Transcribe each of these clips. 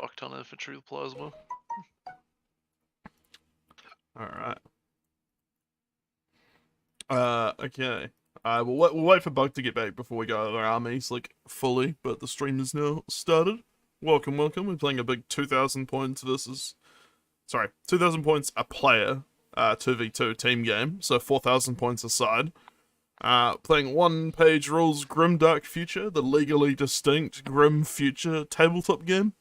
fuck ton of infantry with plasma. Alright. Okay. We'll wait for Bug to get back before we go over our armies, like, fully, but the stream is now started. Welcome. We're playing a big 2,000 points versus... Sorry, 2,000 points a player, 2v2 team game, so 4,000 points aside. Playing one-page rules Grimdark Future, the legally distinct Grim Future tabletop game.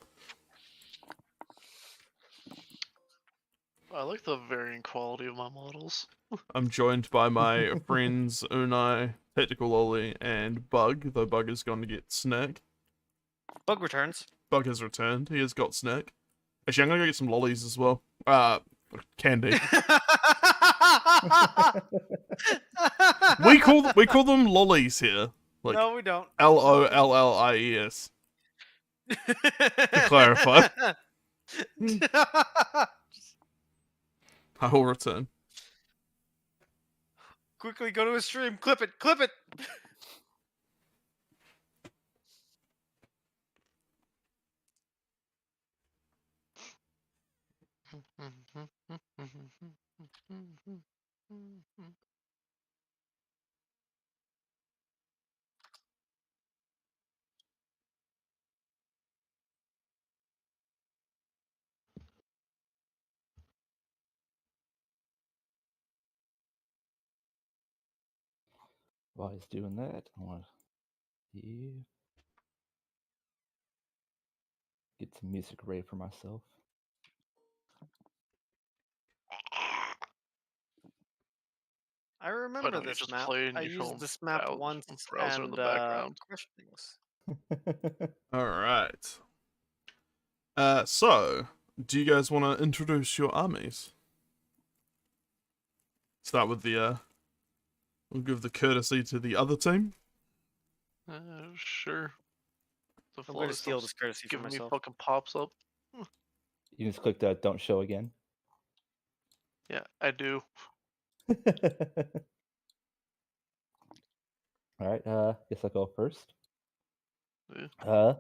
I like the varying quality of my models. I'm joined by my friends Unai, Tactical Lolly, and Bug, though Bug is going to get snack. Bug returns. Bug has returned. He has got snack. Actually, I'm gonna go get some lollies as well. Candy. we call them lollies here. Like, no, we don't. LOLLIES. To clarify. I will return. Quickly go to his stream. Clip it. Clip it. While he's doing that, I want to get some music ready for myself. I remember this just map. play in I your used phone this map browser once in and the background. crushed things. Alright. So, do you guys want to introduce your armies? Start with the, we'll give the courtesy to the other team. Sure. The I'm going to steal this courtesy for giving me myself. fucking pops up. You just click that don't show again. Yeah, I do. Alright, guess I'll go first. Yeah.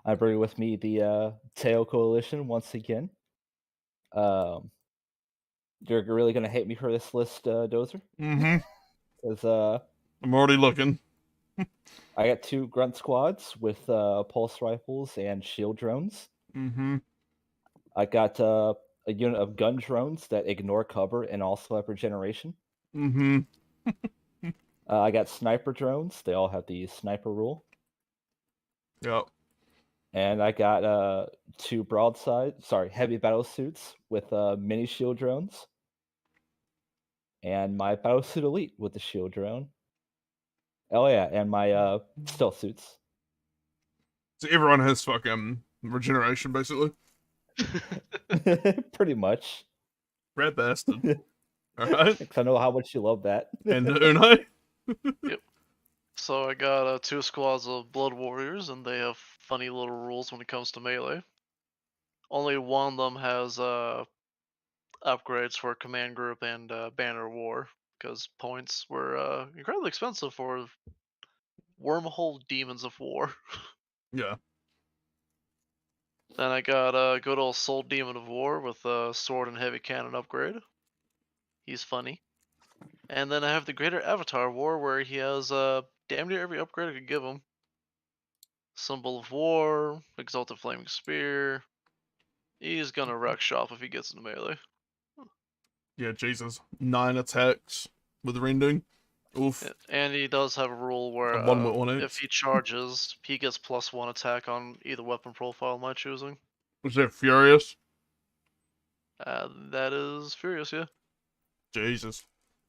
I bring with me the Teo Coalition once again. You're really gonna hate me for this list, Dozer? Mm-hmm. Because I'm already looking. I got 2 grunt squads with pulse rifles and shield drones. Mm-hmm. I got a unit of gun drones that ignore cover and also have regeneration. Mm-hmm. I got sniper drones. They all have the sniper rule. Yep. And I got 2 heavy battle suits with mini shield drones. And my battlesuit elite with the shield drone. Oh yeah, and my stealth suits. So everyone has fucking regeneration, basically. Pretty much. Rat bastard. Alright. Because I know how much you love that. And Unai? Yep. So I got 2 squads of Blood Warriors, and they have funny little rules when it comes to melee. Only one of them has upgrades for Command Group and Banner War, because points were incredibly expensive for Wormhole Demons of War. Yeah. Then I got a good old Soul Demon of War with a sword and heavy cannon upgrade. He's funny. And then I have the Greater Avatar War, where he has damn near every upgrade I could give him. Symbol of War, Exalted Flaming Spear. He's gonna wreck shop if he gets into melee. Yeah, Jesus. 9 attacks with rending. Oof. And he does have a rule where And one with 1 if he charges, he gets +1 attack on either weapon profile of my choosing. Was that Furious? That is Furious, yeah. Jesus.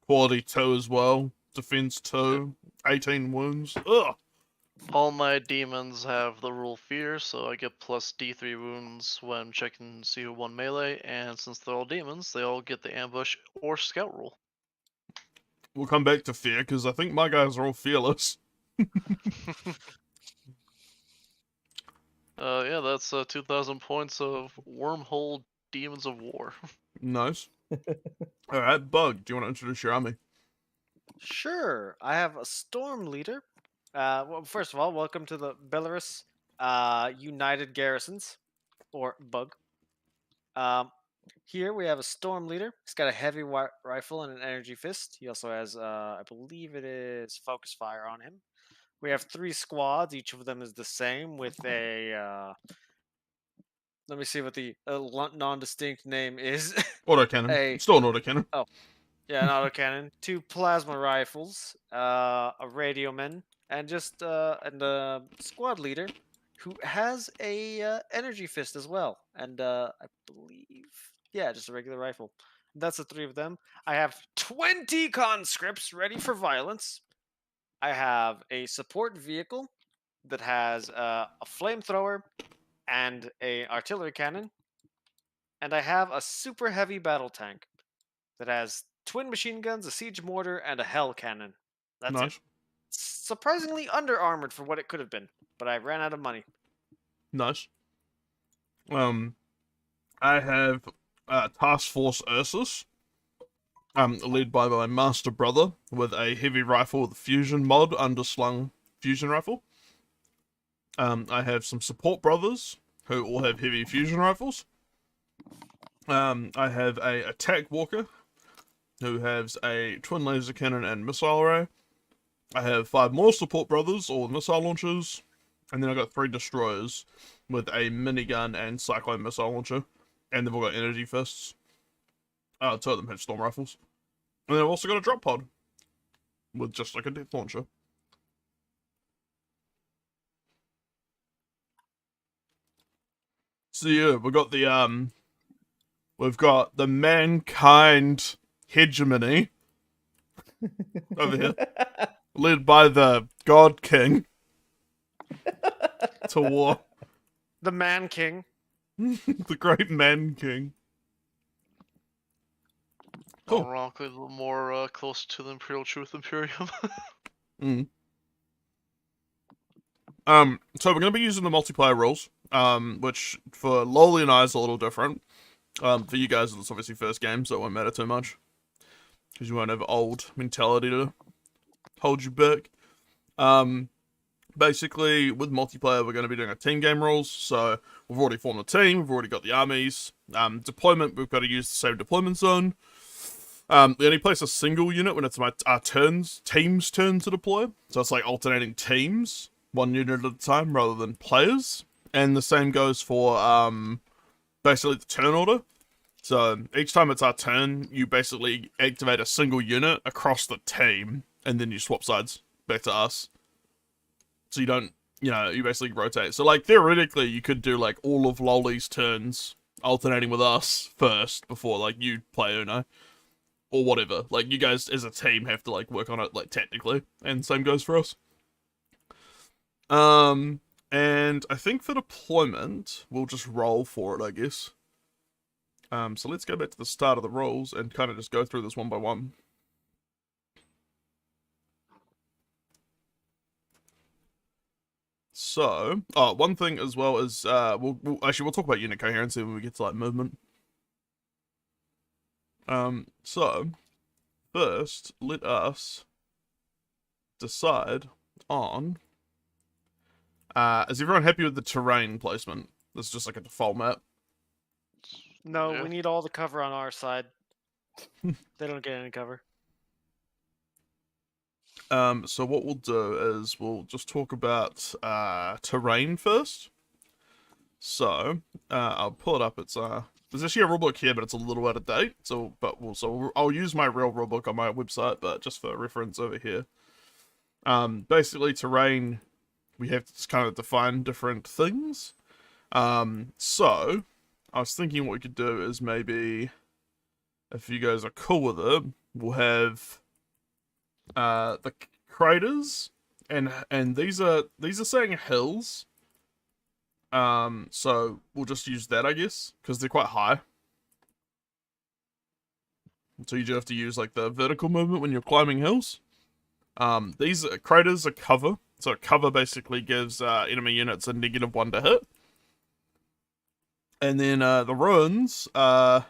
Quality 2 as well. Defense 2. Yep. 18 wounds. Ugh. All my demons have the rule Fear, so I get plus D3 wounds when checking to see who won melee, and since they're all demons, they all get the ambush or scout rule. We'll come back to Fear, because I think my guys are all fearless. Yeah, that's 2,000 points of Wormhole Demons of War. Nice. Alright, Bug, do you want to introduce your army? Sure. I have a Storm Leader. Well, first of all, welcome to the Belarus United Garrisons. or bug. Here we have a storm leader. He's got a heavy rifle and an energy fist. He also has, I believe it is focus fire on him. We have 3 squads. Each of them is the same with a. Let me see what the non-distinct name is. Autocannon. a It's still an autocannon. Yeah, an autocannon, 2 plasma rifles, a radioman, and just and a squad leader who has a energy fist as well, and I believe, yeah, just a regular rifle. That's the 3 of them. I have 20 conscripts ready for violence. I have a support vehicle that has a flamethrower and a artillery cannon, and I have a super heavy battle tank that has twin machine guns, a siege mortar, and a hell cannon. That's Nice. it. Surprisingly under armored for what it could have been, but I ran out of money. Nice. I have Task Force Ursus, led by my master brother, with a heavy rifle with a fusion mod, underslung fusion rifle. I have some support brothers, who all have heavy fusion rifles. I have a attack walker, who has a twin laser cannon and missile array. I have 5 more support brothers, all with missile launchers. And then I got 3 destroyers with a minigun and cyclone missile launcher. And they've all got energy fists. 2 of them have storm rifles. And then I've also got a drop pod with just like a death launcher. So yeah, we've got the mankind hegemony over here, led by the God King to war. The Man King. The great Man King. Cool. Ironically, a little more close to the Imperial Truth Imperium. So we're gonna be using the multiplayer rules, which for Loli and I is a little different. For you guys, it's obviously first game, so it won't matter too much. Because you won't have old mentality to hold you back. Basically, with multiplayer, we're going to be doing a team game rules. So, we've already formed a team, we've already got the armies. Deployment, we've got to use the same deployment zone. We only place a single unit when it's our team's turn to deploy. So it's like alternating teams, 1 unit at a time, rather than players. And the same goes for, basically the turn order. So each time it's our turn, you basically activate a single unit across the team, and then you swap sides back to us. So you don't, you basically rotate. So like theoretically, you could do like all of Loli's turns alternating with us first before like you play Uno or whatever. Like you guys as a team have to like work on it like technically, and same goes for us. And I think for deployment, we'll just roll for it, I guess. So let's go back to the start of the rules and kind of just go through this one by one. So, one thing as well is, we'll talk about unit coherency when we get to like movement. So, first, let us decide on, is everyone happy with the terrain placement? This is just like a default map. No, Yeah. we need all the cover on our side. They don't get any cover. So what we'll do is we'll just talk about terrain first. So I'll pull it up. It's there's actually a rulebook here, but it's a little out of date. So I'll use my real rulebook on my website, but just for reference over here. Basically terrain, we have to just kind of define different things. So I was thinking what we could do is maybe, if you guys are cool with it, we'll have the craters, and these are saying hills. So we'll just use that, I guess, because they're quite high. So you do have to use like the vertical movement when you're climbing hills. These craters are cover. So cover basically gives enemy units a -1 to hit. And then the ruins, what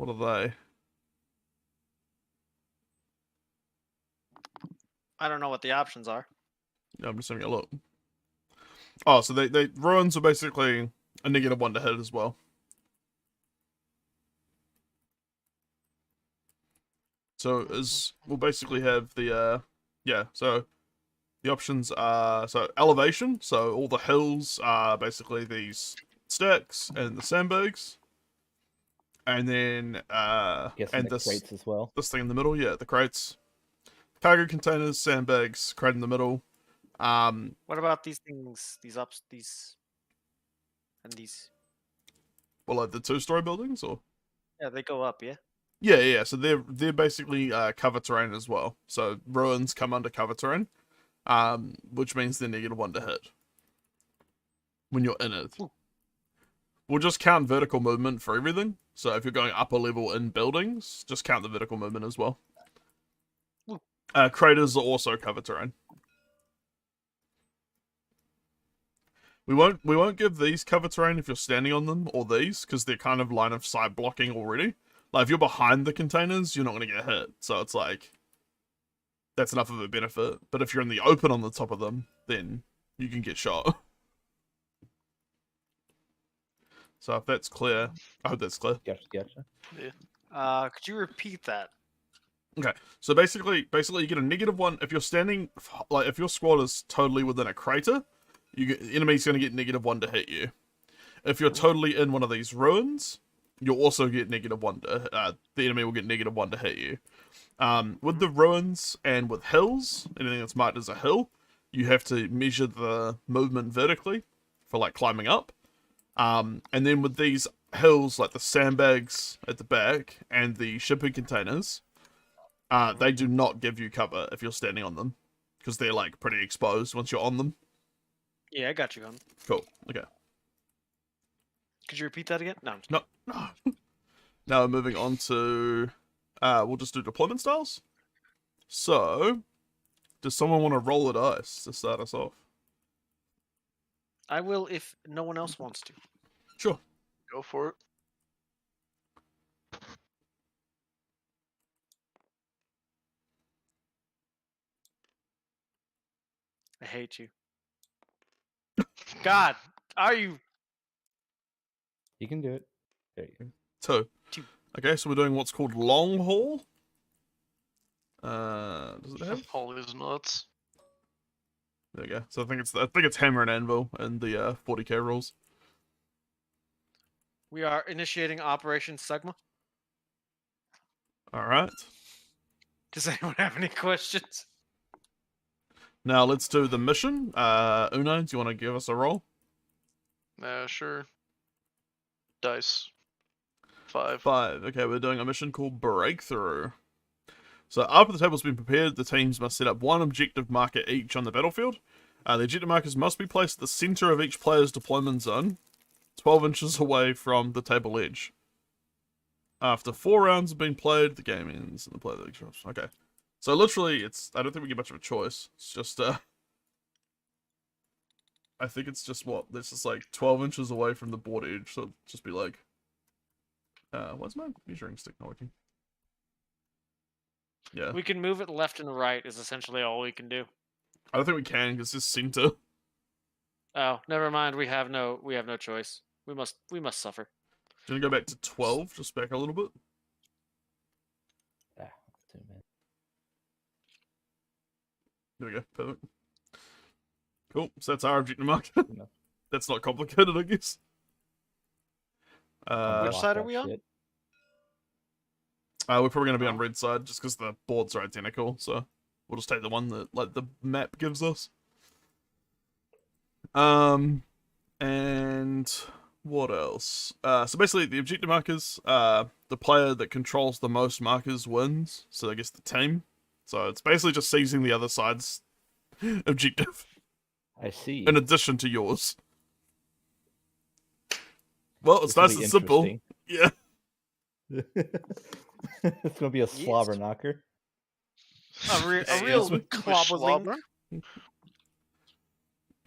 are they? I don't know what the options are. I'm just having a look. Oh, so they ruins are basically a -1 to hit as well. So we'll basically have the so the options are elevation, so all the hills are basically these stacks and the sandbags. And then Guessing and the crates as well. this thing in the middle, yeah, the crates. Cargo containers, sandbags, crate in the middle. What about these things? These and these? Well, like the 2-story buildings, or Yeah, they go up. Yeah. yeah. So they're basically cover terrain as well. So ruins come under cover terrain, which means they're -1 to hit when you're in it. Ooh. We'll just count vertical movement for everything. So if you're going upper level in buildings, just count the vertical movement as well. Ooh. Craters are also cover terrain. We won't give these cover terrain if you're standing on them, or these, because they're kind of line of sight blocking already. Like, if you're behind the containers, you're not going to get hit. So it's like, that's enough of a benefit. But if you're in the open on the top of them, then you can get shot. So if that's clear, I hope that's clear. Gotcha. Could you repeat that? Okay, so basically you get a -1 if you're standing, like if your squad is totally within a crater, enemy's going to get -1 to hit you. If you're totally in one of these ruins, you'll also get -1 to, the enemy will get -1 to hit you. With the ruins and with hills, anything that's marked as a hill, you have to measure the movement vertically for like climbing up. And then with these hills, like the sandbags at the back and the shipping containers, they do not give you cover if you're standing on them, because they're like pretty exposed once you're on them. Yeah, I got you, Gun. Cool. Okay. Could you repeat that again? No. No. Now we're moving on to, we'll just do deployment styles. So, does someone want to roll a dice to start us off? I will if no one else wants to. Sure. Go for it. I hate you. God, are you? You can do it. There you go. 2. Okay, so we're doing what's called long haul. Does it have? All these nuts. There we go. So I think it's hammer and anvil and the 40k rules. We are initiating Operation Sigma. All right. Does anyone have any questions? Now let's do the mission. Una, do you want to give us a roll? Sure. Dice. 5. 5. Okay, we're doing a mission called Breakthrough. So after the table's been prepared, the teams must set up one objective marker each on the battlefield. The objective markers must be placed at the center of each player's deployment zone, 12 inches away from the table edge. After 4 rounds have been played, the game ends and the player... Okay. So literally, I don't think we get much of a choice. It's just, I think it's just what? This is like 12 inches away from the board edge, so it'll just be like... what's my measuring stick not working? Yeah. We can move it left and right is essentially all we can do. I don't think we can, because it's center. Oh, never mind. We have no choice. We must suffer. Do you want to go back to 12? Just back a little bit? Ah, 2 minutes. There we go. Perfect. Cool. So that's our objective marker. No. That's not complicated, I guess. Which Block side are that we on? shit. We're probably going to be on red side, just because the boards are identical, so we'll just take the one that, like, the map gives us. And what else? So basically, the objective markers, the player that controls the most markers wins, so I guess the team. So it's basically just seizing the other side's objective, I see. in addition to yours. Well, it's This will nice be and simple. interesting. Yeah. It's gonna be a slobber knocker. A real Yes, we- clobberling.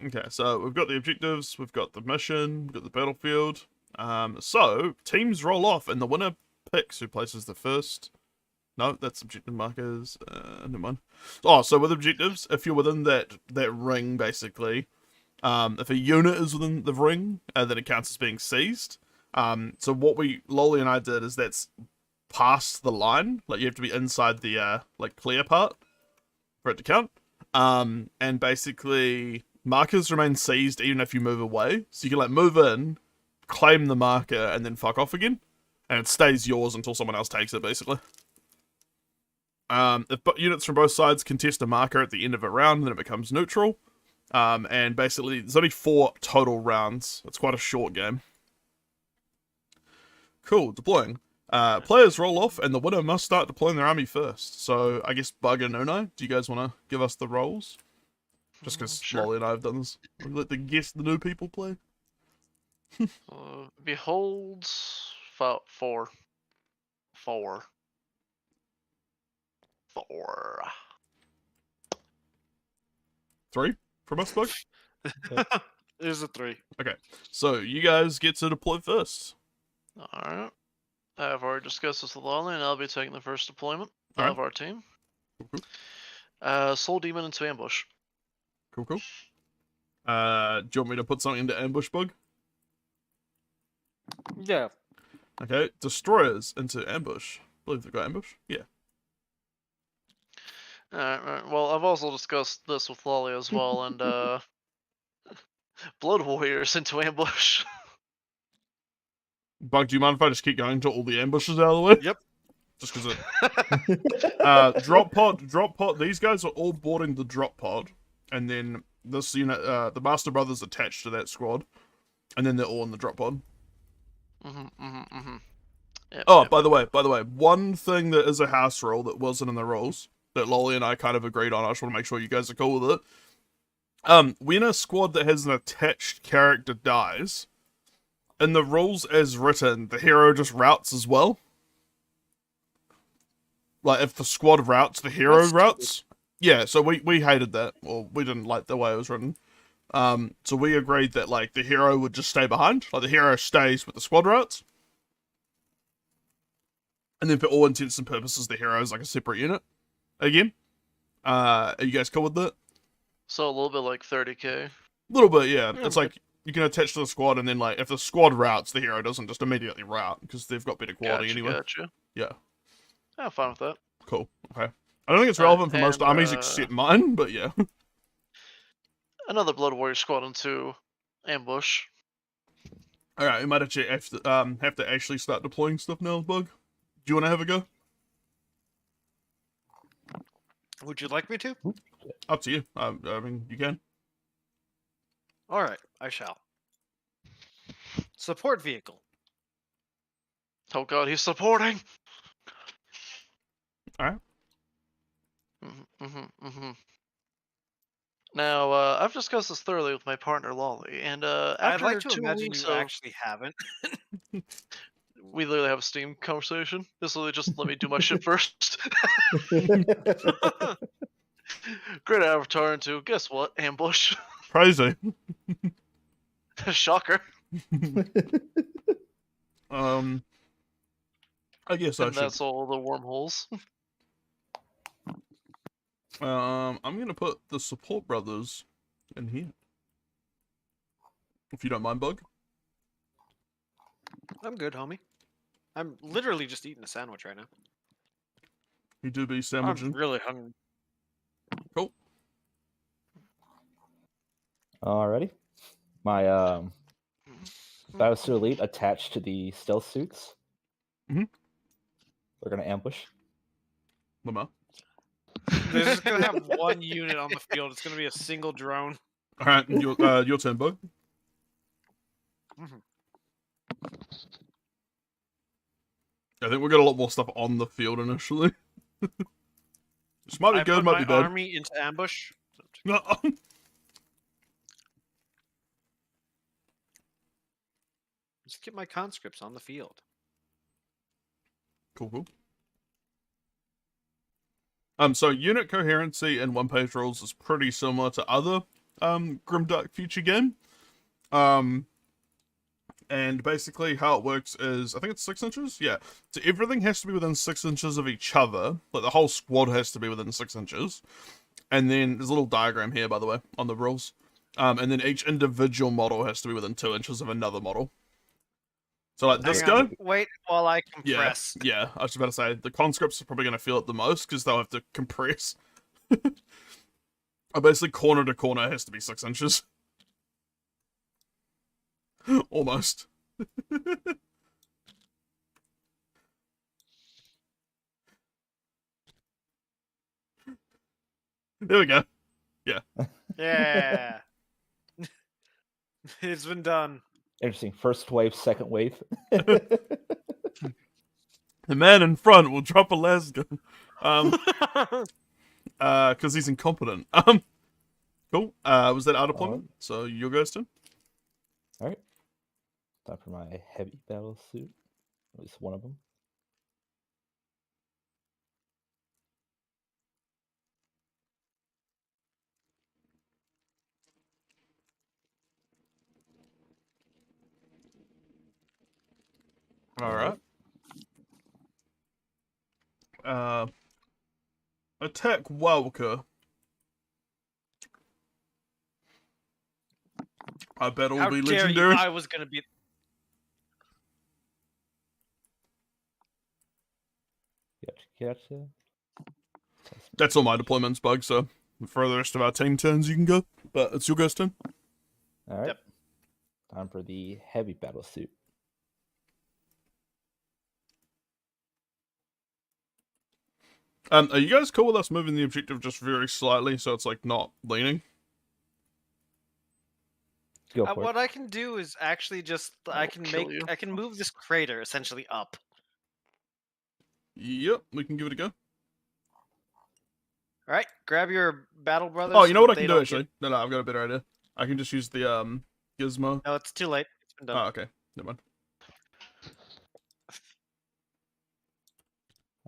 Okay, so we've got the objectives, we've got the mission, we've got the battlefield. So teams roll off, and the winner picks who places the first. No, that's objective markers. Never mind. Oh, so with objectives, if you're within that ring, basically, If a unit is within the ring, then it counts as being seized. So what Lolly and I did is that's past the line. Like you have to be inside the like clear part for it to count. And basically markers remain seized even if you move away. So you can like move in, claim the marker, and then fuck off again. And it stays yours until someone else takes it, basically. If units from both sides contest a marker at the end of a round, then it becomes neutral. And basically, there's only 4 total rounds. It's quite a short game. Cool, deploying. Players roll off, and the winner must start deploying their army first. So, I guess Bug and Unai, do you guys want to give us the rolls? Just because Sure. Lolly and I have done this. We let the new people play. Beholds 4. 4. 4. 3 from us, Bug? There's a 3. So, you guys get to deploy first. Alright. I've already discussed this with Lolly, and I'll be taking the first deployment Alright. of our team. Cool. Soul Demon into ambush. Cool. Do you want me to put something into ambush, Bug? Yeah. Okay, destroyers into ambush. I believe they've got ambush. Yeah. Alright, well, I've also discussed this with Lolly as well, and Blood Warriors into ambush. Bug, do you mind if I just keep going until all the ambushes out of the way? Yep. Just because it... drop pod. These guys are all boarding the drop pod. And then this unit, the Master Brothers attached to that squad. And then they're all in the drop pod. Yep, Oh, yep. by the way, one thing that is a house rule that wasn't in the rules, that Lolly and I kind of agreed on, I just want to make sure you guys are cool with it. When a squad that has an attached character dies, in the rules as written, the hero just routes as well. Like, if the squad routes, the hero That's routes. Yeah, so we hated that. Well, we didn't like the way it was written. So we agreed that, like, the hero would just stay behind. Like, the hero stays with the squad routes. And then for all intents and purposes, the hero is like a separate unit. Again. Are you guys cool with that? So a little bit like 30k. A little bit, yeah. Yeah, It's like, you can attach to the squad, and then, like, if the squad routes, the hero doesn't just immediately route, because they've got better quality anyway. Gotcha. Yeah. I'm fine with that. Cool. Okay. I don't think it's relevant for most and, armies except mine, but yeah. Another Blood Warrior squad into ambush. Alright, we might actually have to actually start deploying stuff now, Bug. Do you want to have a go? Would you like me to? Up to you. I mean, you can. All right, I shall. Support vehicle. Oh god, he's supporting! Alright. Now, I've discussed this thoroughly with my partner Lolly, and I'd after like to 2 imagine weeks you of... actually haven't. We literally have a Steam conversation. This will just let me do my shit first. Great Avatar into, guess what? Ambush. Crazy. Shocker. I guess I And should. that's all the wormholes. I'm gonna put the support brothers in here. If you don't mind, Bug. I'm good, homie. I'm literally just eating a sandwich right now. You do be I'm sandwiching. really hungry. Cool. Alrighty. My Biosuit Elite attached to the stealth suits. Mhm. They're gonna ambush. Lamar. They're just gonna have one unit on the field. It's gonna be a single drone. Alright, your turn, Bug. I think we'll get a lot more stuff on the field initially. This might be I good, put might my be bad. army into ambush. No. Just get my conscripts on the field. Cool. So unit coherency in one-page rules is pretty similar to other Grimdark future game. And basically how it works is, I think it's 6 inches? Yeah. So everything has to be within 6 inches of each other. Like, the whole squad has to be within 6 inches. And then, there's a little diagram here, by the way, on the rules. And then each individual model has to be within 2 inches of another model. So like this Hang on, guy, wait while I yeah, compress. yeah. I was about to say the conscripts are probably going to feel it the most because they'll have to compress. Basically, corner to corner has to be 6 inches, almost. There we go. Yeah. Yeah. It's been done. Interesting. First wave, second wave. The man in front will drop a lasgun. Because he's incompetent. Cool. Was that our deployment? So your guys' turn. All right. Time for my heavy battle suit. At least one of them. All right. Attack Walker. I bet it will How be dare legendary. you? I was gonna be. Gotcha. That's all my deployments, Bug, so for the rest of our team turns you can go. But it's your guys' turn. All right. Yep. Time for the heavy battle suit. Are you guys cool with us moving the objective just very slightly so it's like not leaning? Go for What it. I can do is actually just I I'll can kill you. I can move this crater essentially up. Yep, we can give it a go. All right, grab your battle brothers. Oh, you know so what I that can they do don't actually? No, I've got a better idea. I can just use the gizmo. No, it's too late. It's been done. Oh, okay. Never mind.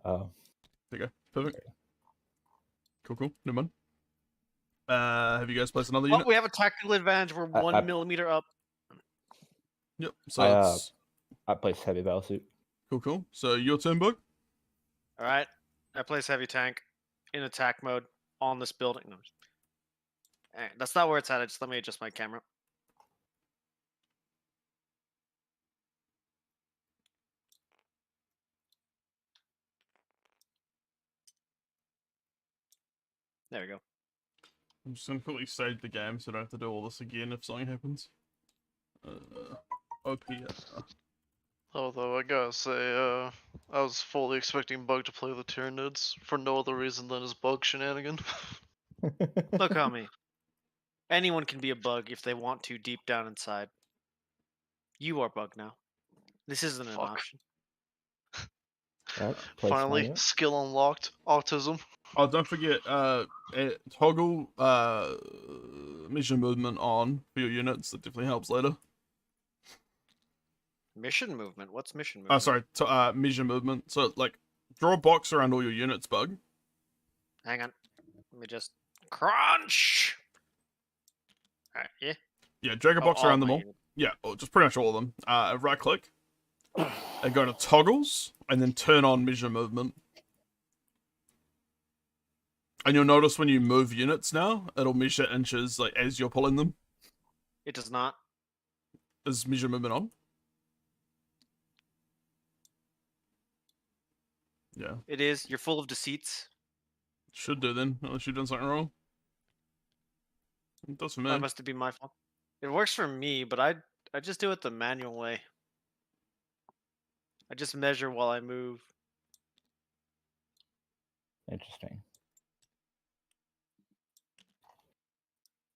Oh. There you go. Perfect. Cool. Never mind. Have you guys placed another Well, unit? we have a tactical advantage. We're I- 1 millimeter up. Yep. So it's I placed heavy battle suit. cool. So your turn, Bug. All right, I place heavy tank in attack mode on this building. No, that's not where it's at. Just let me adjust my camera. There we go. I'm just gonna quickly save the game so I don't have to do all this again if something happens. OPR. Although I gotta say, I was fully expecting Bug to play the Tyranids for no other reason than his bug shenanigan. Look on me. Anyone can be a bug if they want to deep down inside. You are bug now. This isn't an Fuck. option. All right. Place my Finally, unit. skill unlocked. Autism. Oh, don't forget, toggle mission movement on for your units. That definitely helps later. Mission movement. What's mission movement? Sorry, mission movement. So, like, draw a box around all your units, Bug. Hang on. Let me just crunch. All right. Yeah. Yeah, drag a Oh, box all around them my all. units. Yeah, just pretty much all of them. Right click, and go to toggles, and then turn on measure movement. And you'll notice when you move units now, it'll measure inches like as you're pulling them. It does not. Is measure movement on? Yeah, It is. You're full of deceits. should do then, unless you've done something wrong. It does for me. That must be my fault. It works for me, but I just do it the manual way. I just measure while I move. Interesting.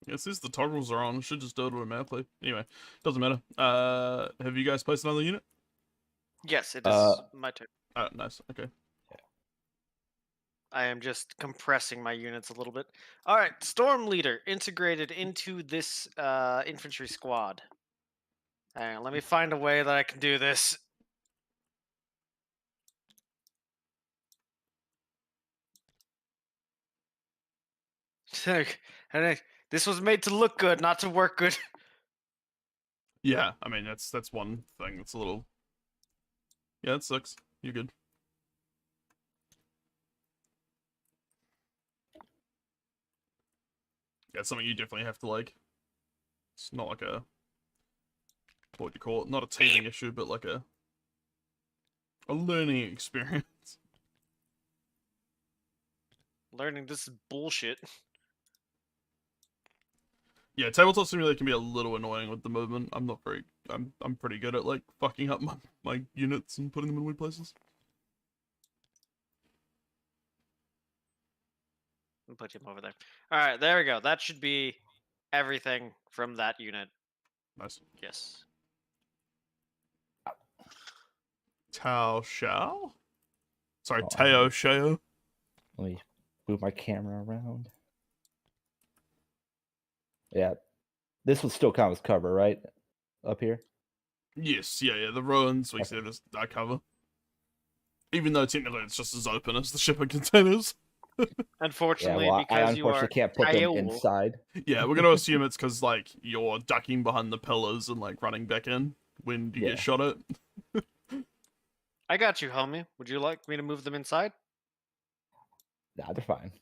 Yeah, it says the toggles are on. It should just do it automatically. Anyway, doesn't matter. Have you guys placed another unit? Yes, it is my turn. Nice. Okay. I am just compressing my units a little bit. All right, Storm Leader integrated into this infantry squad. Hang on, let me find a way that I can do this. This was made to look good, not to work good. Yeah, I mean that's one thing that's a little. Yeah, that sucks. You're good. Yeah, it's something you definitely have to like It's not like a, what do you call it? Not a teething issue, but like a learning experience. Learning this is bullshit. Yeah, tabletop simulator can be a little annoying with the movement. I'm not very, I'm pretty good at like fucking up my units and putting them in weird places. I'll put him over there. All right, there we go. That should be everything from that unit. Nice. Yes. Tao Shao? Sorry, Oh, Tao Shao. Let me move my camera around. Yeah, this would still count as cover, right? Up here. Yes, yeah, the ruins we Okay. said is that cover. Even though technically it's just as open as the shipping containers. Unfortunately, Yeah, well, I because you are unfortunately can't put them Kyle. inside. Yeah, we're gonna assume it's because like you're ducking behind the pillars and like running back in when you Yeah. get shot at. I got you, homie. Would you like me to move them inside? Nah, they're fine.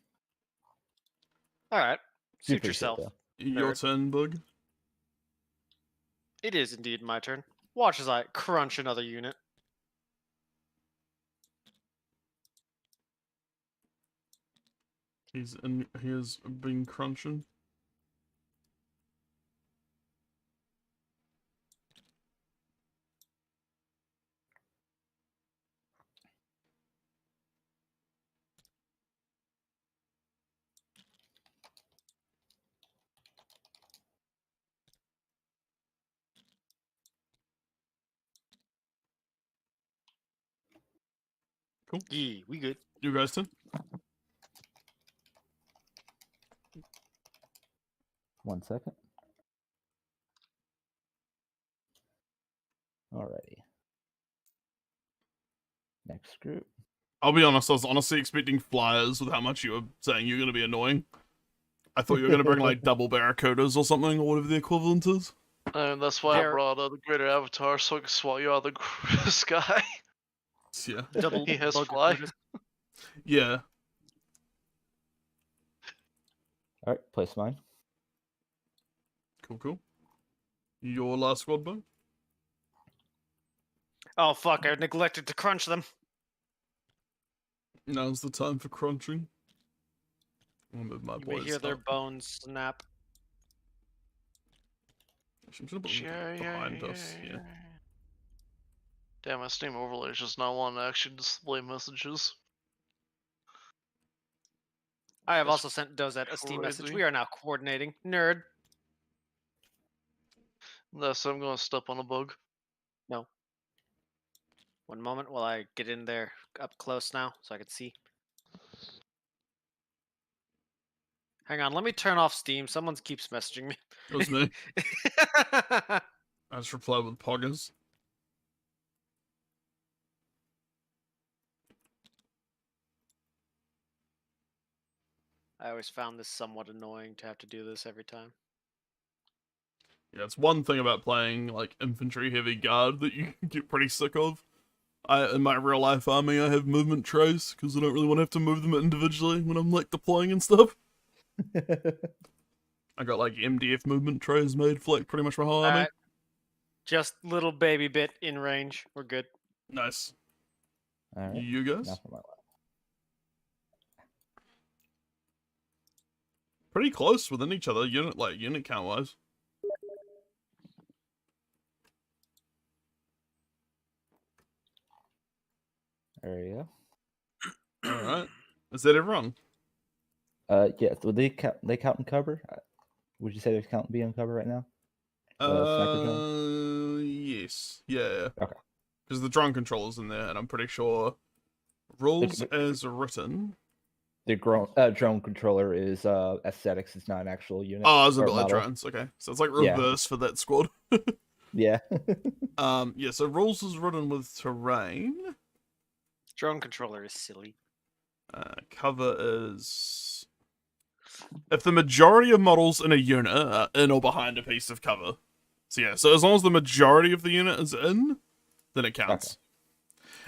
All right. Do Suit appreciate yourself. it, Your Nerd. turn, Bug. It is indeed my turn. Watch as I crunch another unit. He has been crunching. Cool. Yeah, we good. You guys turn. One second. Alrighty. Next group. I'll be honest, I was honestly expecting flyers with how much you were saying you're gonna be annoying. I thought you were gonna bring like double barracudas or something, or whatever the equivalent is. And that's why I There- brought the greater avatar so I can swat you out of the sky. Yeah. Double He has bug fly. recruiters. Yeah. Alright, place mine. Cool. Your last squad, Bug? Oh fuck! I neglected to crunch them. Now's the time for crunching. I'll move my You may boys hear their up. bones snap. I'm gonna put them behind us. Yeah. Damn, my Steam overlay is just not wanting to actually display messages. I have That's also sent Dozette a Steam message. crazy. We are now coordinating. Nerd. Thus, I'm gonna step on a bug. No. One moment while I get in there up close now so I can see. Hang on, let me turn off Steam. Someone keeps messaging me. It was me. I just replied with poggers. I always found this somewhat annoying to have to do this every time. Yeah, it's one thing about playing like infantry heavy guard that you get pretty sick of. In my real life army, I have movement trays because I don't really want to have to move them individually when I'm like deploying and stuff. I got like MDF movement trays made for like pretty much my whole army. Alright. Just little baby bit in range. We're good. Nice. Alright. You guys? Now for my last. Pretty close within each other, unit count wise. There you Alright. Is that everyone? go. Yeah. Would they count? They count in cover? Would you say they count be on cover right now? Sniper drone? Yes. Yeah. Okay. Because the drone controller's in there, and I'm pretty sure rules Look, as written. The drone controller is aesthetics. It's not an actual unit. Oh, it's a or bit like model. drones. Okay, so it's like Yeah. reverse for that squad. Yeah. Yeah. So rules is written with terrain. Drone controller is silly. Cover is if the majority of models in a unit are in or behind a piece of cover. So yeah, so as long as the majority of the unit is in, then it counts.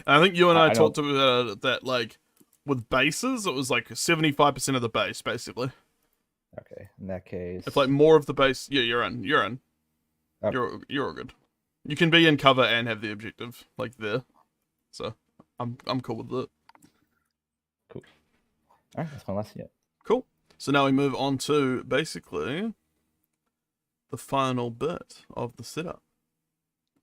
And I think you and I I talked about that, like, with bases, it was like 75% of the base, basically. Okay, in that case. If like more of the base, yeah, you're in. Okay. You're all good. You can be in cover and have the objective like there. So I'm cool with it. Cool. All right, that's my last unit. Cool. So now we move on to basically the final bit of the setup.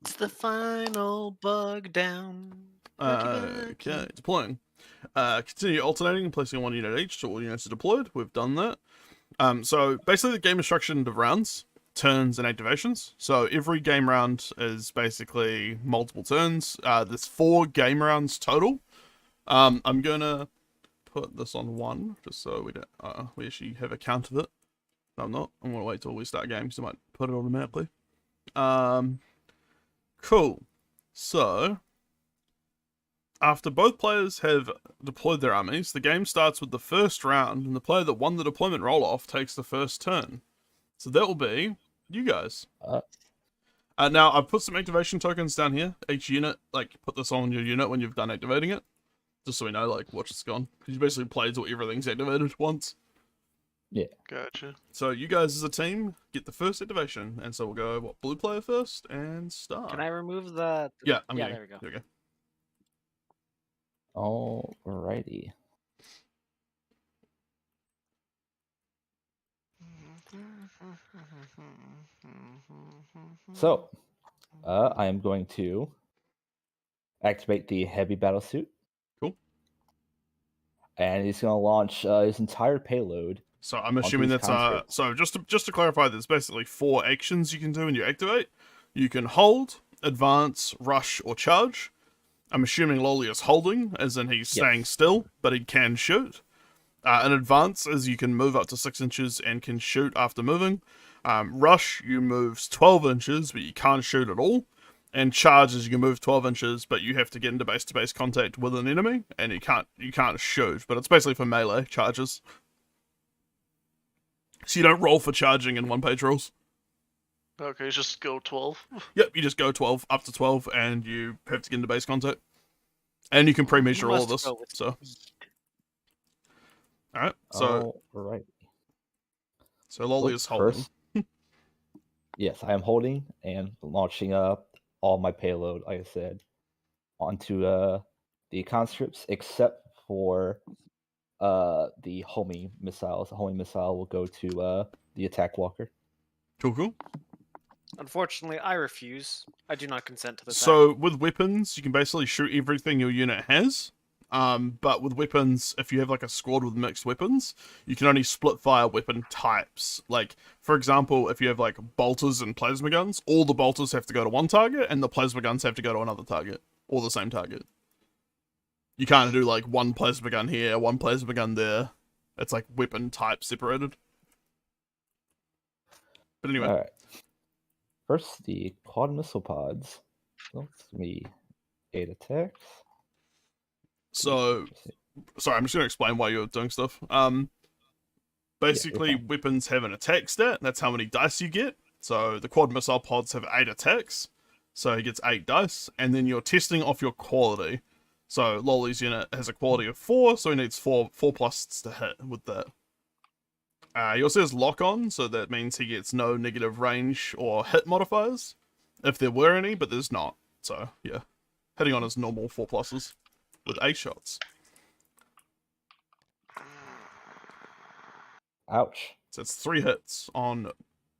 It's the final bug down. Okay, deploying. Continue alternating and placing one unit each to all units are deployed. We've done that. So basically the game is structured into rounds, turns, and activations. So every game round is basically multiple turns. There's 4 game rounds total. I'm gonna put this on 1 just so we don't we actually have a count of it. No, I'm not. I'm gonna wait till we start games. I might put it automatically. Cool. So after both players have deployed their armies, the game starts with the first round, and the player that won the deployment roll-off takes the first turn. So that will be you guys. Now, I've put some activation tokens down here. Each unit, like, put this on your unit when you've done activating it. Just so we know, like, what's gone. Because you basically play till everything's activated once. Yeah. Gotcha. So you guys as a team get the first activation. And so we'll go, blue player first, and start. Can I remove the... Yeah, there we go. There we go. Alrighty. So, I am going to activate the heavy battle suit. Cool. And he's going to launch his entire payload. So I'm assuming that's so just to clarify, there's basically 4 actions you can do when you activate. You can hold, advance, rush, or charge. I'm assuming Loli is holding, as in he's staying still, but he can shoot. An advance is you can move up to 6 inches and can shoot after moving. Rush, you move 12 inches, but you can't shoot at all. And charge is you can move 12 inches, but you have to get into base-to-base contact with an enemy, and you can't shoot. But it's basically for melee charges. So you don't roll for charging in one-page rolls. Okay, just go 12. Yep, you just go 12, up to 12, and you have to get into base contact. And you can pre-measure all of this. So, alright, so... Alright. So Loli is holding. First, yes, I am holding and launching up all my payload, like I said, onto the conscripts, except for the homing missiles. The homing missile will go to the attack walker. Cool. Unfortunately, I refuse. I do not consent to this. So with weapons, you can basically shoot everything your unit has. But with weapons, if you have like a squad with mixed weapons, you can only split fire weapon types. Like, for example, if you have like bolters and plasma guns, all the bolters have to go to one target, and the plasma guns have to go to another target, or the same target. You can't do like one plasma gun here, one plasma gun there. It's like weapon type separated. But anyway. Alright. First, the quad missile pods. That's me 8 attacks. So, sorry, I'm just gonna explain why you're doing stuff. Basically, weapons have an attack stat. That's how many dice you get. So the quad missile pods have 8 attacks. So he gets 8 dice, and then you're testing off your quality. So Loli's unit has a quality of 4, so he needs 4 pluses to hit with that. He also has lock on, so that means he gets no negative range or hit modifiers, if there were any, but there's not. So yeah, hitting on his normal 4 pluses with 8 shots. Ouch. So it's 3 hits on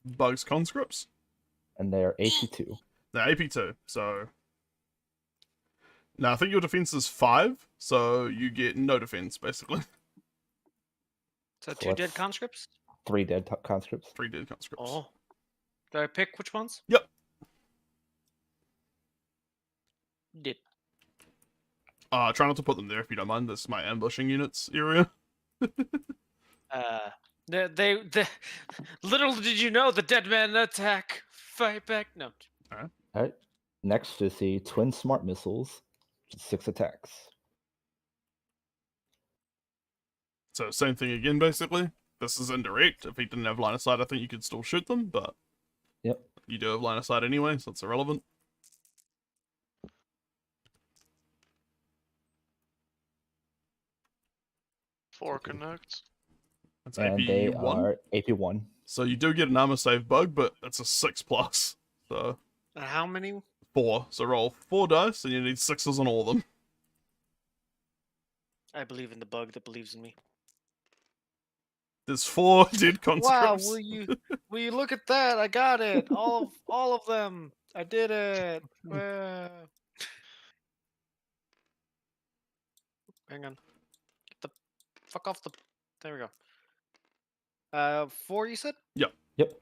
Bug's conscripts. And they are AP2. They're AP2, so... Now, I think your defense is 5, so you get no defense, basically. So 2 dead conscripts? 3 dead conscripts. 3 dead conscripts. Oh. Do I pick which ones? Yep. Did. Try not to put them there if you don't mind. This is my ambushing units area. They little did you know the dead man attack. Fight back. No. Alright. Next is the twin smart missiles. 6 attacks. So same thing again, basically. This is indirect. If he didn't have line of sight, I think you could still shoot them, but yep, you do have line of sight anyway, so it's irrelevant. Four connects. It's and AP they 1. are AP1. So you do get an armor save bug, but it's a 6+. So And how many? 4. So roll 4 dice, and you need 6s on all of them. I believe in the bug that believes in me. There's 4 dead Wow, conscripts. will you look at that? I got it. All of them. I did it. Wow. Hang on. Get the fuck off the. There we go. 4 you said? Yep. Yep.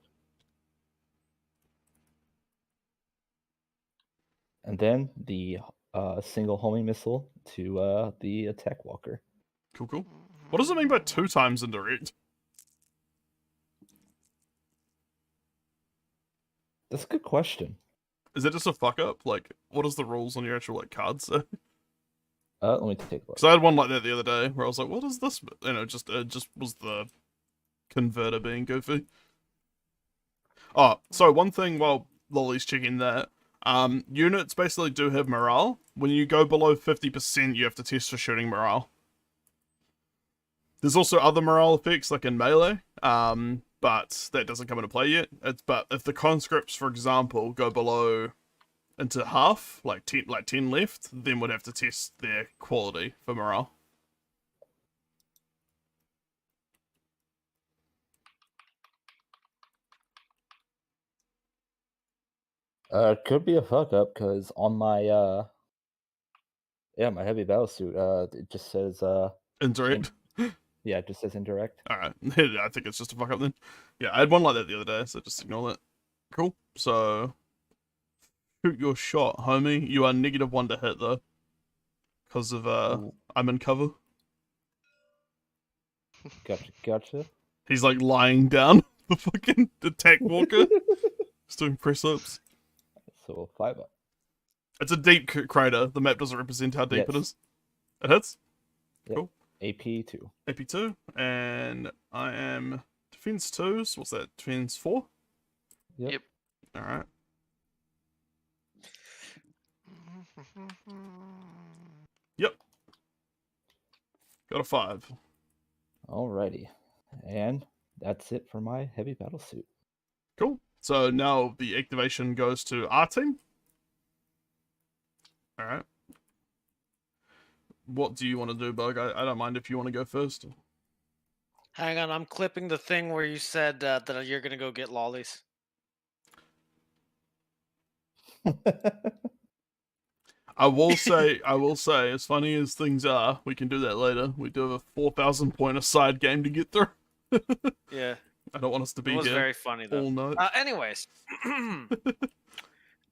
And then the single homing missile to the attack walker. Cool. What does it mean by 2 times indirect? That's a good question. Is it just a fuck up? Like, what is the rules on your actual like cards say? Let me take a look. Because I had one like that the other day where I was like, what is this? You know, just was the converter being goofy. Oh, so one thing while Lolly's checking that, units basically do have morale. When you go below 50%, you have to test for shooting morale. There's also other morale effects like in melee, but that doesn't come into play yet. But if the conscripts, for example, go below into half, like 10 left, then we'd have to test their quality for morale. Could be a fuck up because on my my heavy battle suit, it just says Indirect. yeah, it just says indirect. Alright, I think it's just a fuck up then. Yeah, I had one like that the other day, so just ignore that. Cool. So, shoot your shot, homie. You are -1 to hit though. Because of, I'm in cover. Gotcha. He's like lying down the fucking attack walker. Just doing press ups. So 5 up. It's a deep crater. The map doesn't represent how deep it Yes. is. It hits. Yep. Cool. AP2. AP2. And I am defense 2. So what's that? Defense 4? Yep. Alright. Yep. Got a 5. Alrighty. And that's it for my heavy battle suit. Cool. So now the activation goes to our team. Alright. What do you want to do, Bug? I don't mind if you want to go first. Hang on, I'm clipping the thing where you said that you're gonna go get lollies. I will say, as funny as things are, we can do that later. We do have a 4,000 point aside game to get through. Yeah, I don't want us to be it was here very funny though. all night. Anyways,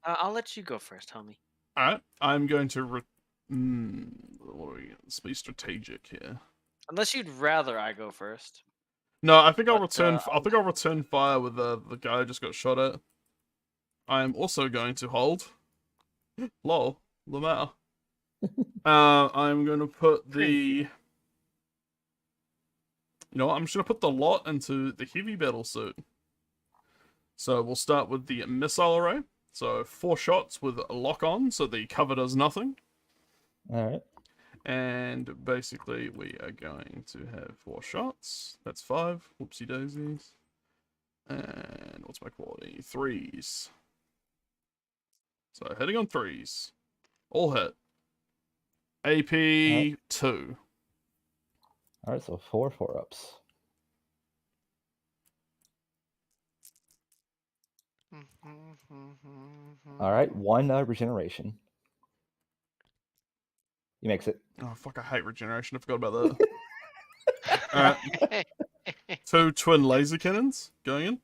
I'll let you go first, homie. Alright, I'm going to what are we? Let's be strategic here. Unless you'd rather I go first. No, I think I'll But, return. I think I'll return fire with the guy I just got shot at. I am also going to hold. Lol, Lamar. I'm going to put the. You know what? I'm just going to put the lot into the heavy battle suit. So we'll start with the missile array. So 4 shots with a lock on, so the cover does nothing. Alright. And basically, we are going to have 4 shots. That's 5. Whoopsie daisies. And what's my quality? 3s. So hitting on 3s. All hit. AP 2. Alright, so 4 4-ups. Alright, 1 regeneration. He makes it. Oh, fuck, I hate regeneration. I forgot about that. Alright. 2 twin laser cannons going in.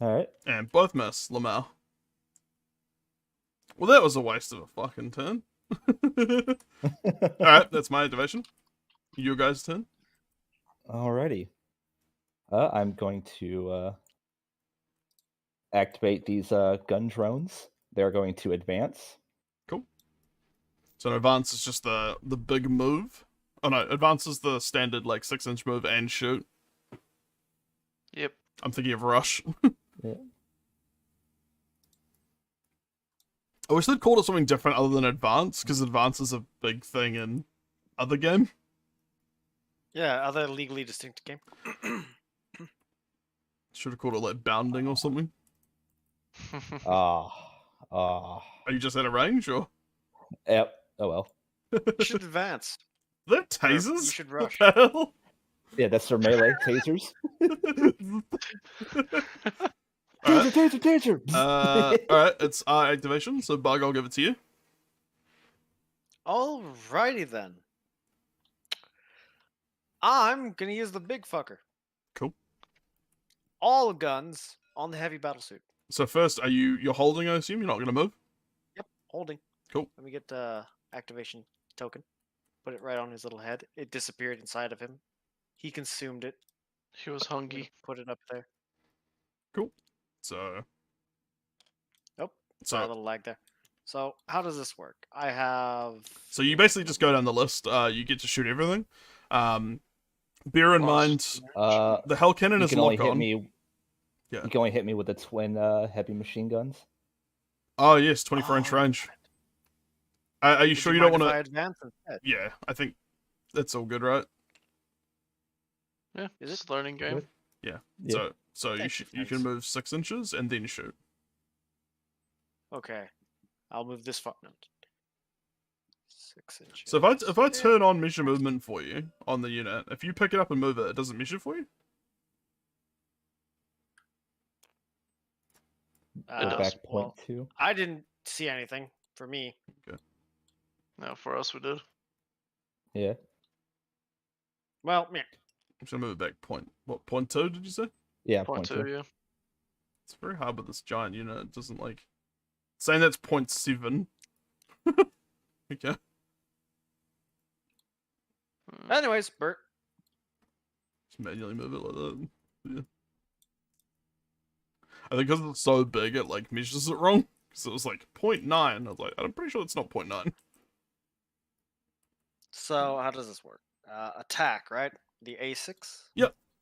Alright. And both miss, Lamar. Well, that was a waste of a fucking turn. Alright, that's my activation. Your guys' turn. Alrighty. I'm going to activate these gun drones. They're going to advance. Cool. So advance is just the big move. Oh no, advance is the standard like 6-inch move and shoot. Yep. I'm thinking of rush. Yeah. I wish they'd called it something different other than advance, because advance is a big thing in other game. Yeah, other legally distinct game. Should have called it like bounding or something. Ah. Are you just at a range or? Yep. Oh well. You should advance. They're Or tasers? you should What rush. the hell? Yeah, that's their melee tasers. Alright. Taser. Alright, it's our activation, so Bug, I'll give it to you. Alrighty then. I'm gonna use the big fucker. Cool. All guns on the heavy battlesuit. So first, you're holding, I assume? You're not gonna move? Yep, holding. Cool. Let me get the activation token. Put it right on his little head. It disappeared inside of him. He consumed it. He was I'm gonna hungry. put it up there. So Nope. So- Sorry, a little lag there. So how does this work? I have. So you basically just go down the list. You get to shoot everything. Bear in mind, the Hell Cannon You is can only lock hit on. me. Yeah. You can only hit me with the twin heavy machine guns. Oh yes, 24-inch Oh, range. Are you Would sure you don't mind want if I to? advance instead? Yeah, I think that's all good, right? Yeah, Is it's a learning game. Good. Yeah. Yeah. So you Thanks, you can thanks. move 6 inches and then shoot. Okay. I'll move this far. No. 6 inches. So if I turn on measure movement for you on the unit, if you pick it up and move it, it doesn't measure for you. Go does. back point Well, 2. I didn't see anything for me. No, for us we did. Yeah. Well, yeah. I'm just gonna move it back point 2, did you say? Yeah. Point two, yeah. It's very hard with this giant unit. It doesn't like saying that's 0.7. Okay. Anyways, Bert. Just manually move it like that. Yeah. I think because it's so big, it like measures it wrong. So it was like 0.9. I was like, I'm pretty sure it's not 0.9. So how does this work? Attack, right? The A6.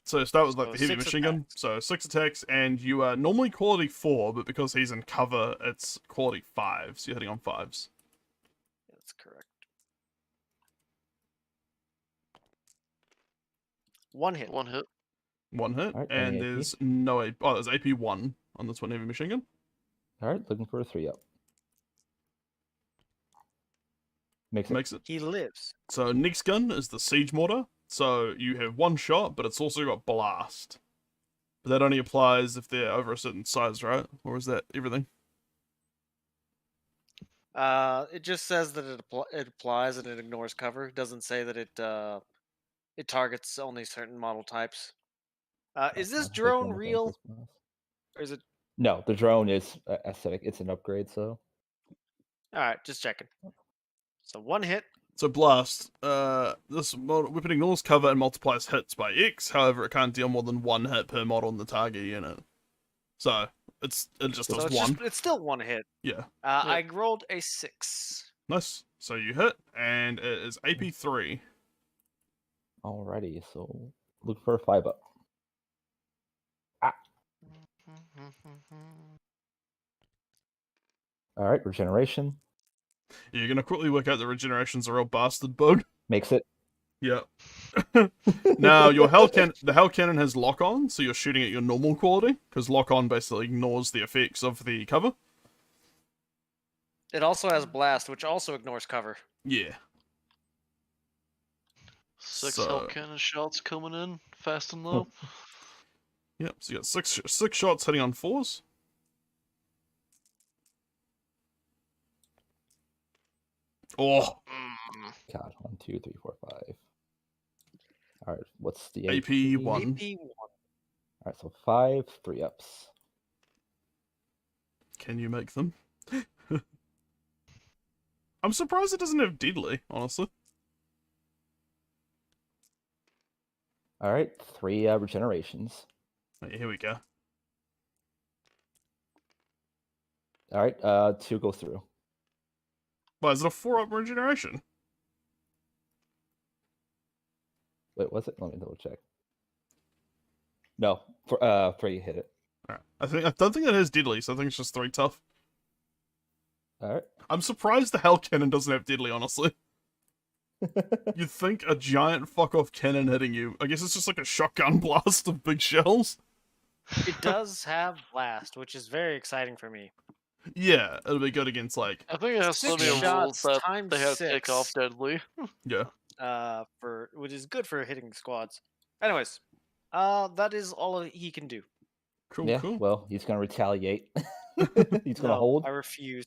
So start with like So the heavy 6 machine gun. attacks. So 6 attacks, and you are normally quality 4, but because he's in cover, it's quality 5. So you're hitting on 5s. That's correct. 1 hit. One hit. 1 hit, Alright, and any AP? there's no AP. Oh, there's AP 1 on the twin heavy machine gun. All right. Looking for a 3-up. Makes it. Makes it. He lives. So next gun is the siege mortar. So you have 1 shot, but it's also got blast. But that only applies if they're over a certain size, right? Or is that everything? It just says that it applies and it ignores cover. It doesn't say that it targets only certain model types. Is I'll this take drone one of real, those as well. or is it? No, the drone is aesthetic. It's an upgrade, so All right, just checking. So 1 hit. So blast. This weapon ignores cover and multiplies hits by X. However, it can't deal more than 1 hit per mod on the target unit. So it just So does it's 1. it's still 1 hit. Yeah. I rolled a 6. Nice. So you hit, and it is AP 3. alrighty. So look for a 5-up. All right. Regeneration You're gonna quickly work out that regeneration's a real bastard bug. makes it. Yeah. Now the Hell Cannon has lock on, so you're shooting at your normal quality, because lock on basically ignores the effects of the cover. It also has blast, which also ignores cover. Yeah. 6 So- Hell Cannon shots coming in fast and low. Yep. So you got six shots hitting on 4s. Oh, Mm. God, 1, 2, 3, 4, 5. All right. What's the AP 1. AP 1. All right. So 5 3-ups. Can you make them? I'm surprised it doesn't have deadly, honestly. All right. 3 regenerations. Right, here we go. All right. 2 go through. Well, is it a 4-up regeneration? Wait, was it? Let me double check. No, for 3 hit it. Alright. I don't think it has deadly, so I think it's just 3 tough. All right. I'm surprised the Hell Cannon doesn't have deadly, honestly. You'd think a giant fuck-off cannon hitting you. I guess it's just like a shotgun blast of big shells. It does have blast, which is very exciting for me. Yeah, it'll be good against, like... I think it has so 6 many rules shots that times they have to take 6. off deadly. Yeah. For which is good for hitting squads. Anyways, that is all he can do. Cool, Yeah, cool. well, he's gonna retaliate. He's gonna No, hold, I refuse.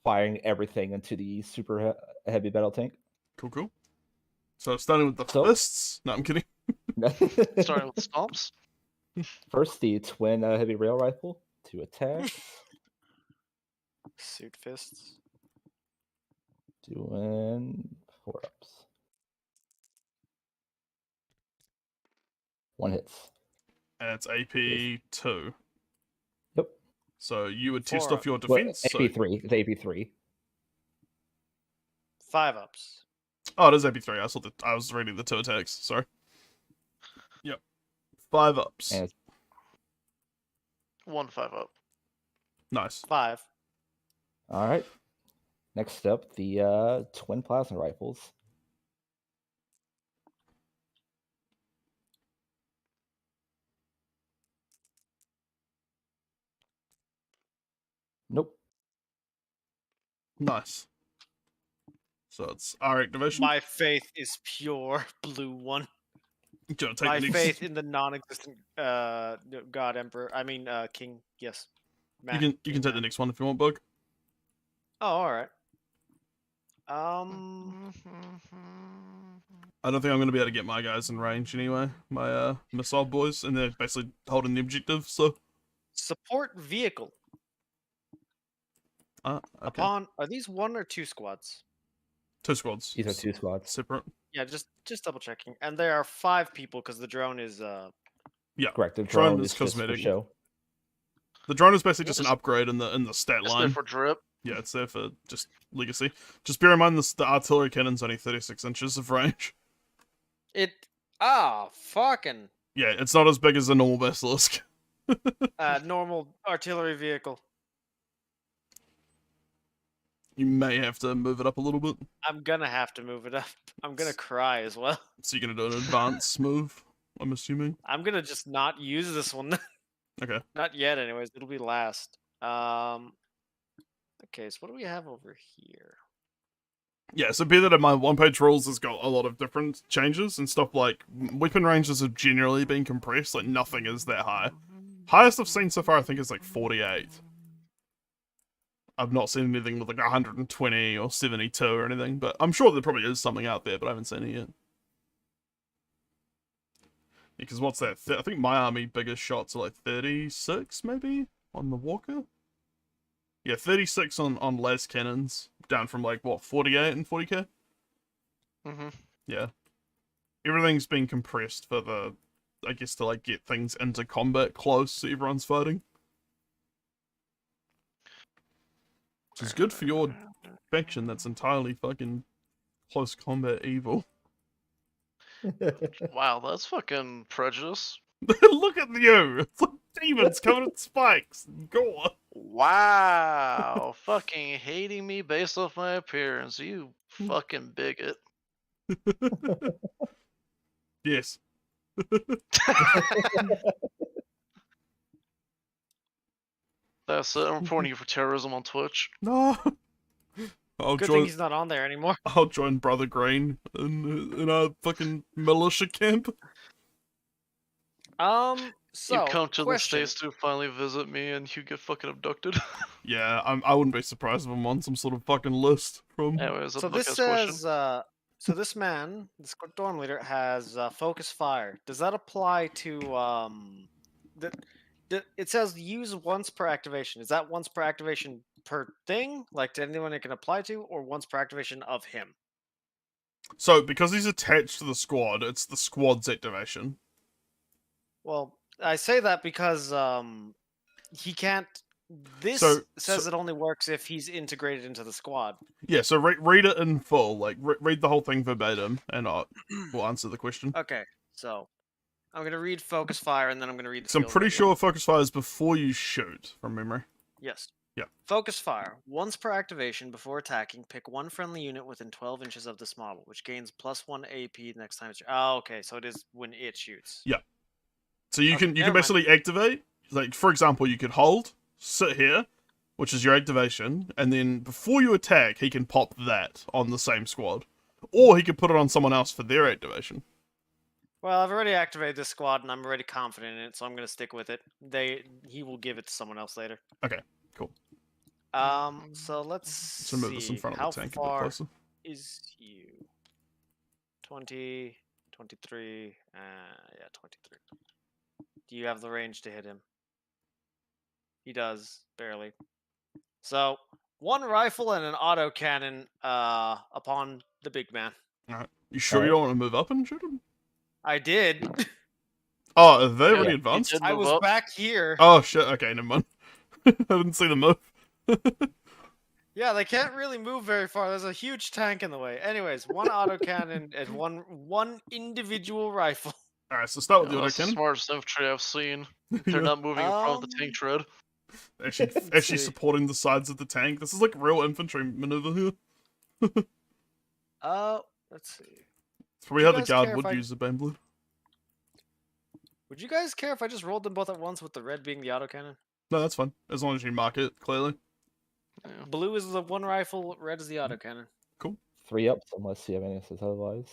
firing everything into the super heavy battle tank. Cool, cool. So, starting with the So- fists. No, I'm kidding. Starting with stomps. First, the twin heavy rail rifle to attack. Suit fists. Doing 4 ups. 1 hits. And it's AP 2. Yep. So, you would test 4 off your Well, defense. so... AP3. It's AP3. 5 ups. Oh, it is AP3. I was reading the 2 attacks. Sorry. Yep. 5 ups. And it's 1 5 up. Nice. 5. all right. Next up, the twin plasma rifles. Nope. Nice. So, it's our activation. My faith is pure. Blue one. Do you want to take My the next... faith in the non-existent God Emperor. I mean King. Yes. You Man, can King take the man. next one if you want, Bug. Oh, all right. I don't think I'm going to be able to get my guys in range anyway. My missile boys, and they're basically holding the objective, so... Support vehicle. Okay. Upon are these 1 or 2 squads? 2 squads. These are 2 squads. Separate. Yeah, just double checking. And there are 5 people because the drone is Yeah. Correct. The Drone drone is is just for cosmetic. show. The drone is basically just an It's- upgrade in the stat It's there line. for drip. Yeah, it's there for just legacy. Just bear in mind the artillery cannon's only 36 inches of range. fucking Yeah, it's not as big as a normal basilisk. normal artillery vehicle. You may have to move it up a little bit. I'm gonna have to move it up. I'm gonna cry as well. So you're gonna do an advanced move, I'm assuming. I'm gonna just not use this one. Okay. Not yet, anyways. It'll be last. Okay, so what do we have over here? Yeah, so be that in my one-page rules has got a lot of different changes and stuff like weapon ranges have generally been compressed, like nothing is that high. Highest I've seen so far I think is like 48. I've not seen anything with like 120 or 72 or anything, but I'm sure there probably is something out there, but I haven't seen it yet. Because what's that? I think my army biggest shots are like 36 maybe on the Walker? Yeah, 36 on las cannons, down from like, what, 48 and 40k? Mm-hmm. Yeah. Everything's been compressed for the, I guess, to like get things into combat close so everyone's fighting. Which is good for your faction that's entirely fucking close combat evil. Wow, that's fucking prejudice. Look at you! It's like demons covered in spikes and gore. Wow, fucking hating me based off my appearance. You fucking bigot. Yes. That's it. I'm reporting you for terrorism on Twitch. No. Good thing he's not on there anymore. I'll join Brother Green in our fucking militia camp. So You come to the question. States to finally visit me and you get fucking abducted. Yeah, I wouldn't be surprised if I'm on some sort of fucking list from... Anyways, So look this at this question. says, so this man, this dorm leader, has focus fire. Does that apply to it says use once per activation. Is that once per activation per thing, like to anyone it can apply to, or once per activation of him? So, because he's attached to the squad, it's the squad's activation. Well, I say that because he can't. This So- says so- it only works if he's integrated into the squad. Yeah, so read it in full, like read the whole thing verbatim, and we'll answer the question. Okay, so I'm gonna read focus fire, and then I'm gonna read the. So I'm skills pretty video. sure focus fire is before you shoot, from memory. Yes. Yeah. Focus fire. Once per activation, before attacking, pick one friendly unit within 12 inches of this model, which gains +1 AP next time it's... Oh, okay, so it is when it shoots. Yeah. So you Okay, can never mind. basically activate, like, for example, you could hold, sit here, which is your activation, and then before you attack, he can pop that on the same squad. Or he could put it on someone else for their activation. Well, I've already activated this squad, and I'm already confident in it, so I'm going to stick with it. He will give it to someone else later. Okay, cool. So let's So move this in see. front How of the tank a bit far closer. is you? 20, 23, yeah, 23. Do you have the range to hit him? He does, barely. So, one rifle and an autocannon upon the big man. Alright. You sure you don't want to move up and shoot him? I did. Oh, are they Yeah, already he advanced? did I move was up. back here. Oh shit, okay, never mind. I didn't see the move. Yeah, they can't really move very far. There's a huge tank in the way. Anyways, one autocannon and one individual rifle. Alright, so start with Yeah, the that's the autocannon. smartest infantry I've seen. They're Yeah. not moving in front of the tank tread. Actually Let's see. supporting the sides of the tank. This is like real infantry maneuver here. Let's see. It's probably you how the guys guard care if would I- use the Baneblade. Would you guys care if I just rolled them both at once with the red being the autocannon? No, that's fine. As long as you mark it clearly. Yeah. Blue is the one rifle, red is the autocannon. 3 ups, unless you have anything that says otherwise.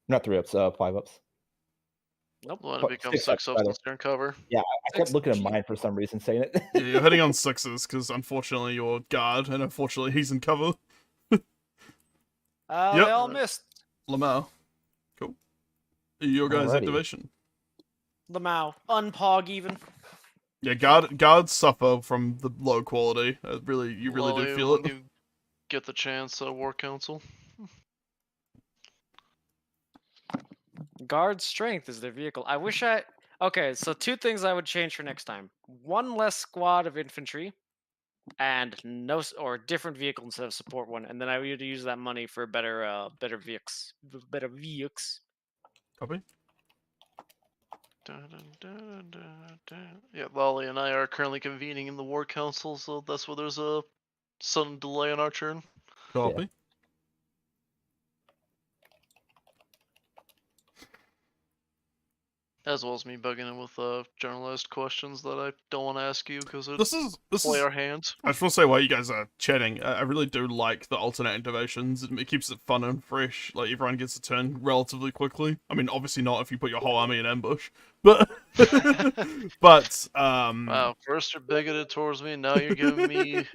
Not 3 ups, 5 ups. Nope. When it But becomes 6 6 ups, ups since you're in cover. I kept 6 looking at G. mine for some reason, saying it. Yeah, you're hitting on 6s, because unfortunately you're guard, and unfortunately he's in cover. They Yep. all missed. Lamau. Cool. Your guys' Alrighty. activation. Lamau. Unpog even. Yeah, guards suffer from the low quality. You really do Lolly, feel when it. you get the chance, War Council. Guard strength is their vehicle. I wish I... Okay, so 2 things I would change for next time. 1 less squad of infantry, and or different vehicle instead of support one, and then I would use that money for better vehicles. Better vehicles. Copy. Yeah, Lolly and I are currently convening in the War Council, so that's where there's a sudden delay on our turn. Copy. As well as me bugging in with generalized questions that I don't want to ask you because it This is play our hands. I just want to say while you guys are chatting, I really do like the alternate activations. It keeps it fun and fresh. Like everyone gets a turn relatively quickly. I mean, obviously not if you put your whole army in ambush, but Wow, first you're bigoted towards me, now you're giving me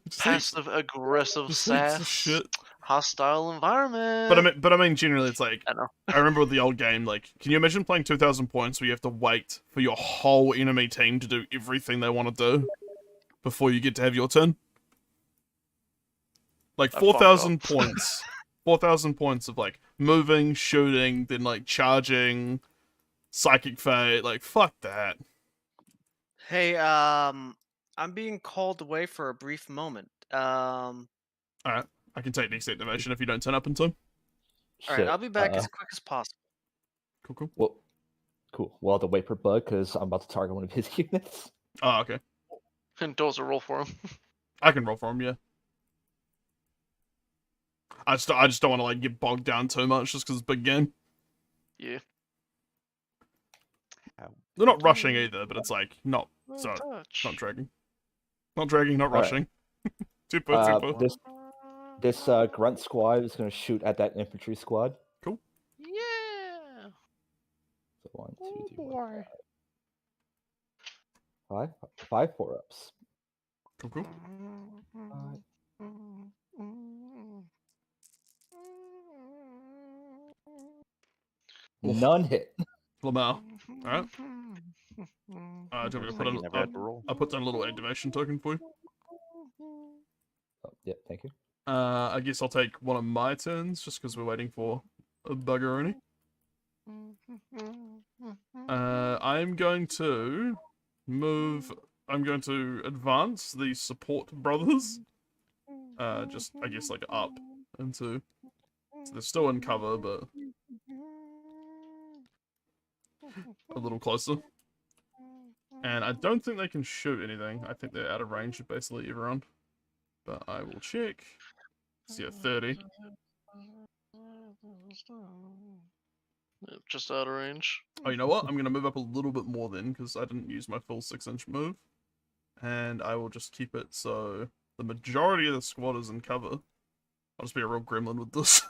just passive aggressive just heaps of sass. shit. Hostile environment. But I mean, generally, it's like I know. I remember with the old game. Like, can you imagine playing 2,000 points where you have to wait for your whole enemy team to do everything they want to do before you get to have your turn? Like I fucked 4,000 up. points, 4,000 points of like moving, shooting, then like charging, psychic fate. Like, fuck that. Hey, I'm being called away for a brief moment. All right, I can take next activation if you don't turn up in time. Alright, Shit, I'll be back as quick as possible. Cool, cool. Well, cool. We'll have to wait for Bug because I'm about to target one of his units. Oh, okay. And Dozer roll for him. I can roll for him, yeah. I just don't want to like get bogged down too much just because it's a big game. Yeah. They're not rushing either, but it's like not so Touch. not dragging, not dragging, not Alright. rushing. Super, super. This grunt squad is going to shoot at that infantry squad. Yeah. So 1, 2, 3, 4, 5. 5 4-ups. Cool, cool. None hit. Lamau. Alright. Do you want me to put You never had to roll. I'll put down a little activation token for you. Oh, yeah, thank you. I guess I'll take one of my turns just because we're waiting for a buggeroni. I'm going to move. I'm going to advance the support brothers. Just I guess like up into. So they're still in cover, but a little closer. And I don't think they can shoot anything. I think they're out of range of basically everyone. But I will check. See a 30. Just out of range. Oh, you know what? I'm going to move up a little bit more then, because I didn't use my full 6-inch move. And I will just keep it so the majority of the squad is in cover. I'll just be a real gremlin with this.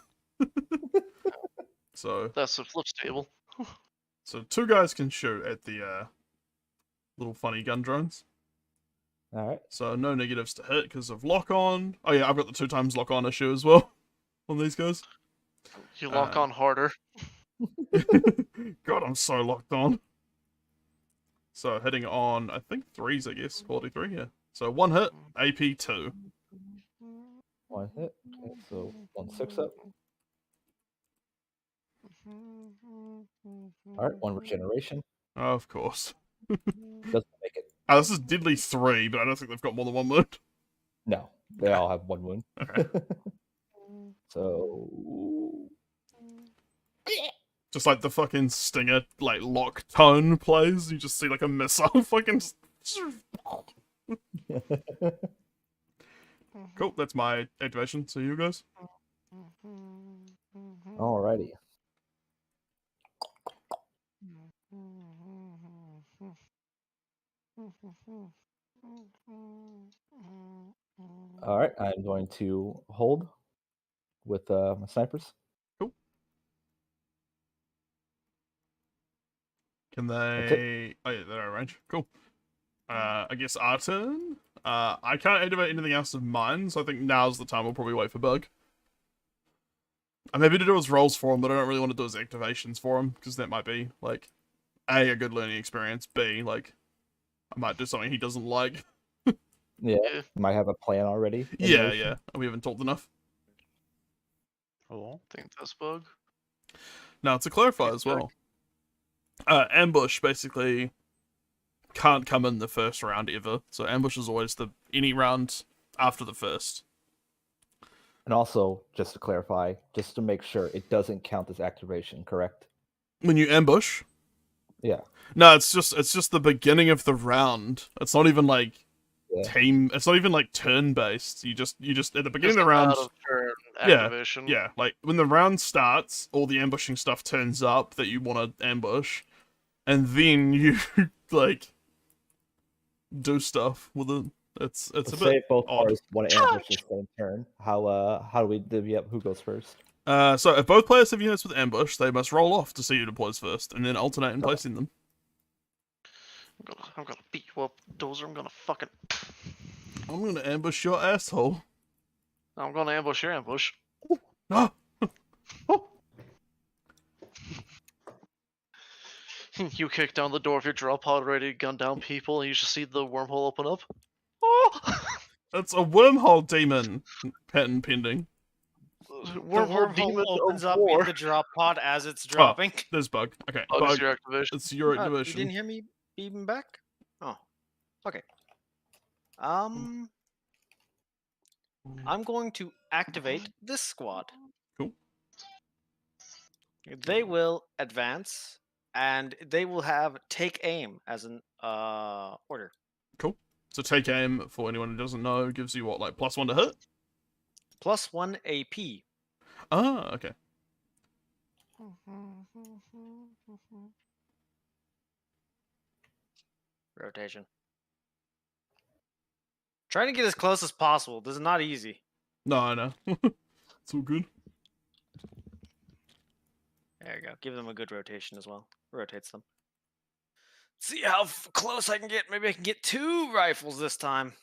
So That's the flips table. so 2 guys can shoot at the little funny gun drones. All right. So no negatives to hit because of lock on. Oh yeah, I've got the 2 times lock on issue as well on these guys. You lock on harder. God, I'm so locked on. So hitting on, I think 3s, I guess. Quality 3, yeah. So 1 hit, AP 2. 1 hit. Okay, so 1 6 up. All right, 1 regeneration. Oh, of course. Doesn't make it. This is deadly 3, but I don't think they've got more than 1 wound. No, they all have 1 wound. Okay. So Just like the fucking stinger, like lock tone plays, you just see like a missile fucking. Cool, that's my activation. So you guys. alrighty. All right, I'm going to hold with my snipers. Cool. Can That's they? Oh yeah, they're out of range. Cool. I guess our turn. I can't activate anything else of mine, so I think now's the time. We'll probably wait for Bug. I'm happy to do his rolls for him, but I don't really want to do his activations for him because that might be like a good learning experience. B, like I might do something he doesn't like. Yeah, Yeah. might have a plan already. in Yeah, motion. yeah. We haven't talked enough. Cool. I think that's bug. Now to clarify Yeah, as well, ambush basically can't come in the first round ever. So ambush is always any round after the first. And also, just to clarify, just to make sure, it doesn't count as activation, correct? When you ambush, Yeah. no, it's just the beginning of the round. It's not even like Yeah. team. It's not even like turn based. You just at the beginning Just of the round. out of turn Yeah, activation. Yeah, like when the round starts, all the ambushing stuff turns up that you want to ambush, and then you like do stuff with it. It's a Say bit if both odd. players want to ambush the same turn. How do we divvy up who goes first? So if both players have units with ambush, they must roll off to see who deploys first, and then alternate in placing them. I'm gonna beat you up, Dozer. I'm gonna fucking. I'm gonna ambush your asshole. I'm gonna ambush your ambush. Ah! You kick down the door of your drop pod ready to gun down people, and you just see the wormhole open up. Oh! It's a wormhole demon. Patent pending. The Wormhole demon opens of up war. in the drop pod as it's dropping. There's Bug. Okay, Oh, it's Bug. your activation. It's your You activation. didn't hear me beeping back? Oh, okay. I'm going to activate this squad. Cool. They will advance, and they will have take aim as an order. Cool. So take aim, for anyone who doesn't know, gives you what, like +1 to hit? +1 AP. Ah, okay. Rotation. Trying to get as close as possible. This is not easy. No, I know. It's all good. There you go. Give them a good rotation as well. Rotates them. See how close I can get. Maybe I can get 2 rifles this time.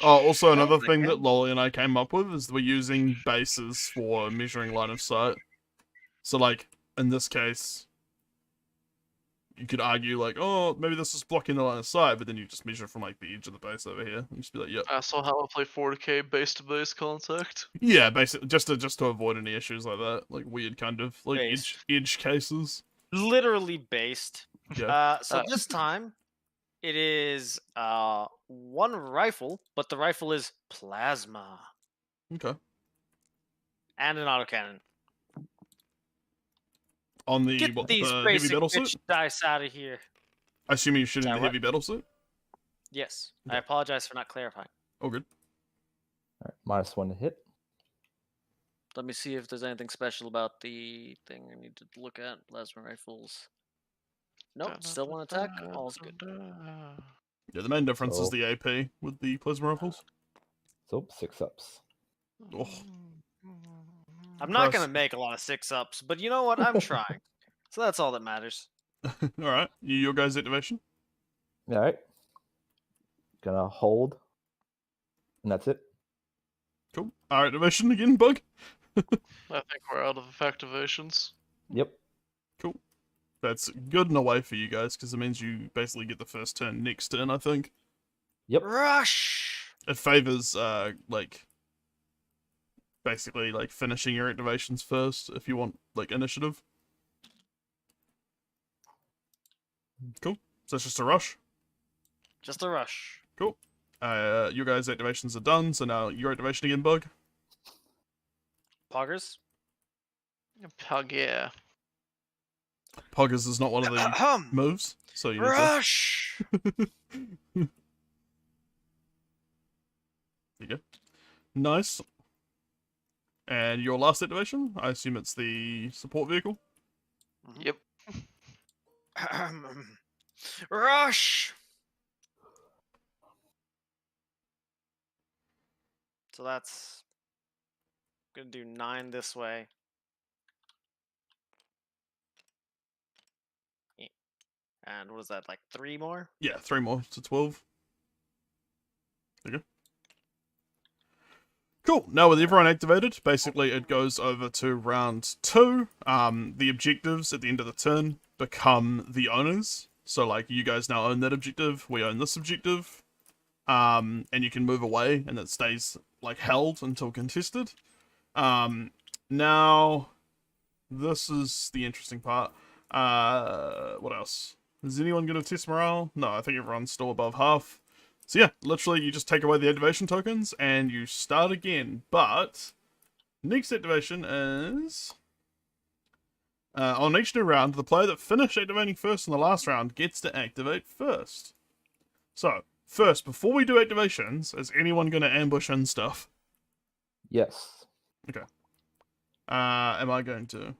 Oh, also another Oh, thing that okay. Lolly and I came up with is we're using bases for measuring line of sight. So, like, in this case, you could argue, like, oh, maybe this is blocking the line of sight, but then you just measure from, like, the edge of the base over here, and just be like, yep. So how I play 40k base-to-base contact. Yeah, basically, just to avoid any issues like that, like, weird kind of, like, Based. edge cases. Literally based. Yeah. So this time, it is 1 rifle, but the rifle is plasma. Okay. And an autocannon. On the Get what, these the heavy basic battle bitch suit? dice out of here. I assume you're shooting Sorry, the what? heavy battle suit? Yes. I Okay. apologize for not clarifying. Oh, good. All right, -1 to hit. Let me see if there's anything special about the thing I need to look at. Plasma rifles. Nope, still one attack. All's good. Yeah, the main difference is So- the AP with the plasma rifles. So 6 ups. Oh, I'm not Press. gonna make a lot of 6-ups, but you know what? I'm trying. So that's all that matters. alright. Your guys' activation? All right. Gonna hold, and that's it. Cool. Our activation again, Bug? I think we're out of activations. Yep. Cool. That's good in a way for you guys, because it means you basically get the first turn next turn, I think. Yep. Rush! It favors, like, basically, like, finishing your activations first, if you want, like, initiative. Cool. So it's just a rush. Just a rush. Cool. Your guys' activations are done, so now your activation again, Bug. Poggers? Pug, yeah. Poggers is not one of the Ahem. moves, so you need to... Rush! There you go. Nice. And your last activation? I assume it's the support vehicle? Yep. Rush! So that's gonna do 9 this way. And what is that, like 3 more? Yeah, 3 more to 12. There you go. Cool. Now with everyone activated, basically it goes over to round 2. The objectives at the end of the turn become the owners. So like you guys now own that objective, we own this objective. And you can move away and it stays like held until contested. Now this is the interesting part. What else? Is anyone gonna test morale? No, I think everyone's still above half. So yeah, literally you just take away the activation tokens and you start again. But next activation is on each new round, the player that finished activating first in the last round gets to activate first. So first, before we do activations, is anyone gonna ambush in stuff? Yes. Okay. Am I going to?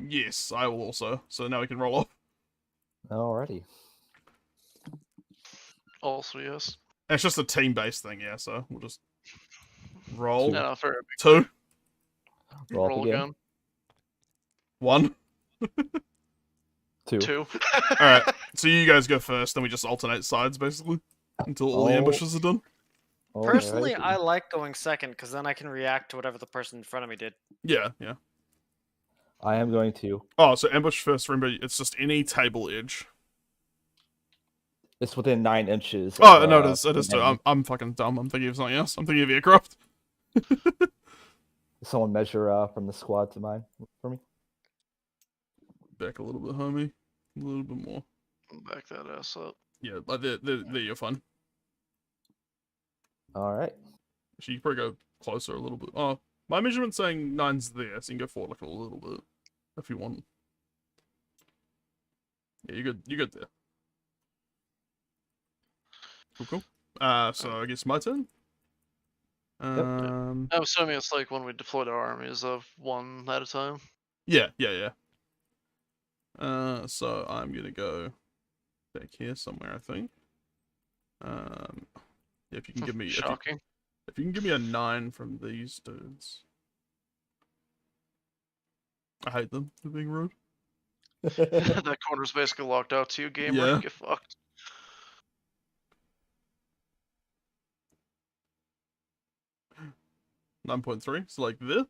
Yes, I will also. So now we can roll off. Alrighty. Also, yes. It's just a team-based thing, yeah. So we'll just roll. Two. Yeah, fair. 2, Roll up Roll again. again. 1. 2. 2. All right. So you guys go first, then we just alternate sides basically until all the Oh. ambushes are done. Personally, Alrighty. I like going second because then I can react to whatever the person in front of me did. Yeah, yeah. I am going to. Oh, so ambush first. Remember, it's just any table edge. It's within 9 inches. Oh of, no, it is. It is an too. enemy. I'm fucking dumb. I'm thinking of something else. I'm thinking of aircraft. Someone measure from the squad to mine for me. Back a little bit, homie. A little bit more. Back that ass up. Yeah, like there you're fine. Alright. Actually, you can probably go closer a little bit. Oh, my measurement's saying 9's there, so you can go forward like a little bit if you want. Yeah, you're good. You're good there. Cool, cool. So I guess my turn. I'm assuming it's like when we deployed our armies of one at a time. Yeah. So I'm gonna go back here somewhere, I think. Yeah, if you can give me Shocking. if you can give me a 9 from these dudes. I hate them for being rude. That corner's basically locked out to you, gamer. Yeah. Get fucked. $9.3, so like this.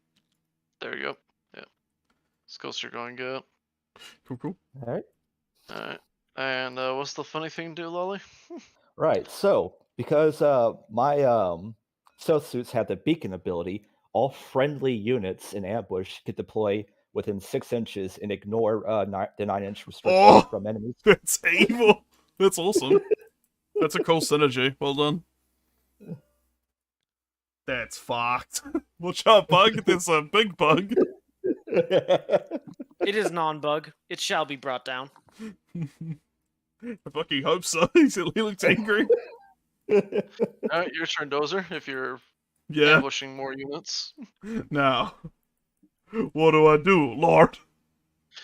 There you go. Yeah. This coaster going good. Cool. Alright. Alright. And what's the funny thing to do, Lolly? Right. So, because my stealth suits have the beacon ability, all friendly units in ambush can deploy within 6 inches and ignore the 9-inch restriction Oh! from enemies. That's evil. That's awesome. That's a cool synergy. Well done. That's fucked. Watch out, bug. There's a big bug. It is non-bug. It shall be brought down. I fucking hope so. He looks angry. Alright, your turn, Dozer, if you're Yeah. ambushing more units. Now, what do I do, Lord?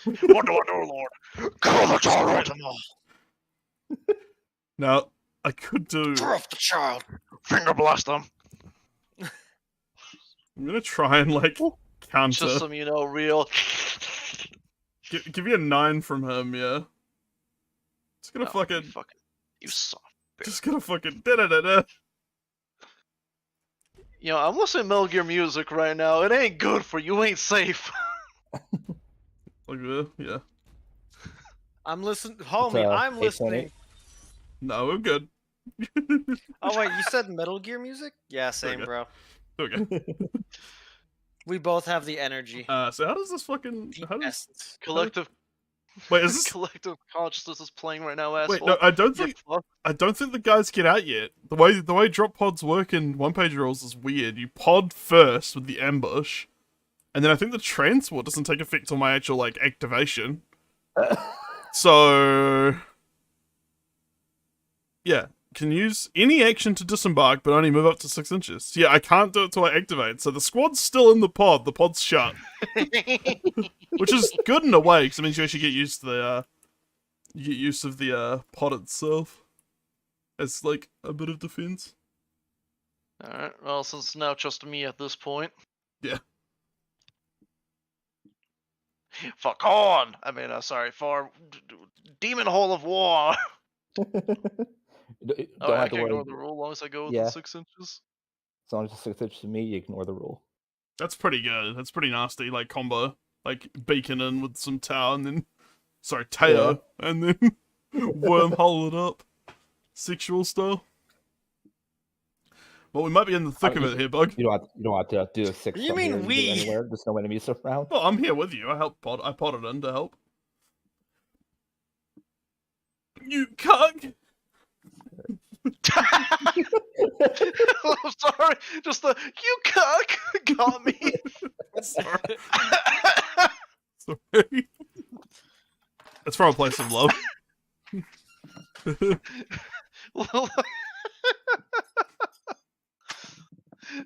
What do I do, Lord? Kill the child! Now, I could do. Off the child! Finger blast them! I'm gonna try and like counter. Just some, real. Give me a 9 from him, yeah. Just gonna fucking. You soft. Just gonna fucking. Da-da-da-da. I'm listening to Metal Gear music right now. It ain't good for you. Ain't safe. Like, yeah. I'm listening, homie. I'm 8.8. listening. No, we're good. Oh wait, you said Metal Gear music? Yeah, same, Okay. bro. Okay. We both have the energy. So how does this fucking? The How does? essence. Collective. Wait, is this? Collective consciousness is playing right now, asshole. Wait, no, I don't You think. fuck. I don't think the guys get out yet. The way drop pods work in one-page rules is weird. You pod first with the ambush, and then I think the transport doesn't take effect till my actual like activation. So yeah, can use any action to disembark, but only move up to 6 inches. So, yeah, I can't do it till I activate. So the squad's still in the pod. The pod's shut, which is good in a way because it means you actually get used to the use of the pod itself as like a bit of defense. Alright, well, since it's now just me at this point. Yeah. Fuck on! Sorry, for Demon Hole of War! Don't Oh, I have to can worry. ignore the rule as long as I go Yeah. within 6 inches. As long as it's 6 inches to me, you ignore the rule. That's pretty good. That's pretty nasty, like combo. Like beacon in with some Tao and then Teo and then wormhole it up. Sexual style. Well, we might be in the thick of it here, Bug. You don't have to do a 6. You from mean here and do it we? anywhere. There's no enemies around. Well, I'm here with you. I podded in to help. You cuck! I'm sorry, just the you cuck got me. Sorry. Sorry. It's from a place of love. It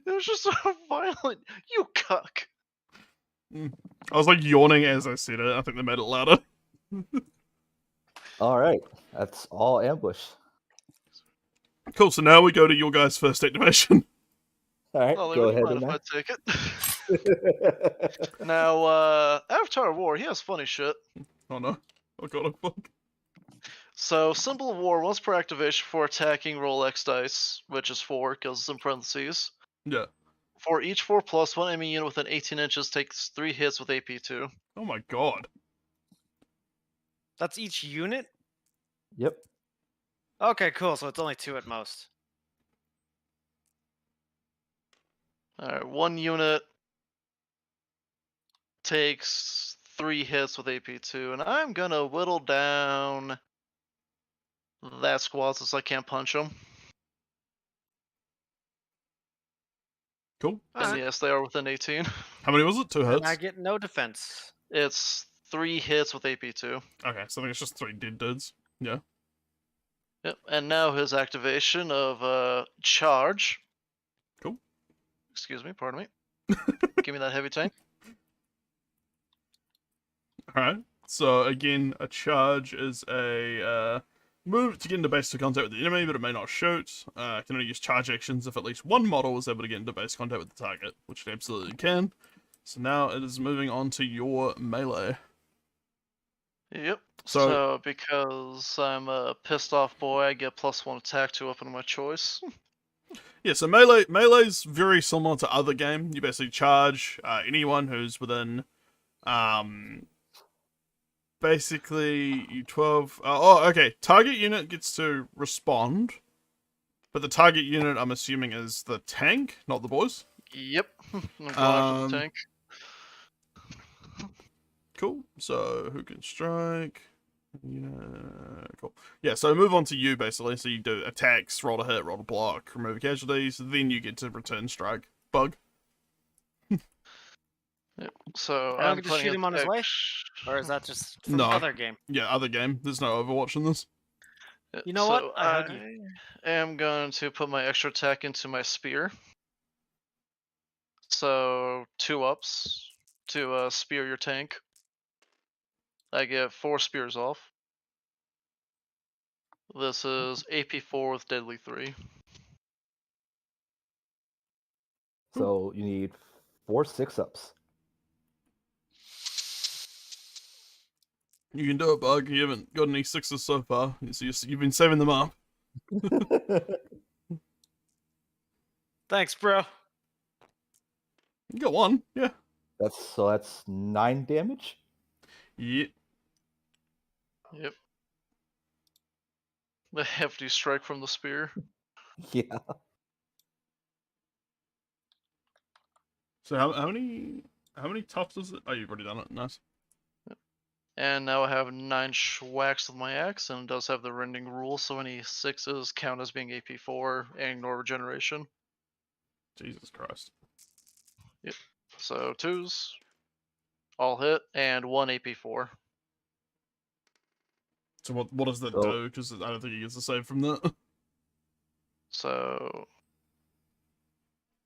was just so violent. You cuck. I was like yawning as I said it. I think they made it louder. All right, that's all ambush. Cool, so now we go to your guys' first activation. All right, Well, go would you ahead. mind if I take it? Now, Avatar of War, he has funny shit. Oh no. Oh god, oh fuck. So, Symbol of War, once per activation for attacking, roll X dice, which is 4, because it's in parentheses. Yeah. For each 4+, one enemy unit within 18 inches takes 3 hits with AP2. Oh my god. That's each unit? Yep. Okay, cool. So it's only 2 at most. Alright, one unit takes 3 hits with AP2, and I'm gonna whittle down that squad since I can't punch them. Cool. And Alright. yes, they are within 18. How many was it? 2 And hits? I get no defense. It's 3 hits with AP2. Okay, so I think it's just 3 dead dudes. Yeah. Yep, and now his activation of charge. Cool. Excuse me, pardon me. Give me that heavy tank. Alright. So again, a charge is a move to get into base contact with the enemy, but it may not shoot. Can only use charge actions if at least one model is able to get into base contact with the target, which it absolutely can. So now it is moving on to your melee. Yep. So- So because I'm a pissed off boy, I get +1 attack to weapon of my choice. Yeah, so melee's very similar to other game. You basically charge anyone who's within, basically you 12. Okay. Target unit gets to respond, but the target unit I'm assuming is the tank, not the boys. Yep. I'm going after the tank. Cool. So who can strike? Yeah, cool. Yeah, so move on to you basically. So you do attacks, roll to hit, roll to block, remove casualties, then you get to return strike. Bug. So I don't I'm get to putting shoot him on his way? ex- Or is that just from No. other game? Yeah, other game. There's no Overwatch in this. You know what? So I hug you. am going to put my extra attack into my spear. So 2 ups to spear your tank. I get 4 spears off. This is AP4 with Deadly 3. So you need 4 6-ups. You can do it, Bug. You haven't got any 6s so far. So you've been saving them up. Thanks, bro. You got 1. Yeah. That's 9 damage. Yeah. Yep. The hefty strike from the spear. Yeah. So how many tops is it? Oh, you've already done it. Nice. And now I have 9 schwacks with my axe, and it does have the rending rule, so any 6s count as being AP4 and ignore regeneration. Jesus Christ. So 2s, all hit, and 1 AP4. So what does that So- do? Because I don't think he gets a save from that. So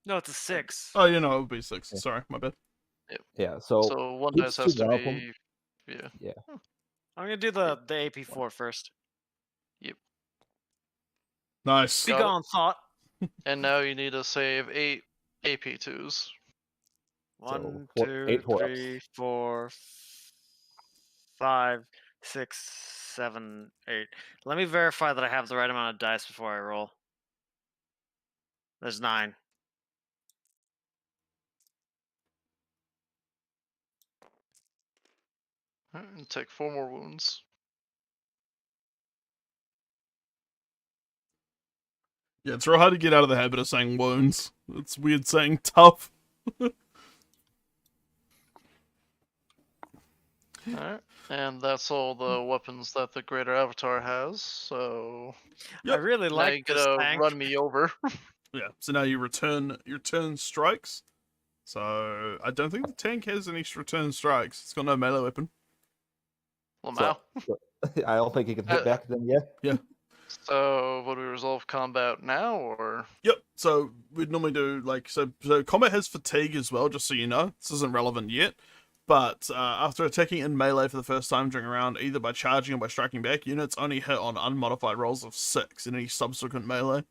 No, it's a 6. Oh, you know, it would be 6. Yeah. Sorry, my bad. Yeah. So, so 1 each dice has to one of them- be, yeah. I'm gonna do the AP4 first. Nice. Be Got it. gone, thought. And now you need to save 8 AP2s. 1, four- 2, 8 4-ups. 3, 4, 5, 6, 7, 8. Let me verify that I have the right amount of dice before I roll. There's 9. Alright, and take 4 more wounds. Yeah, it's real hard to get out of the habit of saying wounds. It's weird saying tough. Alright, and that's all the weapons that the Greater Avatar has, so I Yep. really now like you this gotta tank. run me over. Yeah, so now you return your turn strikes. So I don't think the tank has any return strikes. It's got no melee weapon. Lamau. I don't think he can hit back then. Yeah. So would we resolve combat now, or Yep. So we'd normally do so combat has fatigue as well, just so you know. This isn't relevant yet. But after attacking in melee for the first time during a round, either by charging or by striking back, units only hit on unmodified rolls of 6 in any subsequent melee.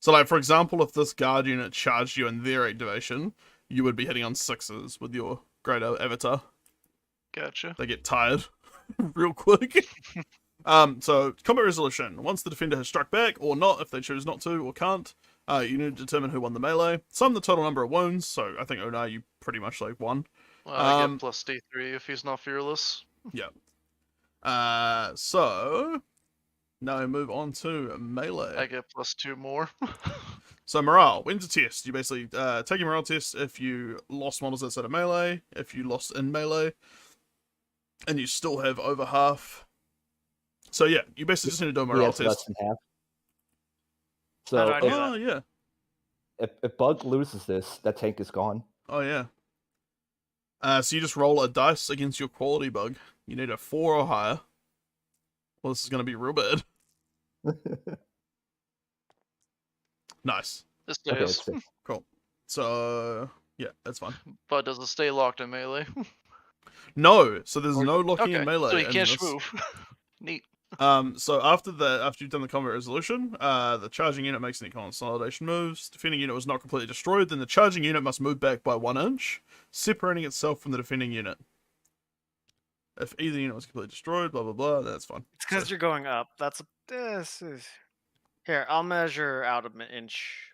So, like, for example, if this guard unit charged you in their activation, you would be hitting on 6s with your Greater Avatar. gotcha? They get tired real quick. So, combat resolution. Once the defender has struck back, or not, if they choose not to or can't, you need to determine who won the melee. Sum the total number of wounds, so I think, Onar, you pretty much, won. Well, I Um, get plus D3 if he's not fearless. So now we move on to melee. I get plus 2 more. So morale, wins a test. You basically take a morale test if you lost models outside of melee, if you lost in melee, and you still have over half. So yeah, you basically just need to do a He morale has less test. than half. How do So I do if, that? Oh yeah, if Bug loses this, that tank is gone. oh yeah. So you just roll a dice against your quality bug. You need a 4 or higher. Well, this is gonna be real bad. Nice. This Okay, stays, it's 6. Cool. So yeah, that's fine. but does it stay locked in melee? No, so there's Or- no locking okay, in melee. so he in can't this. move. Neat. So after you've done the combat resolution, the charging unit makes any consolidation moves. Defending unit was not completely destroyed, then the charging unit must move back by 1 inch, separating itself from the defending unit. If either unit was completely destroyed, blah blah blah, that's fine. It's because So- you're going up. This is... Here, I'll measure out an inch.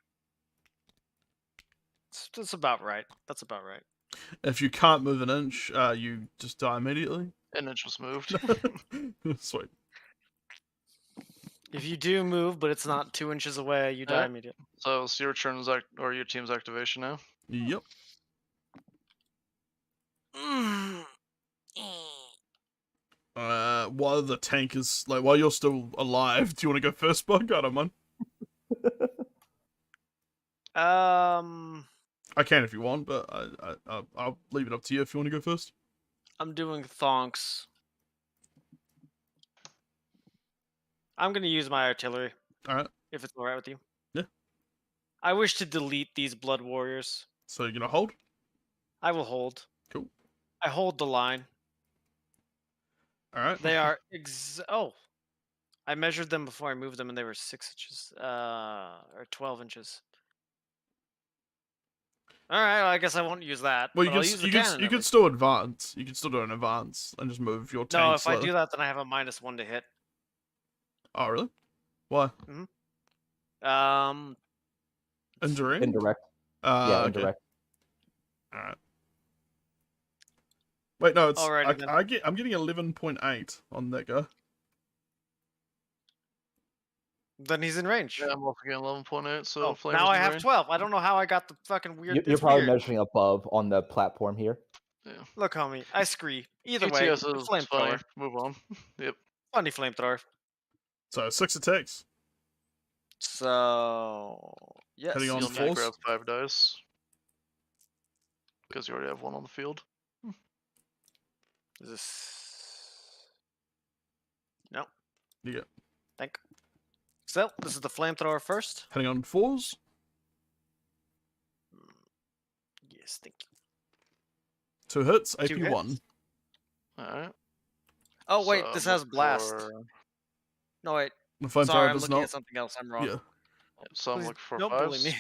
That's about right. That's about right. if you can't move an inch, you just die immediately. An inch was moved. Sweet. If you do move, but it's not 2 inches away, you die Yeah. immediately. So it's your turn's or your team's activation now. Yep. While the tank is while you're still alive, do you want to go first, Bug? I don't mind. I can if you want, but I'll leave it up to you if you want to go first. I'm doing thonks. I'm gonna use my artillery. Alright. If it's alright with you. Yeah. I wish to delete these blood warriors. So you're gonna hold? I will hold. Cool. I hold the line. Alright. They are oh. I measured them before I moved them and they were 6 inches. Or 12 inches. Alright, well, I guess I won't use that. Well, but I'll use the you cannon at could least. still advance. You could still do an advance and just move your tank. No, if I slowly. do that, then I have a -1 to hit. Oh, really? Why? Indirect? Indirect. Yeah, Okay. indirect. Alright. Wait, no, it's Alrighty then. I'm getting 11.8 on that guy. Then he's in range. Yeah, I'm also getting 11.8, so Oh, Flamer's now I in have range. 12. I don't know how I got the fucking weird. You're it's probably weird. measuring above on the platform here. Look, homie, I scree. Either way, TTS is funny. flamethrower. Move on. Yep. Funny flamethrower. So 6 attacks. So yes, Hitting on You'll yes. need to force. grab 5 dice. Because you already have 1 on the field. Is this? No. You get Thank. So this is the flamethrower first. hitting on 4s. Yes, thank you. 2 hits, AP 2 hits. 1. Alright. Oh wait, So this I'm has looking blast. for- No wait, The sorry, flamethrower I'm does looking not. at something else. I'm wrong. Yeah. So I'm Please looking for don't bully 5s. me.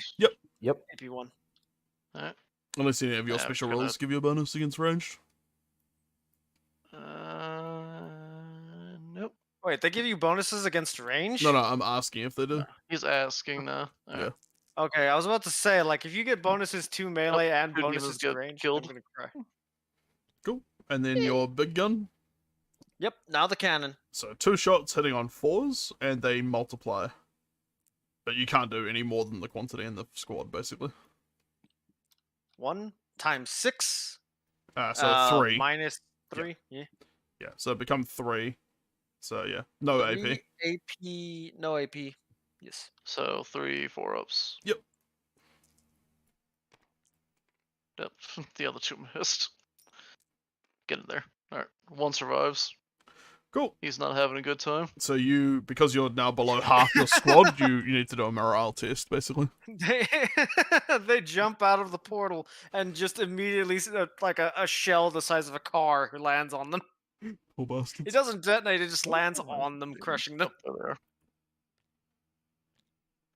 Yep. AP1. Alright. Unless any of your Yeah, special gonna- rules give you a bonus against ranged. Nope. Wait, they give you bonuses against range? No, I'm asking if they do. He's asking now. Yeah. Okay, I was about to say, like, if you get bonuses to melee and two bonuses demons to get range, killed. I'm gonna cry. Cool. And then your big gun. Yep, now the cannon. So 2 shots hitting on 4s, and they multiply. But you can't do any more than the quantity in the squad, basically. 1 times 6. So 3. -3. Yeah. Yeah, so it become 3. So yeah, no AP. 3 AP. No AP. Yes. So 3 4-ups. Yep. Yep. The other 2 missed. Get in there. Alright. 1 survives. Cool. He's not having a good time. So you, because you're now below half your squad, you need to do a morale test, basically. They jump out of the portal and just immediately, like a shell the size of a car lands on them. Poor bastards. It doesn't detonate, it just lands on them, crushing them. Up there.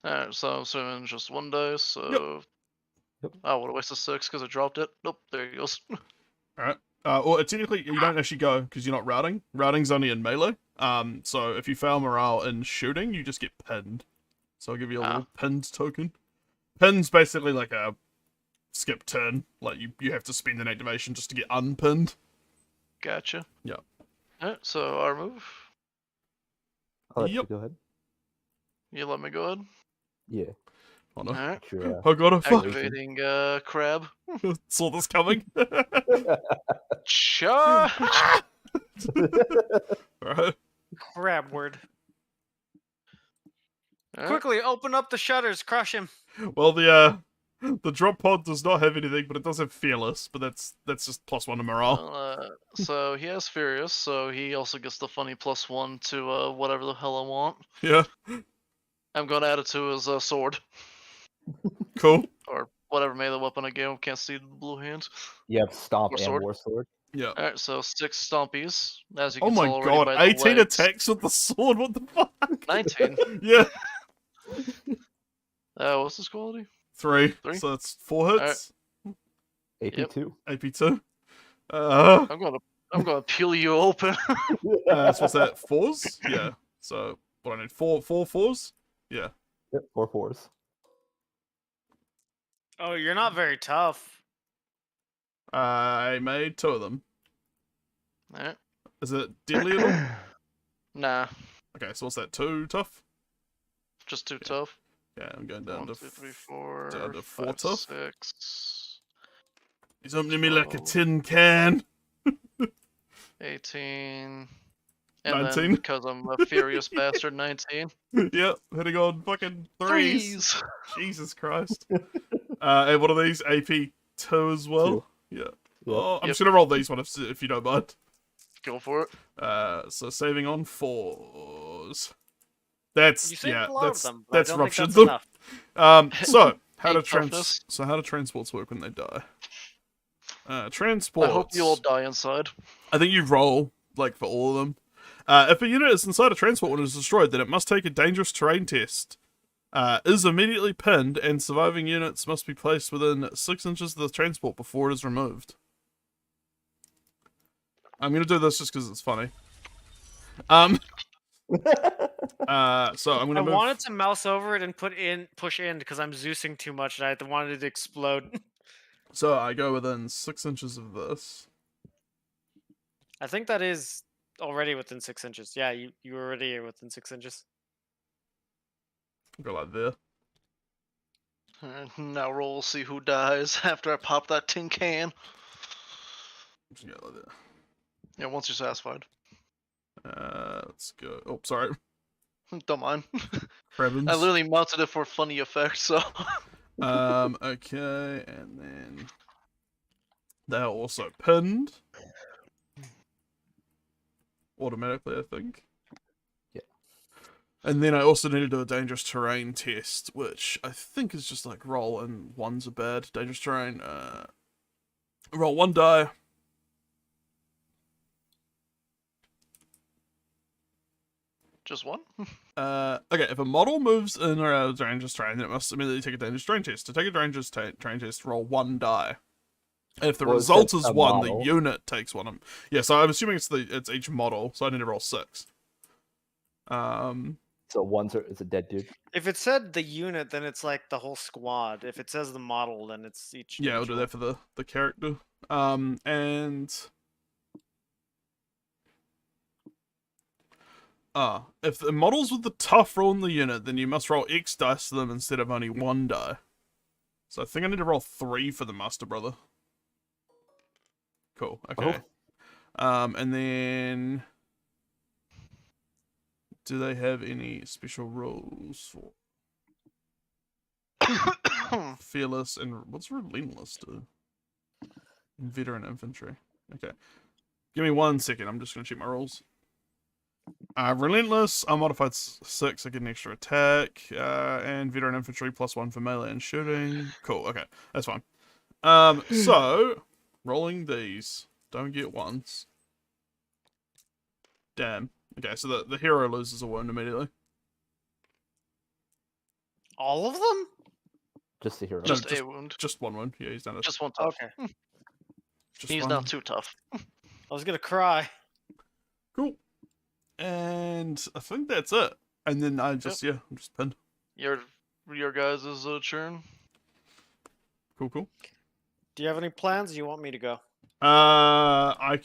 Alright, so I'm assuming just 1 dice, so... Yep. Oh, what a waste of 6 because I dropped it. Nope, there he goes. Alright. Well, technically, you don't actually go because you're not routing. Routing's only in melee. So if you fail morale in shooting, you just get pinned. So I'll give you a little pinned token. Pin's basically like a skip turn. Like you have to spend an activation just to get unpinned. Gotcha. Yeah. Alright, so our move. I'll let Yep. you go ahead. You let me go ahead. Yeah. Oh no. Alright. Sure. Oh god, I fuck. Activating crab. Saw this coming. Charge! Alright. Crab word. Alright, Quickly, open up the shutters, crush him. Well, the drop pod does not have anything, but it does have fearless. But that's just +1 to morale. well, so he has Furious, so he also gets the funny +1 to whatever the hell I want. Yeah. I'm going to add it to his sword. Cool. Or whatever melee weapon I gave him. Can't see the blue hand. You have stomp War and sword. war sword. Yeah. Alright, so 6 stompies. As you Oh can my tell already god, by the 18 legs. attacks with the sword. What the fuck? 19. Yeah. What's this quality? 3. 3? So that's 4 hits. AP2. AP2. I'm gonna peel you open. So what's that? 4s? Yeah. So what I need? 4 4s? Yeah. Yep, 4 4s. Oh, you're not very tough. I made 2 of them. Alright. Is it deadly at all? Nah, Okay, so what's that? 2 tough? just too tough. Yeah, I'm going down 1, to 2, 3, 4, down to 4 5, tough. 6, He's opening me like a 12. tin can. 18. And 19. then because I'm a furious bastard, 19. Yep, hitting on fucking 3s. Threes! Jesus Christ. And what are these? AP2 as well? Two. Yeah. Yep. Oh, I'm Yep. just gonna roll these one if you don't mind. Go for it. So saving on 4s. That's You saved yeah, a lot that's of them, but I that's don't rough think shit. that's though. enough. So how Eight do toughness. how do transports work when they die? I Transports. hope you all die inside. I think you roll like for all of them. If a unit is inside a transport when it is destroyed, then it must take a dangerous terrain test. Is immediately pinned, and surviving units must be placed within 6 inches of the transport before it is removed. I'm gonna do this just because it's funny. So I'm I gonna move. wanted to mouse over it and push in because I'm Zeusing too much and I wanted it to explode. So I go within 6 inches of this. I think that is already within 6 inches. Yeah, you already are within 6 inches. Go like there. Now roll, see who dies after I pop that tin can. Just go like there. Yeah, once you're satisfied. Let's go. Oh, sorry. Don't mind. Cravens. I literally mounted it for funny effect, so. Okay, and then they're also pinned. Automatically, I think. Yeah. And then I also need to do a dangerous terrain test, which I think is just like roll and ones are bad. Dangerous terrain, roll 1 die. Just one? Okay, if a model moves in or out of dangerous terrain, then it must immediately take a dangerous terrain test. To take a dangerous terrain test, roll 1 die. If the Well, it result says is a 1, model. the unit takes 1. Yeah, so I'm assuming it's each model, so I need to roll 6. So it's a dead dude. If it said the unit, then it's like the whole squad. If it says the model, then it's each. Yeah, I'll do that for the character. And if the model's with the tough roll in the unit, then you must roll X dice to them instead of only 1 die. So I think I need to roll 3 for the Master Brother. Cool. Okay. And then do they have any special rules for fearless and what's relentless do? Veteran infantry. Okay. Give me 1 second. I'm just gonna check my rules. Relentless, I'm modified 6, I get an extra attack, and veteran infantry +1 for melee and shooting. Cool, okay, that's fine. So, rolling these, don't get ones. Damn. Okay, so the hero loses a wound immediately. All of them? Just the hero. No, Just a wound. Just 1 wound, yeah, he's done it. Just one tough. Okay. Just He's one. not too tough. I was gonna cry. Cool. And I think that's it. And then I just, yeah, I'm just pinned. Your guys' turn. Cool. Do you have any plans? Or you want me to go? I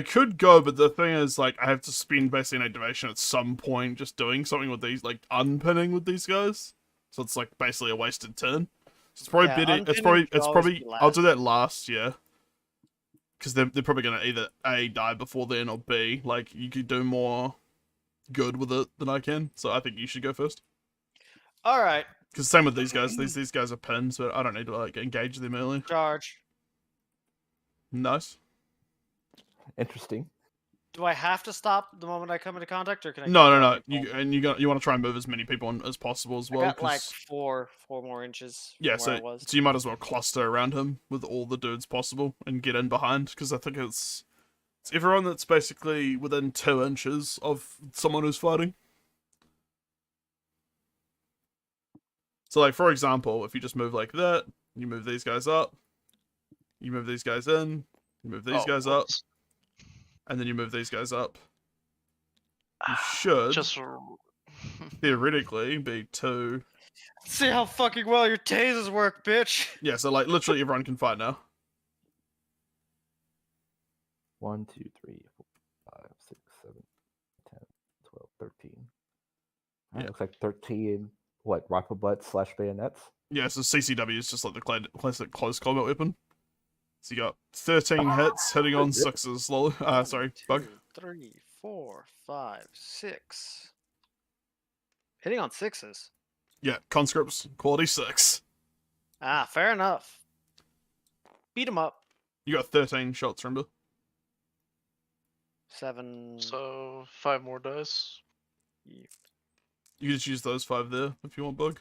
could go, but the thing is, like, I have to spend basically an activation at some point just doing something with these, like, unpinning with these guys. So it's, like, basically a wasted turn. So it's probably Yeah, better, it's unpinning should always probably, be I'll do last. that last, yeah. Because they're probably going to either A, die before then, or B, like, you could do more good with it than I can. So I think you should go first. Alright, Because same with these guys, these guys are pinned, so I don't need to, like, engage them early. charge. Nice. Interesting. Do I have to stop the moment I come into contact, or can I? No. keep You want to try and move as many people as possible as I well. got like 'cause- four more inches. yeah, from where I so was. you might as well cluster around him with all the dudes possible and get in behind, because I think it's everyone that's basically within 2 inches of someone who's fighting. So, like, for example, if you just move like that, you move these guys up, you move these guys in, you move these guys up, whoops. and then you move these guys up. You should Just theoretically be 2. See how fucking well your tasers work, bitch. Yeah, so, like, literally everyone can fight now. 1, 2, 3, 4, 5, 6, 7, 10, 12, 13. Yeah. Looks like 13. What, rifle butts / bayonets? Yeah, so CCW is just like the classic close combat weapon. So you got 13 hits, hitting on 6s slowly. Sorry, bug. 2, 3, 4, 5, 6. Hitting on 6s. Yeah, conscripts, quality 6. Ah, fair enough. Beat him up. You got 13 shots, remember? 7. So 5 more dice. Yeah. You can just use those 5 there if you want, Bug.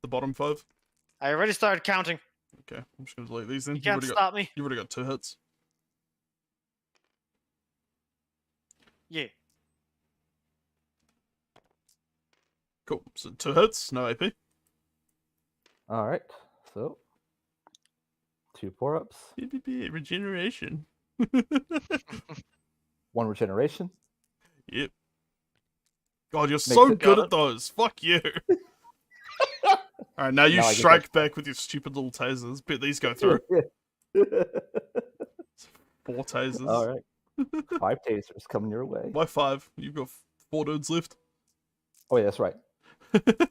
The bottom 5. I already started counting. Okay, I'm just gonna delete these then. You can't stop me. You've already got 2 hits. Yeah. Cool. So 2 hits, no AP. All right. So 2 power-ups, Regeneration. 1 regeneration. Yep. God, you're Makes so it- good Got at those. Fuck you. Alright, now you Now I get strike that. back with your stupid little tasers. Bet these go through. 4 tasers. All right. 5 tasers coming your way. Why 5? You've got 4 dudes left. Oh yeah, that's right. 1, 2, 3,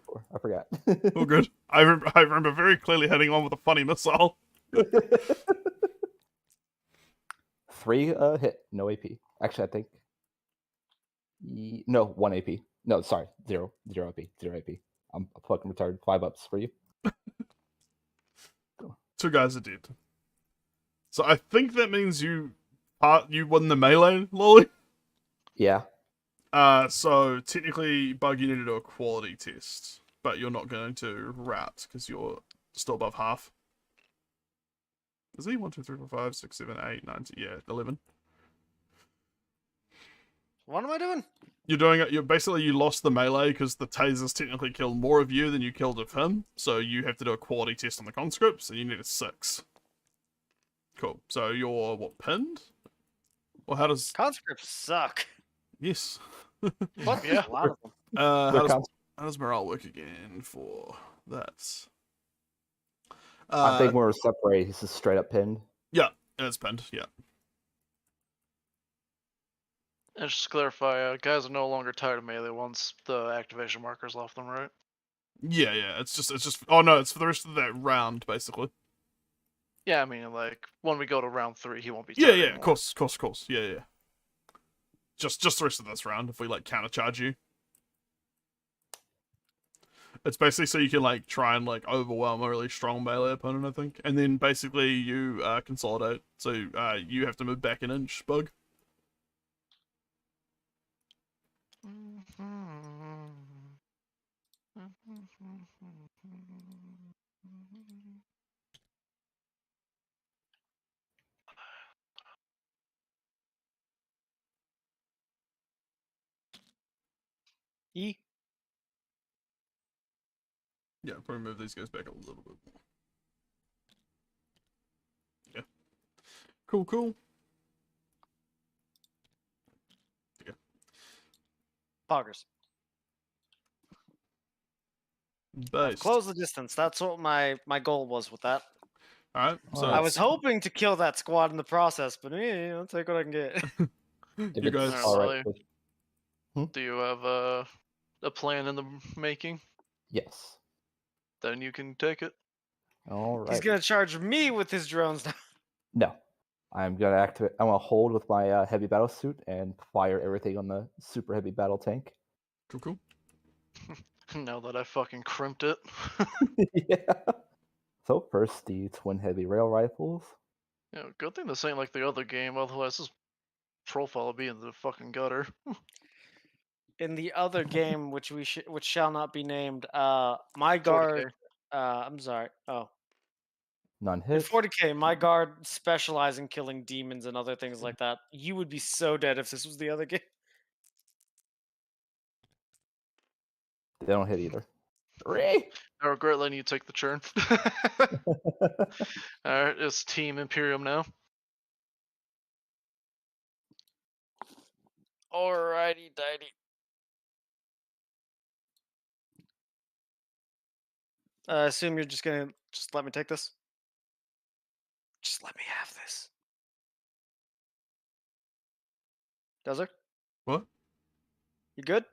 4. I forgot. All good. I remember very clearly hitting one with a funny missile. 3 hit, no AP. Actually, I think. No, 1 AP. No, sorry, 0 AP. 0 AP. I'm fucking retarded. 5 ups for you. 2 guys are dead. So I think that means you won the melee, Lolly. Yeah. So technically, Bug, you need to do a quality test, but you're not going to route because you're still above half. Is he 1, 2, 3, 4, 5, 6, 7, 8, 9, 10, yeah, 11. What am I doing? You're doing it. You're basically you lost the melee because the tasers technically killed more of you than you killed of him. So you have to do a quality test on the conscripts, and you need a 6. Cool. So you're what, pinned? Or how does? Conscripts suck. Yes. Fuck Yeah. a lot of them. How does morale work again for that? I think when we're separated, he's just straight up pinned. Yeah, it's pinned. Yeah. And just to clarify, guys are no longer tied to melee once the activation marker's off them, right? Yeah. It's just. Oh no, it's for the rest of that round, basically. Yeah, I mean, like, when we go to round 3, he won't be tied Yeah. anymore. Of course. Yeah. Just the rest of this round, if we like countercharge you. It's basically so you can like try and like overwhelm a really strong melee opponent, I think, and then basically you consolidate. So you have to move back an inch, Bug. E. Yeah, probably move these guys back a little bit more. Yeah. Cool. Poggers. Based. Close the distance. That's what my goal was with that. Alright, so Alright. I was hoping to kill that squad in the process, but I'll take what I can get. If you it's guys. Alright, all Lolly. right with Do you have a plan in the making? yes. Then you can take it. All right. He's gonna charge me with his drones now. No, I'm gonna activate. I'm gonna hold with my heavy battle suit and fire everything on the super heavy battle tank. Cool. Now that I fucking crimped it. Yeah. So first, the twin heavy rail rifles. Yeah, good thing this ain't like the other game, otherwise this profile would be in the fucking gutter. In the other game, which shall not be named, my guard. 40K. I'm sorry. Oh, None in hits. 40K, my guard specialize in killing demons and other things like that. You would be so dead if this was the other game. They don't hit either. 3. I regret letting you take the churn. Alright, it's Team Imperium now. Alrighty, dighty. I assume you're just gonna let me take this. Just let me have this. Does it? What? You good?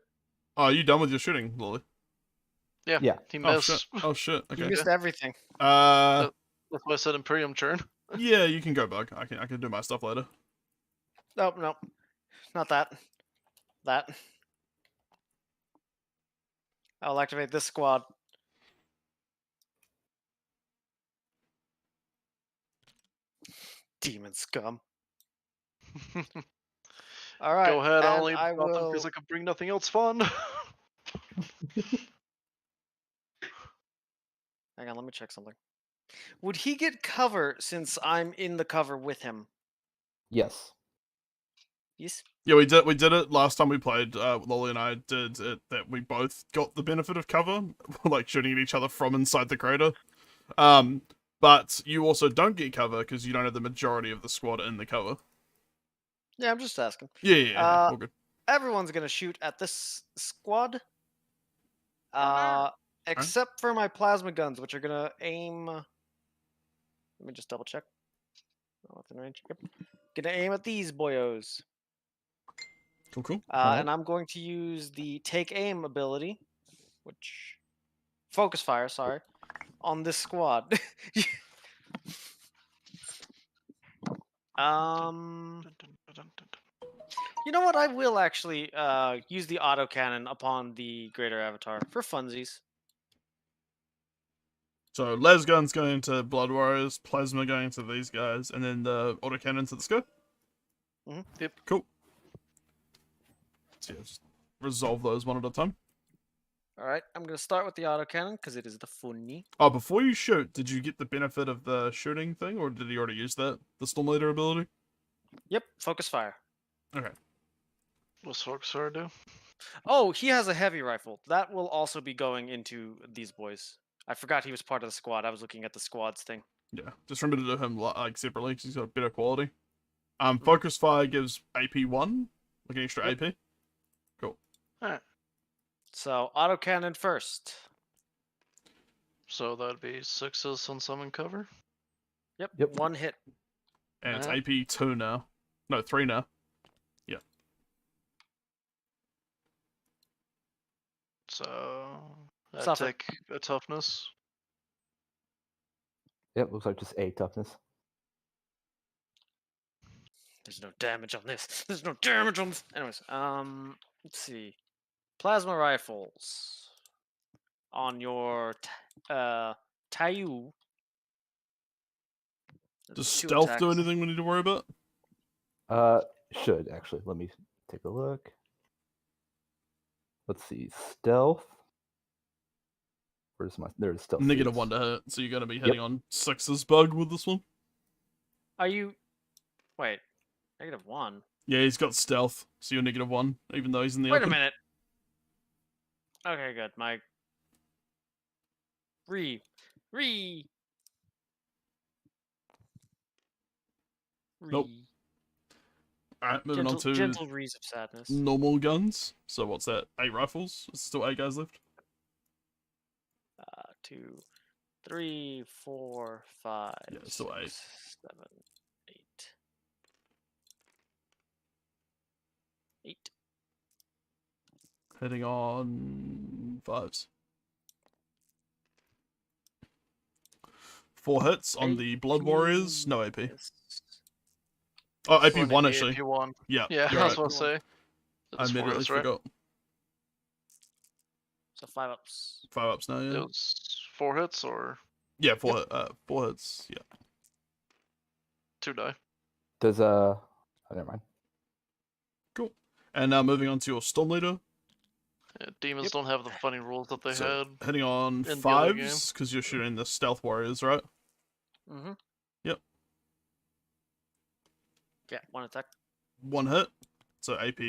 Oh, are you done with your shooting, Lolly? Yeah, Yeah. he Oh missed. shit. Oh shit. You Okay. missed everything. Uh, That's why I said Imperium churn. yeah, you can go, Bug. I can do my stuff later. Nope, not that. That. I'll activate this squad. Demon scum. All right. Go ahead, I and only I brought them will. because I can bring nothing else fun. Hang on, let me check something. Would he get cover since I'm in the cover with him? Yes. Yes. Yeah, we did it last time we played. Lolly and I did it that we both got the benefit of cover, like shooting at each other from inside the crater. But you also don't get cover because you don't have the majority of the squad in the cover. Yeah, I'm just asking. Yeah, all good. Everyone's gonna shoot at this squad. Except for my plasma guns, which are gonna aim. Let me just double check. Oh, within range. Yep. Gonna aim at these boyos. Cool. And I'm going to use the take aim ability, which focus fire, sorry, on this squad. You know what? I will actually use the autocannon upon the greater avatar for funsies. So las guns going to Blood Warriors, plasma going to these guys, and then the autocannon to the scope. Yep. Cool. So yeah, just resolve those one at a time. All right, I'm gonna start with the autocannon because it is the funny. Oh, before you shoot, did you get the benefit of the shooting thing, or did he already use that? The Storm Leader ability? Yep, focus fire. Okay. What's Focus Fire do? Oh, he has a heavy rifle. That will also be going into these boys. I forgot he was part of the squad. I was looking at the squads thing. Yeah, just remember to do him like separately because he's got better quality. Focus Fire gives AP 1, like an extra Yep. AP. Cool. Alright. So autocannon first. So that'd be 6s since I'm in cover. Yep. Yep. One hit. And it's Alright. AP 2 now. No, 3 now. Yeah. So I Suffer. take a toughness. Yep, looks like just a toughness. There's no damage on this. There's no damage on this. Anyways, let's see. Plasma rifles on your Tayu. Does Two stealth do attacks. anything we need to worry about? Should actually. Let me take a look. Let's see. Stealth. Where's my? There's stealth. Negative suits. 1 to hit, so you're going to be hitting on 6's bug with this one. Are you? Wait. -1. Yeah, he's got stealth, so you're negative 1, even though he's in the Wait a open. minute. Okay, good. My re. Nope. Alright, moving on to gentle rees of sadness. normal guns. So what's that? 8 rifles? Is still 8 guys left? 2, 3, 4, 5. Yeah, still 8. 7, 8. 8. Hitting on 5s. 4 hits on the Blood Warriors, no AP. Yes. Oh, So AP 1 maybe actually. AP1. Yeah, Yeah, you're I right. was about to say. I It's immediately 4s, right? forgot. So 5 ups. 5 ups now, yeah. It was 4 hits or Yeah, 4 hits, yeah. 2 die. Does oh, never mind. Cool. And now moving on to your Storm Leader. Yeah, demons Yep. don't have the funny rules that they So, had. hitting on in the other 5s, because you're shooting the Stealth Warriors, right? Mm-hmm. Yep. Yeah, 1 attack. 1 hit. So AP...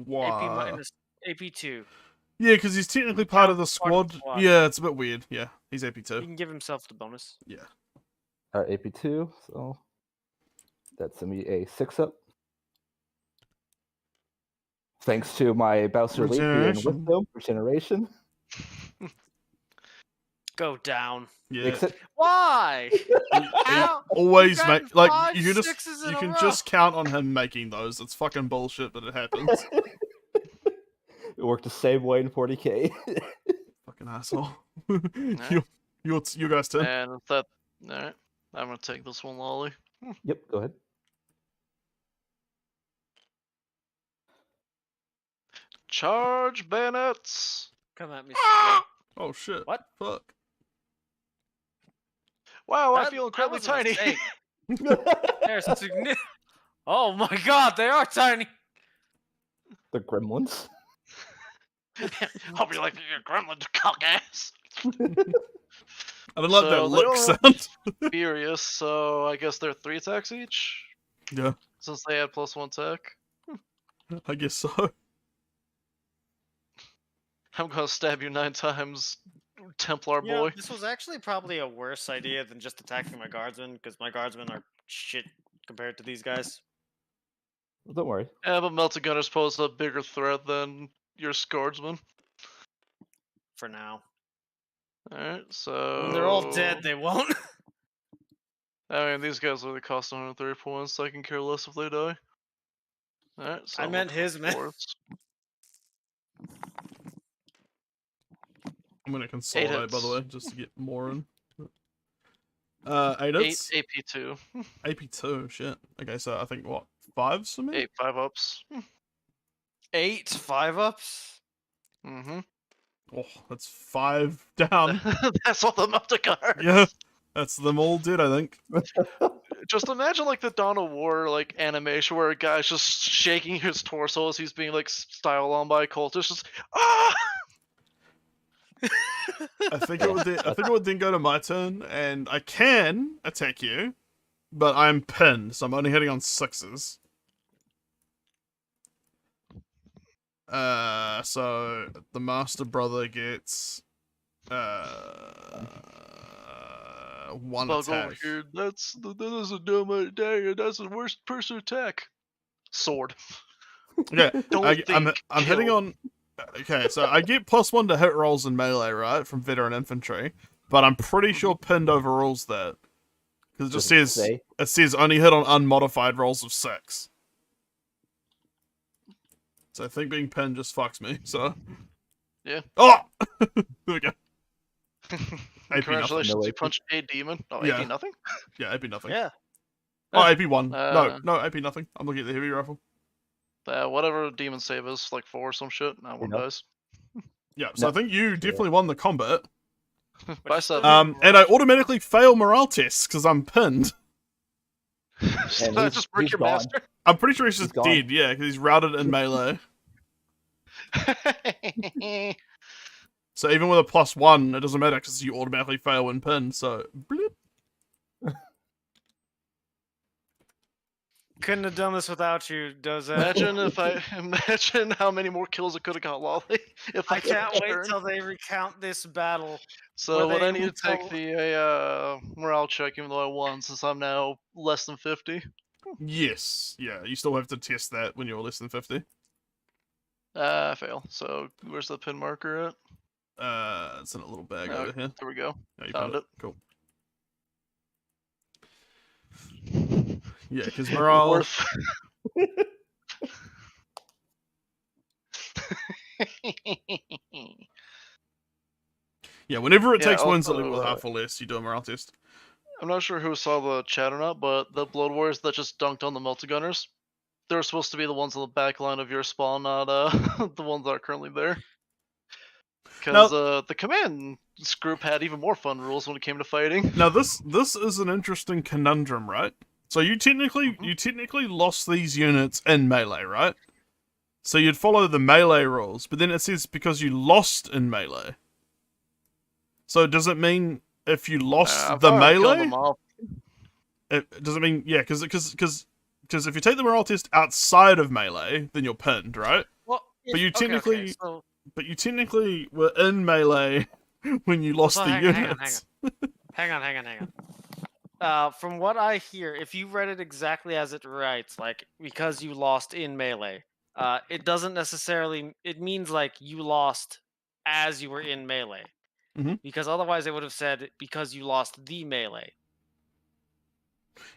AP minus AP2. Yeah, because he's technically part of the Part of squad. the squad. Yeah, it's a bit weird. Yeah, he's He AP2. can give himself the bonus. Yeah. AP2. So that's gonna be a 6-up. Thanks to my Bowser Leap and Regeneration. Wisdom regeneration. Go down. Yeah. Except Why? How? Always You've make gotten like 5 you just 6s in you a can row. just count on him making those. It's fucking bullshit, but it happens. it worked the same way in 40k. Fucking asshole. You guys turn. And with that, alright. I'm gonna take this one, Lolly. Yep, go ahead. Charge bayonets! Come at me. Ah! Oh shit. What? Fuck. Wow, I That- feel that incredibly was a tiny. mistake. They're Oh my god, they are tiny. The gremlins. Hope you like your gremlin cock ass. I don't like that So they lick all have sound. Furious, so I guess they're 3 attacks each? Yeah, Since they had +1 tech. I guess so. I'm gonna stab you 9 times, Templar Yeah, boy. this was actually probably a worse idea than just attacking my guardsmen, because my guardsmen are shit compared to these guys. Don't worry. Yeah, but Melted Gunners pose a bigger threat than your Scourgemen. For now. Alright, so... When they're all dead, they won't. I mean, these guys only cost 130 points, so I can care less if they die. Alright, so I I'm meant looking his for men. fourths. I'm gonna consolidate, by the way, hits. just to get more in. 8 8 hits? AP2. AP2, shit. Okay, so I think, what, 5s for me? 8 5-ups. 8 5-ups? Mm-hmm. Oh, that's 5 down. That's all the Melted Gunners! Yeah, that's them all dead, I think. Just imagine like the Dawn of War like animation where a guy's just shaking his torso as he's being like styled on by cultists. Just ah! I think it would then go to my turn, and I can attack you, but I'm pinned, so I'm only hitting on 6s. So the Master Brother gets 1 Bug attack. over here. That is a dumb idea. That's the worst person attack. Sword. Okay, Don't I'm think, hitting kill. on. Okay, so I get +1 to hit rolls in melee, right, from veteran infantry, but I'm pretty sure pinned overrules that because it just Does it says say? it says only hit on unmodified rolls of 6. So I think being pinned just fucks me. So Yeah. oh, there we go. AP Congratulations, No you AP. punched a demon. Oh, Yeah. AP nothing? Yeah, AP nothing. Yeah. Oh, AP1. Uh, No, AP nothing. I'm looking at the heavy rifle. Whatever demon save is, like 4 or some shit. Nah, one Yeah. dies. Yeah, so No. I think you definitely won the combat. By still 7. need And I automatically fail morale tests because I'm pinned. Should And I he's- just break he's your gone. master? I'm pretty sure he's He's just gone. dead, yeah, because he's routed in melee. So even with a +1, it doesn't matter because you automatically fail when pinned, so... bloop. Couldn't have done this without you, Dozette. Imagine how many more kills it could have got Lolly if I can't wait returned. till they recount this battle. So where would I they need to take will- the morale check even though I won since I'm now less than 50? Yes, yeah, you still have to test that when you're less than 50. I fail. So where's the pin marker at? It's in a little bag over here. There we go. Oh, you Found found it. Cool. Yeah, because morale... Worth. Yeah, whenever it Yeah, takes wins that level also, with half or less, you do a morale test. I'm not sure who saw the chat or not, but the Blood Warriors that just dunked on the Melted Gunners, they're supposed to be the ones on the back line of your spawn, not the ones that are currently there. Because the command group had even more fun rules when it came to fighting. Now this is an interesting conundrum, right? So you technically lost these units in melee, right? So you'd follow the melee rules, but then it says because you lost in melee. So does it mean if you lost I've the already killed melee? them all. Does it mean yeah? Because if you take the morale test outside of melee, then you're pinned, right? Well, But you technically- so, But you technically were in melee when you lost so the hang units. hang on. From what I hear, if you read it exactly as it writes, like because you lost in melee, it doesn't necessarily. It means like you lost as you were in melee, Mhm. because otherwise it would have said because you lost the melee.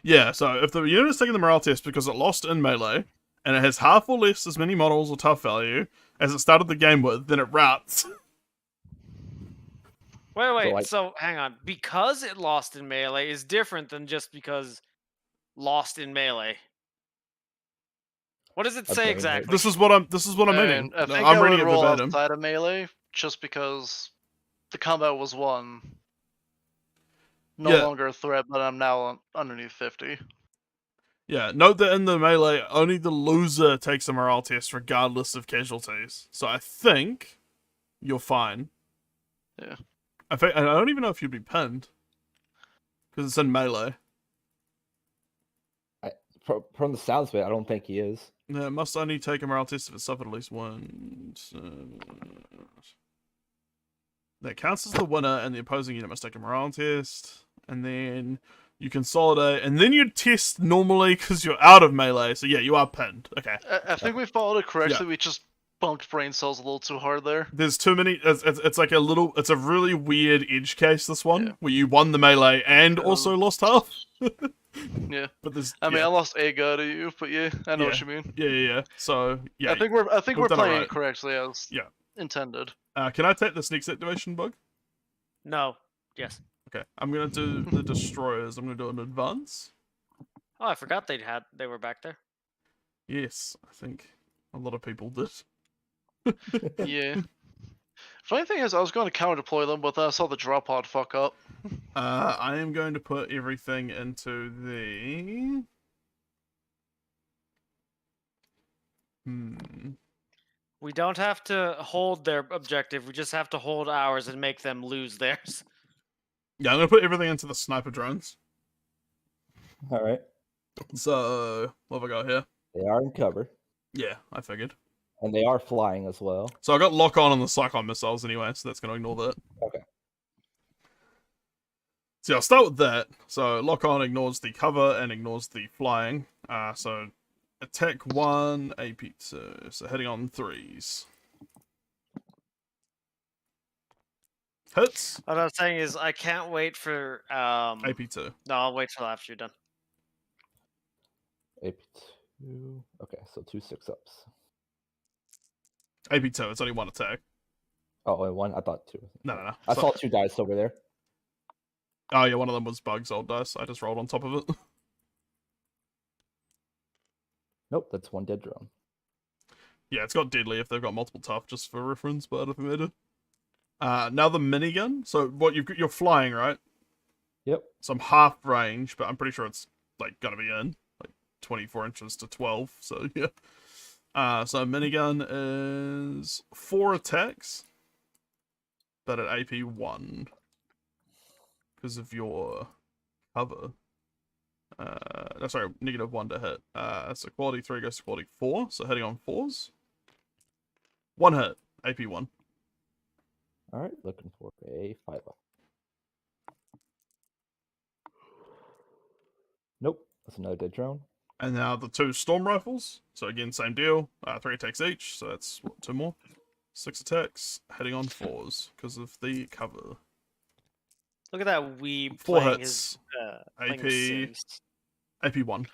Yeah, so if the unit is taking the morale test because it lost in melee, and it has half or less as many models or tough value as it started the game with, then it routes. Wait. So, So hang on. Because it lost in melee is different than just because lost in melee. What does it A say very exactly? This is what I'm meaning. And I No, think I'm I reading would it roll verbatim. outside of melee just because the combat was won. No Yeah. longer a threat, but I'm now underneath 50. Yeah, note that in the melee, only the loser takes a morale test regardless of casualties. So I think you're fine. Yeah. I don't even know if you'd be pinned. Because it's in melee. From the sounds of it, I don't think he is. Yeah, it must only take a morale test if it suffered at least one. That counts as the winner, and the opposing unit must take a morale test. And then you consolidate, and then you test normally because you're out of melee. So yeah, you are pinned. Okay. I think we followed it correctly. We just bumped brain cells a little too hard there. There's too many. It's like it's a really weird edge case. This one Yeah. where you won the melee and also lost half. Yeah. But there's. I mean, I lost a guy to you, but yeah, I know what Yeah. you mean. Yeah. So yeah. I think we're we've done it playing right. it correctly as Yeah. intended. Can I take this next activation bug? No. Yes. Okay. I'm gonna do the destroyers. I'm gonna do an advance. Oh, I forgot they were back there. Yes, I think a lot of people did. Yeah. Funny thing is, I was going to counter deploy them, but then I saw the drop pod fuck up. I am going to put everything into the. We don't have to hold their objective. We just have to hold ours and make them lose theirs. Yeah, I'm gonna put everything into the sniper drones. All right. So what have I got here? They are in cover, Yeah, I figured. and they are flying as well. So I got lock on the Cyclone missiles anyway, so that's gonna ignore that. Okay. So I'll start with that. So lock on ignores the cover and ignores the flying. So attack 1, AP2. So heading on 3s. Hits. What I was saying is, I can't wait for AP2. No, I'll wait till after you're done. AP2. Okay, so 2 6-ups. AP2, it's only one attack. Oh, and 1. I thought 2. No. I So- saw 2 dice over there. Oh yeah, one of them was Bug's old dice. I just rolled on top of it. Nope, that's 1 dead drone. Yeah, it's got deadly if they've got multiple tough, just for reference, but I don't think they do. Now the minigun. So what you're flying, right? Yep. So I'm half range, but I'm pretty sure it's like gonna be in like 24 inches to 12. So yeah. So minigun is 4 attacks, but at AP 1 because of your cover. No, sorry, -1 to hit. So quality 3 goes to quality 4. So hitting on 4s. 1 hit, AP 1. All right, looking for a 5-up. Nope, that's another dead drone. And now the 2 storm rifles. So again, same deal. 3 attacks each. So that's what, 2 more. 6 attacks, hitting on 4s because of the cover. Look at that weeb 4 playing hits. his playing his Sims. AP 1.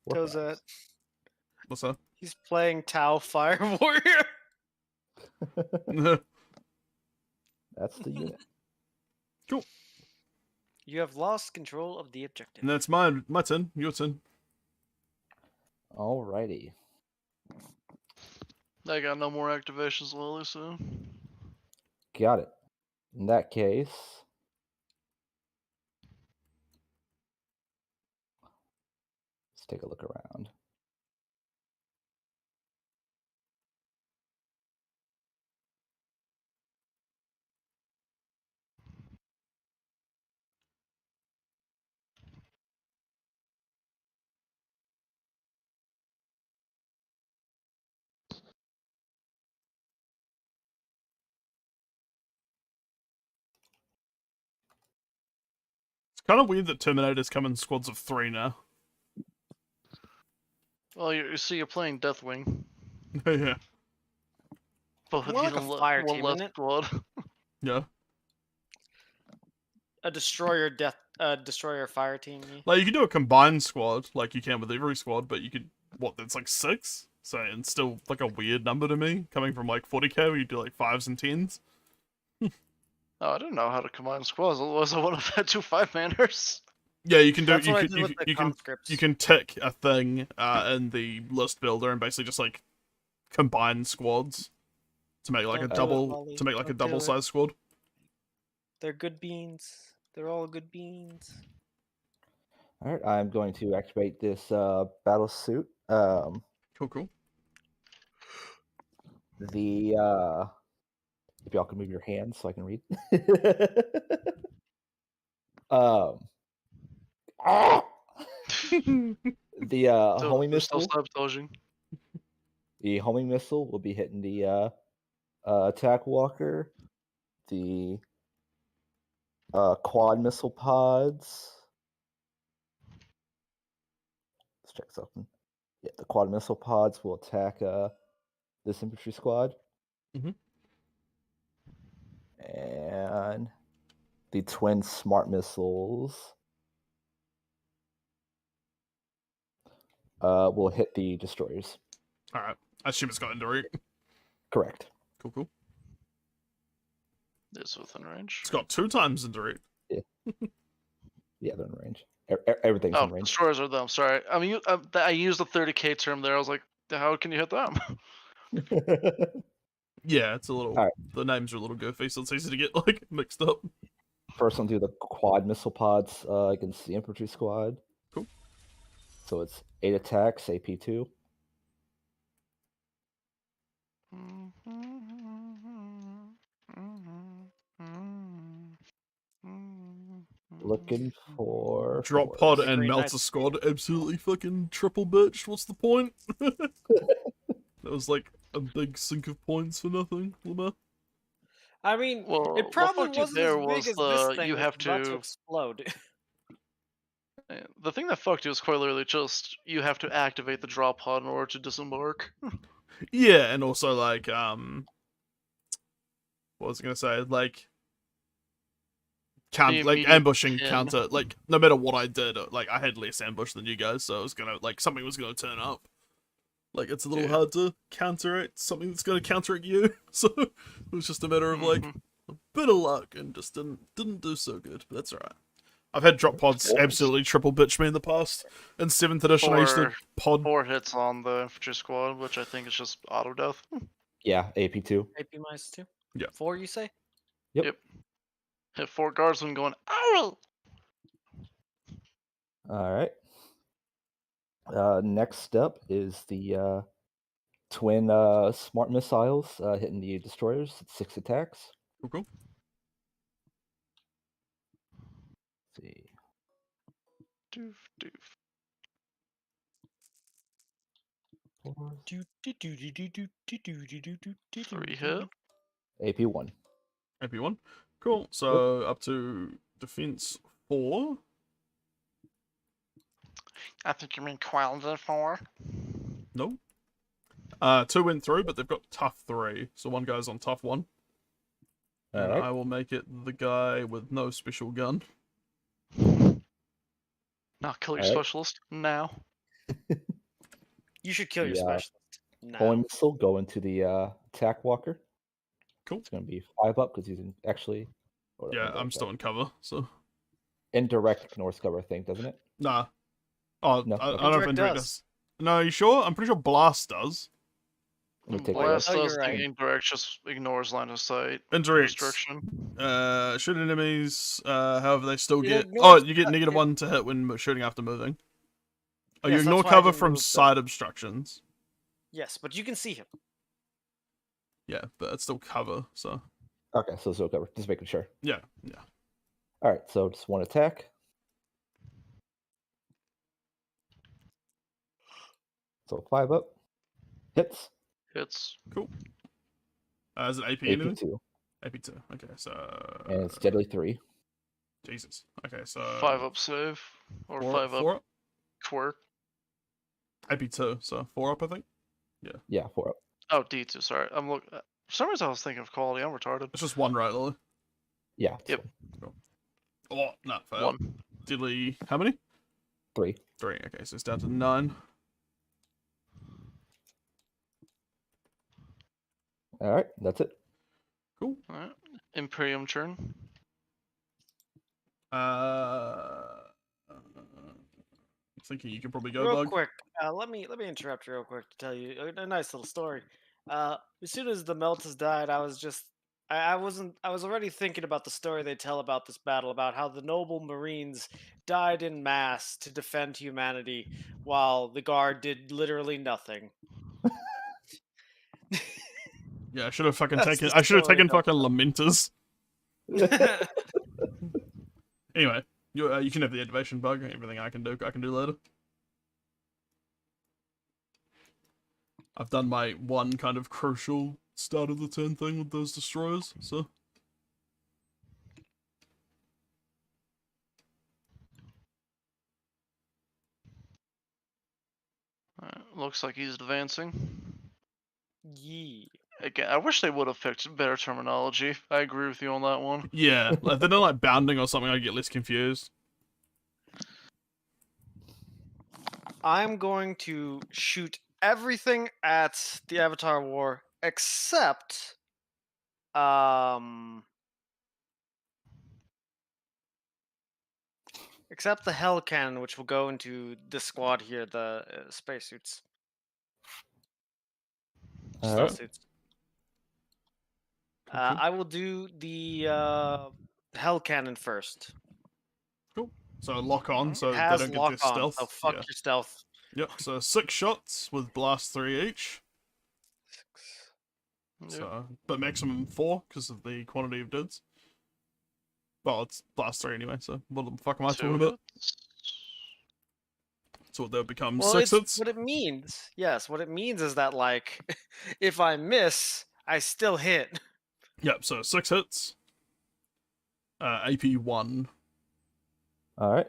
What Does dice? it? What's that? He's playing Tau Fire Warrior. That's the unit. Cool. You have lost control of the objective. And that's my turn. Your turn. Alrighty. I got no more activations, Lily, so. Got it. In that case, let's take a look around. It's kind of weird that Terminators come in squads of 3 now. Well, you see, you're playing Deathwing. Yeah. But More like a fire one team, less isn't it? squad. Yeah. A destroyer fire team. Yeah. Like, you could do a combined squad, like you can with every squad, but you could, that's like 6? So, it's still like a weird number to me, coming from like 40k where you do like 5s and 10s. Oh, I didn't know how to combine squads, otherwise I would have had 2 5-manners. Yeah, you can do. That's You what I can. did You, with the you can. conscripts. You can tick a thing in the list builder and basically just like combine squads to make like Don't a do it, double Molly. to make like a Don't do double it. size squad. They're good beans. They're all good beans. All right, I'm going to activate this battle suit. Cool. The if y'all can move your hands so I can read. um, ah! The homing There's still missile. sabotaging. The homing missile will be hitting the attack walker. The quad missile pods. Let's check something. Yeah, the quad missile pods will attack this infantry squad. Mhm. And the twin smart missiles will hit the destroyers. All right. I assume it's got indirect. Correct. Cool. It's within range. It's got 2 times indirect. Yeah, they're in range. Everything's Oh, in range. destroyers are them. Sorry. I mean, I used the 30k term there. I was like, how can you hit them? Yeah, it's a little. Alright. The names are a little goofy, so it's easy to get like mixed up. First one, do the quad missile pods against the infantry squad. Cool. So it's 8 attacks, AP2. Looking for Drop pod Big and Green Melter Knights. squad absolutely fucking triple bitched. What's the point? That was like a big sink of points for nothing, Lamar. I mean, Well, it probably what fucked you wasn't there as big was as the this thing you that's have about to to. explode. The thing that fucked you is quite literally just you have to activate the drop pod in order to disembark. Yeah, and also like what was I gonna say? Like The immediate ambushing pin. counter. Like no matter what I did, like I had less ambush than you guys, so I was gonna like something was gonna turn up. Like it's a little Yeah. hard to counteract something that's gonna counteract you. So it was just a matter of like Mhm. a bit of luck and just didn't do so good. But that's alright. I've had drop pods absolutely triple bitch me in the past. In 7th edition, I used to pod. 4 hits on the infantry squad, which I think is just auto death. Yeah, AP2. AP minus 2. Yeah. 4, you say? Yep. Hit 4 guardsmen going, ow! All right. Next step is the twin smart missiles hitting the destroyers. 6 attacks. Cool. Let's see. Doof, doof. 4, 3 hit. AP1. AP1. Cool. So up to defense 4. I think you mean quality 4. No. 2 went through, but they've got tough 3. So one guy's on tough 1. All And right. I will make it the guy with no special gun. Now kill your Alright. specialist. Now. You should kill your Yeah. specialist. Now. Homing missile go into the attack walker. Cool. It's going to be 5 up because he's actually. Yeah, I'm still in cover, so. Indirect North cover thing, doesn't it? Nah. Oh, No, I okay. don't know if Indirect indirect does. does. No, you sure? I'm pretty sure Blast does. Let me take a Blast Oh, look. does you're right. the indirect just ignores line of sight Indirect. restriction. Shoot enemies, however they still It get... ignores Oh, you get that- negative it- 1 to hit when shooting after moving. Oh, Yes, you ignore that's why I cover didn't from move the- side obstructions. Yes, but you can see him. Yeah, but it's still cover, so... Okay, so still cover. Just making sure. Yeah. All right, so just 1 attack. So 5 up. Hits. Hits. Cool. Is it AP enemy? AP2. AP2. Okay, so... And it's deadly 3. Jesus. Okay, so... 5 up save. Or 5 up 4 up? quirk. AP2, so 4 up, I think? Yeah, 4 up. Oh, D2, sorry. I'm look. For some reason I was thinking of quality. I'm retarded. It's just 1, right, Lily? Yeah. Yep. Oh, no, fail. 1. Diddly... How many? 3. 3, okay, so it's down to 9. All right, that's it. Cool. Alright. Imperium turn. thinking you can probably go, Real Bug. quick, let me interrupt real quick to tell you a nice little story. As soon as the Meltas died, I was already thinking about the story they tell about this battle, about how the noble Marines died in mass to defend humanity, while the Guard did literally nothing. Yeah, I should have fucking That's taken. the I should have story, taken though. fucking Lamenters. Anyway, you can have the activation, Bug. Everything I can do later. I've done my one kind of crucial start of the turn thing with those destroyers, so. Looks like he's advancing. Yee. Again, I wish they would have picked better terminology. I agree with you on that one. Yeah, if they're not like bounding or something, I get less confused. I'm going to shoot everything at the Avatar War except except the Hell Cannon, which will go into this squad here, the spacesuits. Alright. Suits. Cool. I will do the Hell Cannon first. So lock on, so It they has don't get lock their on, stealth. so fuck Yeah. your stealth. Yep. So 6 shots with blast 3 each. Yep. So, but maximum 4 because of the quantity of duds. Well, it's blast 3 anyway. So what the fuck am I talking about? hits. So that becomes Well, 6 it's hits. what it means. Yes, what it means is that, like, if I miss, I still hit. Yep. So 6 hits. AP 1. Alright.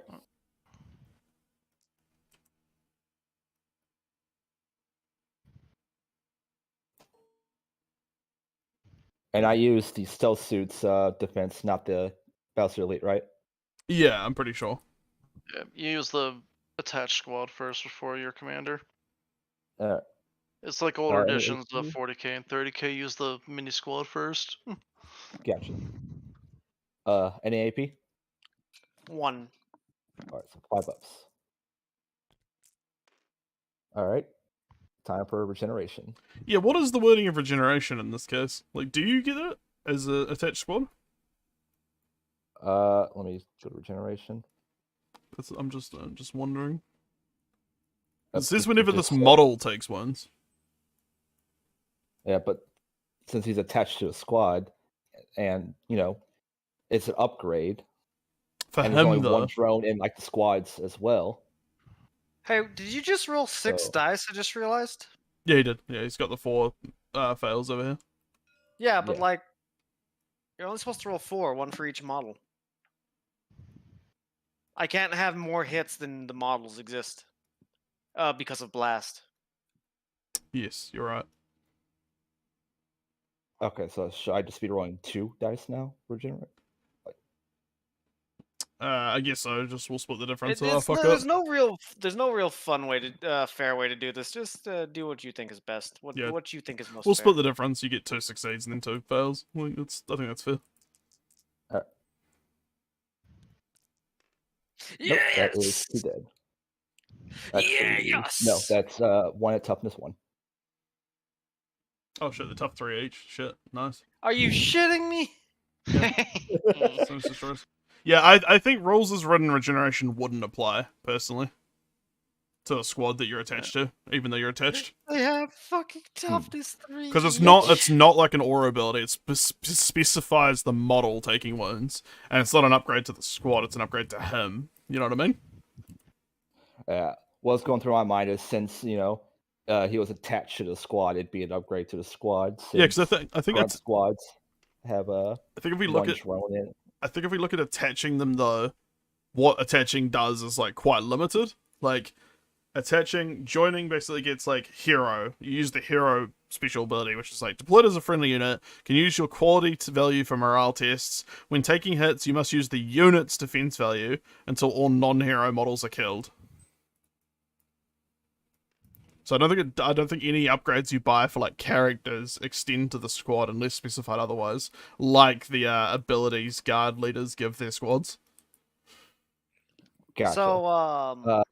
And I use the stealth suits defense, not the Bowser Elite, right? Yeah, I'm pretty sure. Yeah, you use the attached squad first before your commander. Uh, It's like older any editions of AP? 40k and 30k. Use the mini squad first. Gotcha. Any AP? 1. Alright, so 5 ups. Alright. Time for regeneration. Yeah, what is the wording of regeneration in this case? Like, do you get it as a attached squad? Let me go to regeneration. I'm just wondering. It Just- says whenever just this say- model takes wounds. Yeah, but since he's attached to a squad, and it's an upgrade, For and there's only him, one though. drone in like the squads as well. Hey, did you just roll 6 So- dice? I just realized. Yeah, he did. Yeah, he's got the 4 fails over here. Yeah, but Yeah. like, you're only supposed to roll 4, 1 for each model. I can't have more hits than the models exist. Because of blast. Yes, you're right. Okay, so should I just be rolling 2 dice now for regenerate? I guess so. Just we'll split the difference. It- So it's fuck no- up. there's no real fun way to fair way to do this. Just do what you think is best. Yeah. What you think is most We'll fair. split the difference. You get 2 succeeds and then 2 fails. Like, I think that's fair. Nope, that is Yes. 2 dead. Actually, Yes. No, that's 1 at toughness 1. Oh shit, the tough 3 each. Shit, nice. Are you shitting me? So it's destroys. Yeah, I think rules as written regeneration wouldn't apply personally to a squad that you're attached to, even though you're attached. They have fucking toughness 3. Because it's not like an aura ability. It specifies the model taking wounds, and it's not an upgrade to the squad. It's an upgrade to him. You know what I mean? What's going through my mind is since he was attached to the squad, it'd be an upgrade to the squad. Yeah, because since I think current that's. squads have I think if we look one at drone in. I think if we look at attaching them though, what attaching does is like quite limited. Like joining basically gets like hero. You use the hero special ability, which is like deployed as a friendly unit, can use your quality to value for morale tests. When taking hits, you must use the unit's defense value until all non-hero models are killed. So I don't think any upgrades you buy for like characters extend to the squad unless specified otherwise, like the abilities guard leaders give their squads. Gotcha. So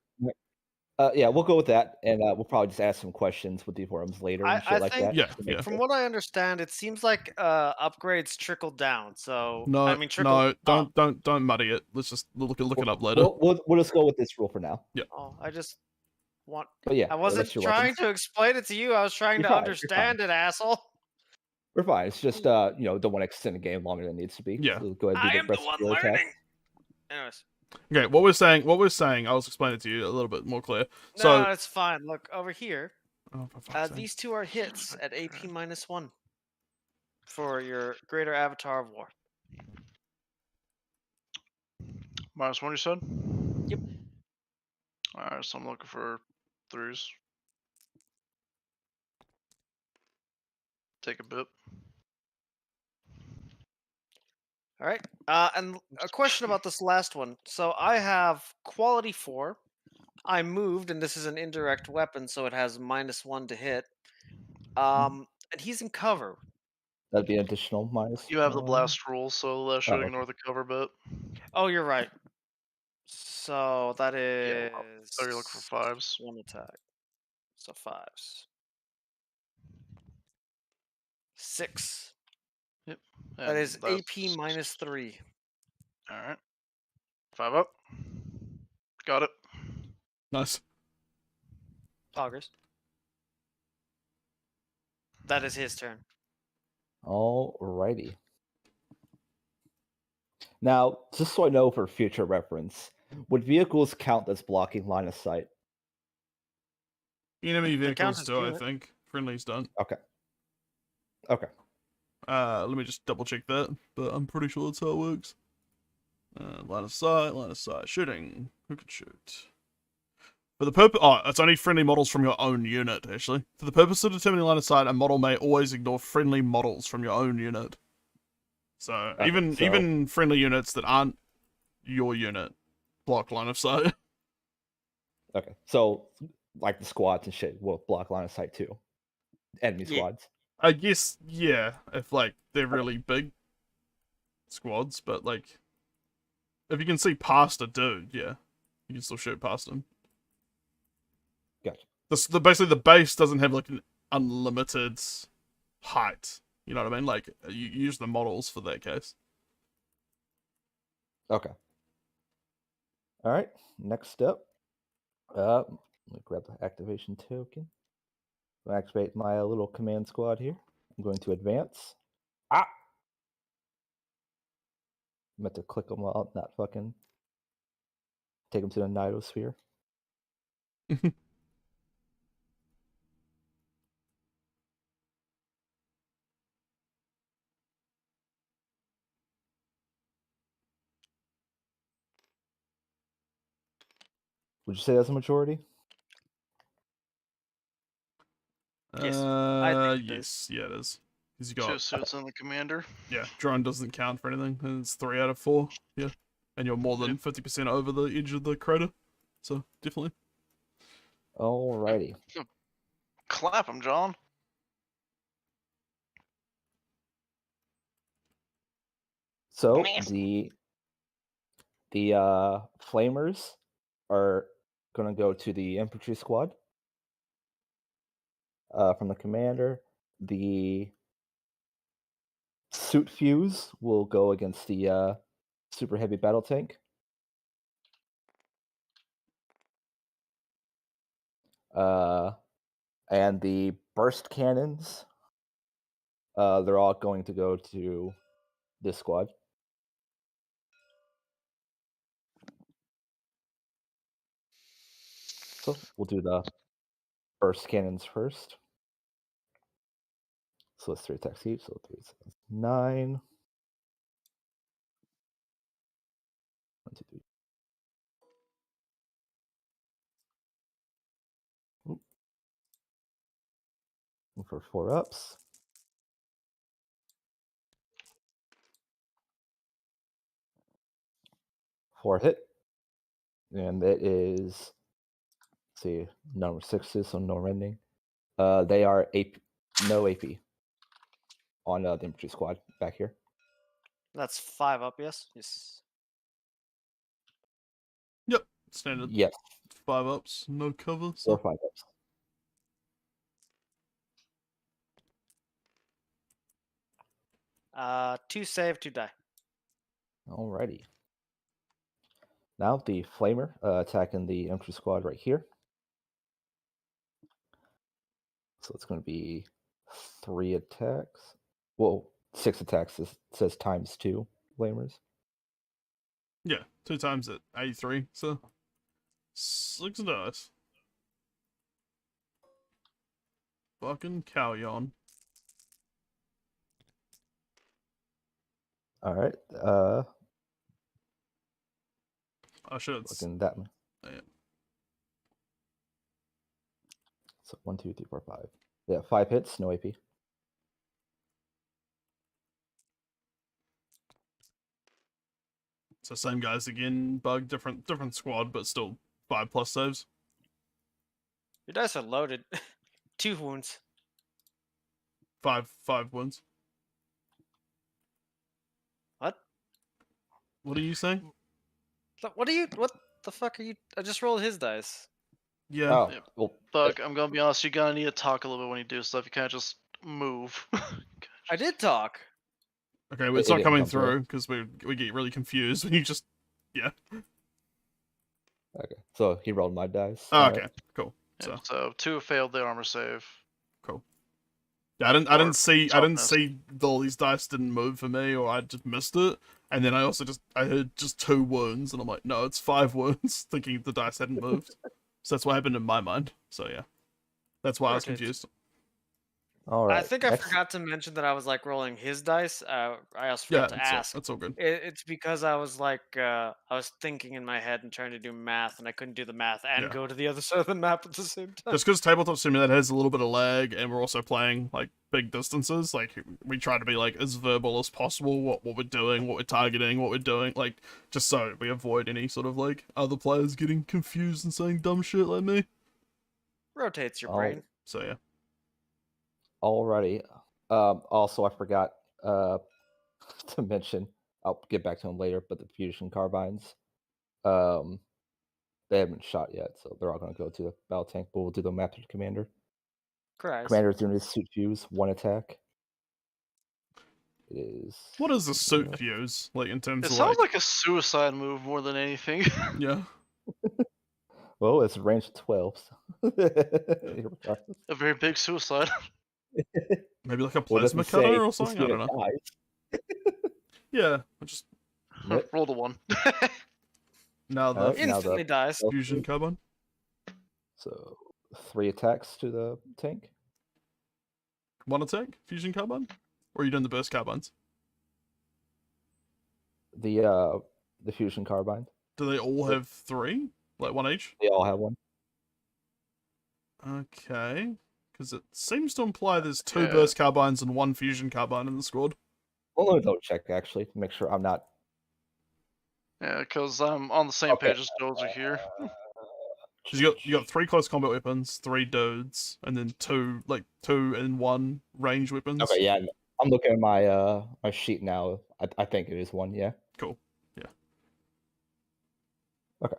Yeah, we'll go with that, and we'll probably just ask some questions with the forums later and shit I like think that. Yeah, to make yeah. from sure. what I understand, it seems like upgrades trickle down. So No, I mean trickle no, up. don't muddy it. Let's just look it up later. We'll just go with this rule for now. Oh, I just want. But yeah, I wasn't elixir trying weapons. to explain it to you. I was trying You're to fine. You're fine. understand it, asshole. We're fine. It's just don't want to extend the game longer than it needs to be. Yeah. So go ahead I and do am the the one breastplate attack. learning. Anyways, Okay, what we're saying, I'll explain it to you a little bit more clear. So, no, it's fine. Look over here. oh, for fuck's sake. These two are hits at AP -1 for your greater avatar of war. -1, you said? Yep. Alright, so I'm looking for 3s. Take a bit. All right. And a question about this last one. So I have quality 4. I moved, and this is an indirect weapon, so it has -1 to hit. And he's in cover. That'd be an additional minus. You have the 1. blast rule, so that should okay. ignore the cover bit. Oh, you're right. So that Yeah, is. so you're looking for 5s. 1 attack. So 5s. 6. Yep. That is And AP -3. Alright. 5 up. Got it. Nice. Poggers. That is his turn. Alrighty. Now, just so I know for future reference, would vehicles count as blocking line of sight? Enemy They count vehicles as do, I unit. think. Friendlies don't. Okay. Okay. Let me just double check that, but I'm pretty sure that's how it works. Line of sight, shooting. Who can shoot? For the purpose, it's only friendly models from your own unit, actually. For the purpose of determining line of sight, a model may always ignore friendly models from your own unit. So, Okay, even friendly units that aren't your unit block line of sight. Okay. So, like the squads and shit will block line of sight too. Enemy Yeah. squads. I guess, yeah, if, like, they're really big squads, but, like, if you can see past a dude, yeah, you can still shoot past him. Gotcha. Basically, the base doesn't have, like, an unlimited height. You know what I mean? Like, you use the models for that case. Okay. All right. Next step. Let me grab the activation token. I'll activate my little command squad here. I'm going to advance. I'm meant to click them out, not fucking take them to the nidosphere. Would you say that's a majority? Yes, I think it Yes, yeah, it is. Because you 2 got, suits and the commander. yeah, drone doesn't count for anything, and it's 3 out of 4, yeah. And you're more than 50% over the edge of the crater, so definitely. Alrighty. Clap him, John. So the flamers are gonna go to the infantry squad. From the commander, the suit fuse will go against the super heavy battle tank. And the burst cannons, they're all going to go to this squad. So we'll do the burst cannons first. So it's 3 attacks each. So 3, 7, 9. 1, 2, 3. For 4 ups. For a hit. And it is, let's see, number 6s, so no rending. They are no AP on the infantry squad back here. That's 5 up. Yes. Yes. Yep, standard. Yes. 5 ups, no cover. 4 So. or 5 ups. Two save, 2 die. Alrighty. Now the Flamer attacking the infantry squad right here. So it's going to be 3 attacks. Well, 6 attacks. It says times 2 Flamers. Yeah, 2 times at 83, so 6 dice. Fucking cow yawn. Alright. I should. Looking that one. Yeah. So 1, 2, 3, 4, 5. Yeah, 5 hits, no AP. So same guys again, bug, different squad, but still 5+ saves. Your dice are loaded. 2 wounds. 5 wounds. What? What are you saying? What the fuck are you? I just rolled his dice. Yeah. Oh, Yeah. well, Bug, I'm gonna be honest, you're gonna need to talk a little bit when you do stuff. You can't just move. I did talk. Okay, well, it's It not didn't coming come through. through because we get really confused when you just okay. So he rolled my dice. Oh, Alright. okay, cool. Yeah, So so 2 failed the armor save. cool. Yeah, I Or didn't see toughness. all these dice didn't move for me, or I just missed it. And then I also I heard just 2 wounds, and I'm like, no, it's 5 wounds, thinking the dice hadn't moved. So that's what happened in my mind. So yeah, that's why I was Rotates. confused. Alright. I think I next- forgot to mention that I was like rolling his dice. I also Yeah, forgot to ask. that's all good. It's because I was like, I was thinking in my head and trying to do math, and I couldn't do the math and Yeah. go to the other side of the map at the same time. Just because Tabletop Simulator has a little bit of lag, and we're also playing like big distances, like we try to be like as verbal as possible what we're doing, what we're targeting, what we're doing, like just so we avoid any sort of like other players getting confused and saying dumb shit like me. Rotates your Oh. brain. So yeah. Alrighty. Also, I forgot to mention. I'll get back to them later. But the fusion carbines, they haven't shot yet, so they're all going to go to the battle tank. But we'll do the map to the commander. Cries. Commander's doing his suit fuse, 1 attack. It is. What is the suit fuse like in terms It of sounds like a suicide move more than anything. yeah? Well, it's range 12. So. A very big suicide. Maybe like a Well, it plasma doesn't say cutter or this something. I don't unit know. dies. Yeah, I just Yep. Roll the 1. now the Alright, now Instantly the dies. fusion carbine. So 3 attacks to the tank. 1 attack fusion carbine, or are you doing the burst carbines? The fusion carbine. Do they all Yep. have 3, like 1 each? They all have 1. Okay, because it seems to imply there's 2 Yeah. burst carbines and 1 fusion carbine in the squad. Well, let me double check actually to make sure I'm not. Yeah, because I'm on the same Okay. page as Dozer here. Because you got 3 close combat weapons, 3 dudes, and then 2 and 1 range weapons. Okay, yeah, I'm looking at my my sheet now. I think it is 1. Yeah. Cool. Yeah. Okay.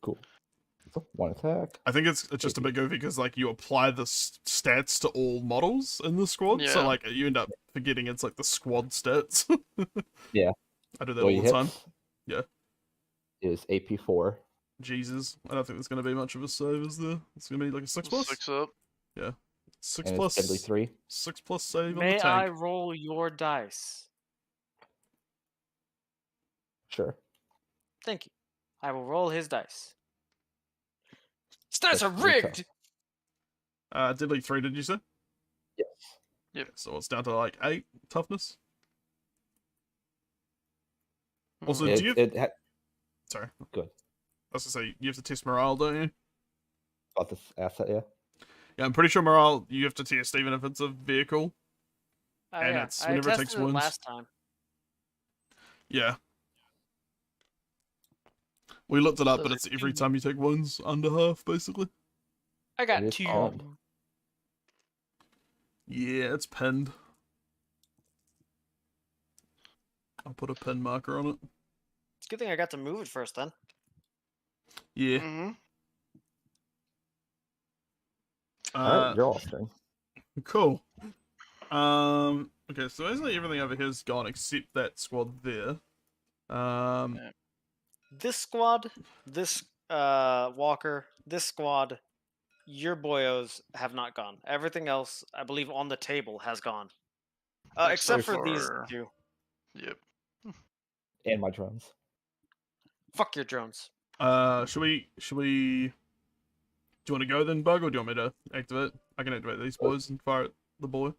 Cool. So 1 attack. I think it's just a bit goofy because like you apply the stats to all models in the squad, so Yeah. like you end up forgetting it's like the squad stats. Yeah. I do that Well, all you the time. hits Yeah. Is AP4. Jesus, I don't think there's gonna be much of a save, is there? It's gonna be like a 6+. 6 up. Yeah, 6 And plus. it's deadly 3. 6+ save on May the I tank. roll your dice? Sure. Thank you. I will roll his dice. His dice That's are really rigged! Deadly 3, did you say? Yes. Yeah. So it's down to like 8 toughness. Also, Hmm. do you? Sorry. Good. I was gonna say you have to test morale, don't you? About this asset, yeah. Yeah, I'm pretty sure morale you have to test even if it's a vehicle. Oh, And yeah. it's I whenever it tested takes it wounds. last time. Yeah. We looked it up, but Does it's it every do- time you take wounds under half, basically. I got It is 2. odd. Yeah, it's pinned. I'll put a pin marker on it. It's a good thing I got to move it first then. Yeah. Mm-hmm. Alright, you're all string. Cool. Okay, so basically everything over here's gone except that squad there. Yeah. This squad, this Walker, this squad, your boyos have not gone. Everything else, I believe, on the table has gone. Except for these two. Yep. And my drones. Fuck your drones. Should we do you want to go then, Bug, or do you want me to activate? I can activate these boys and fire at the boy.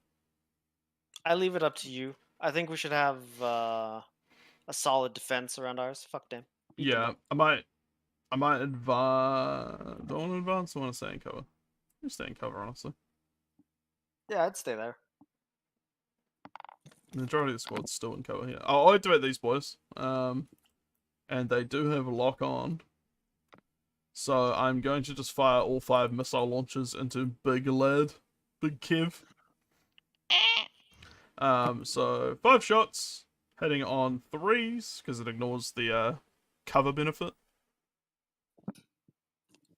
I leave it up to you. I think we should have a solid defense around ours. Fuck them. Beat them Yeah, up. I might advance. Do I want to advance? I want to stay in cover. Just stay in cover, honestly. Yeah, I'd stay there. The majority of the squad's still in cover here. I'll activate these boys. And they do have a lock on. So I'm going to just fire all 5 missile launchers into Big Lad. Big Kev. So 5 shots, hitting on 3s, because it ignores the cover benefit.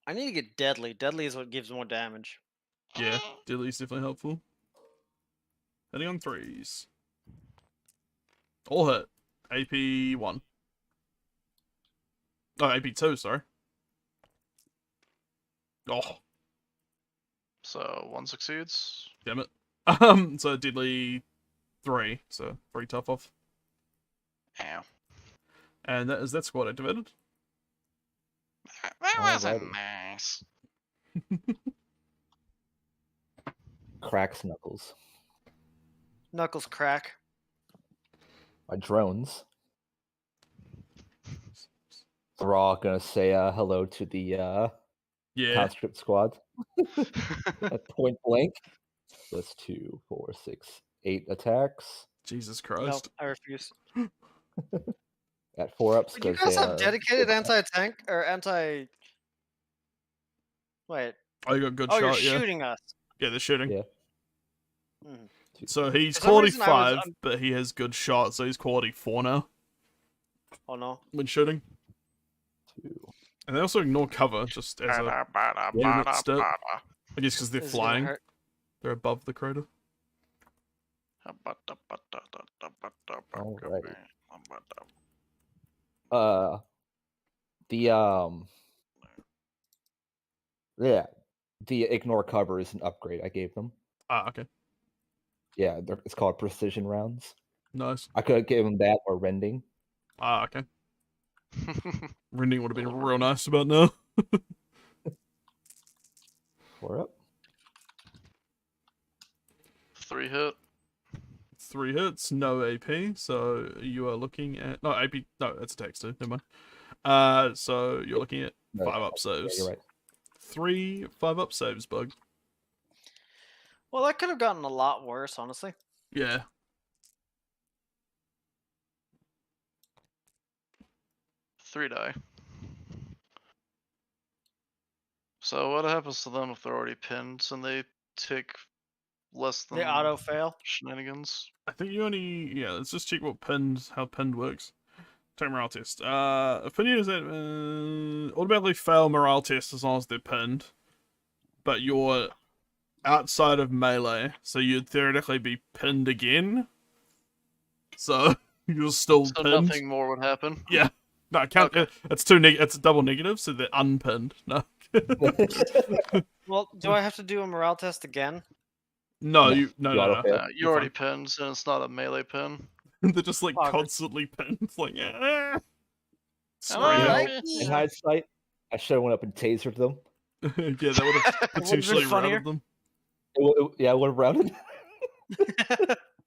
I need to get deadly. Deadly is what gives more damage. Yeah, deadly is definitely helpful. Hitting on 3s. All hit. AP 1. Oh, AP 2, sorry. Oh, So 1 succeeds. damn it. So deadly 3, so 3 tough off. Ow. And that is that squad activated. That wasn't Alrighty. nice. Cracks Knuckles. Knuckles crack. My drones. They're all gonna say hello to the Yeah. conscript squad at point blank. That's 2, 4, 6, 8 attacks Jesus No, Christ. I refuse. at 4 ups. But you 'cause guys they have are- dedicated anti-tank or anti. Wait. Oh, you got good Oh, shot, you're yeah. shooting us. Yeah, they're shooting. Yeah. Mhm. So he's For some quality reason I 5, was- but he has good shot, so he's quality 4 now Oh no. when shooting. 2. And they also ignore cover, just as a unit step. I guess because they're This is gonna flying. hurt. They're above the crater. Alrighty. Yeah, the ignore cover is an upgrade I gave them. Ah, okay. Yeah, it's called precision rounds. Nice. I could have given them that or rending. Ah, okay. Rending would have been real nice about now. 4 up. 3 hit. 3 hits, no AP, so you are looking at... No, AP... No, that's attacks too, never mind. So you're looking at No, 5 up Yeah, saves. you're right. 3 5-up saves, Bug. Well, that could have gotten a lot worse, honestly. Yeah. Three die. So what happens to them if they're already pinned and they take less than They auto fail. shenanigans? I think you only... Yeah, let's just check how pinned works. Take morale test. If pinned users automatically fail morale test as long as they're pinned. But you're outside of melee, so you'd theoretically be pinned again. So you're still So pinned. nothing more would happen. Yeah. No, count. Okay. It's it's a double negative, so they're unpinned. No. Well, do I have to do a morale test again? No, No, no, you no, no. auto-fail. You're You're already pinned, and it's not a melee pin. They're just like Fuck. constantly pinned. Like, Am scream. I You know, right? in hindsight, I should have went up and tasered them. Yeah, that would have potentially funnier. routed them. Yeah, I would have routed.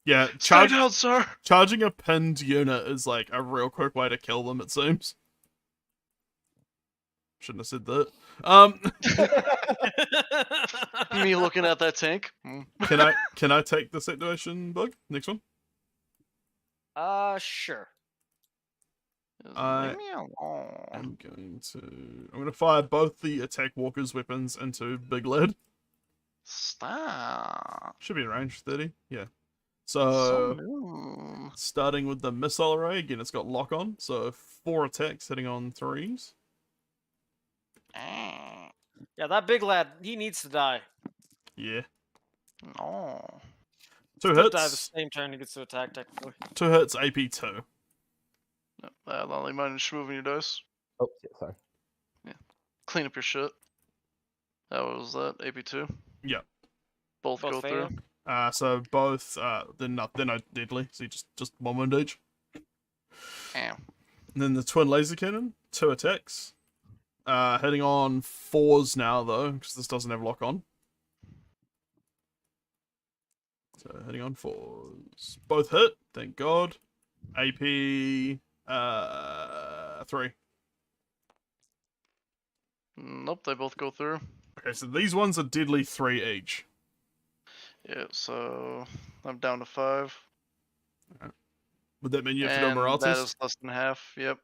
Yeah, Stay down, sir. charging a pinned unit is like a real quick way to kill them, it seems. Shouldn't have said that. Me looking at that tank. Mm. Can I take this activation, Bug? Next one. Sure. Just I- leave me alone. I'm going to fire both the attack walker's weapons into Big Lad. Stop. Should be in range 30. Yeah. So So mean. starting with the missile array again, it's got lock on. So 4 attacks hitting on 3s. Yeah, that big lad, he needs to die. Yeah. No. 2 Could die the hits. same turn he gets to attack, technically. 2 hits, AP 2. That only minus moving your dice. Oh, yeah, sorry. Clean up your shit. That was that AP2. Yeah. Both go fail. through. So both, they're not deadly, so you just 1 wound each. Damn. And then the twin laser cannon, 2 attacks. Hitting on 4s now, though, because this doesn't have lock on. So hitting on 4s. Both hit, thank God. AP, 3. Nope, they both go through. Okay, so these ones are deadly 3 each. Yeah, so I'm down to 5. Would that mean you have to do And Morales? that is less than half. Yep.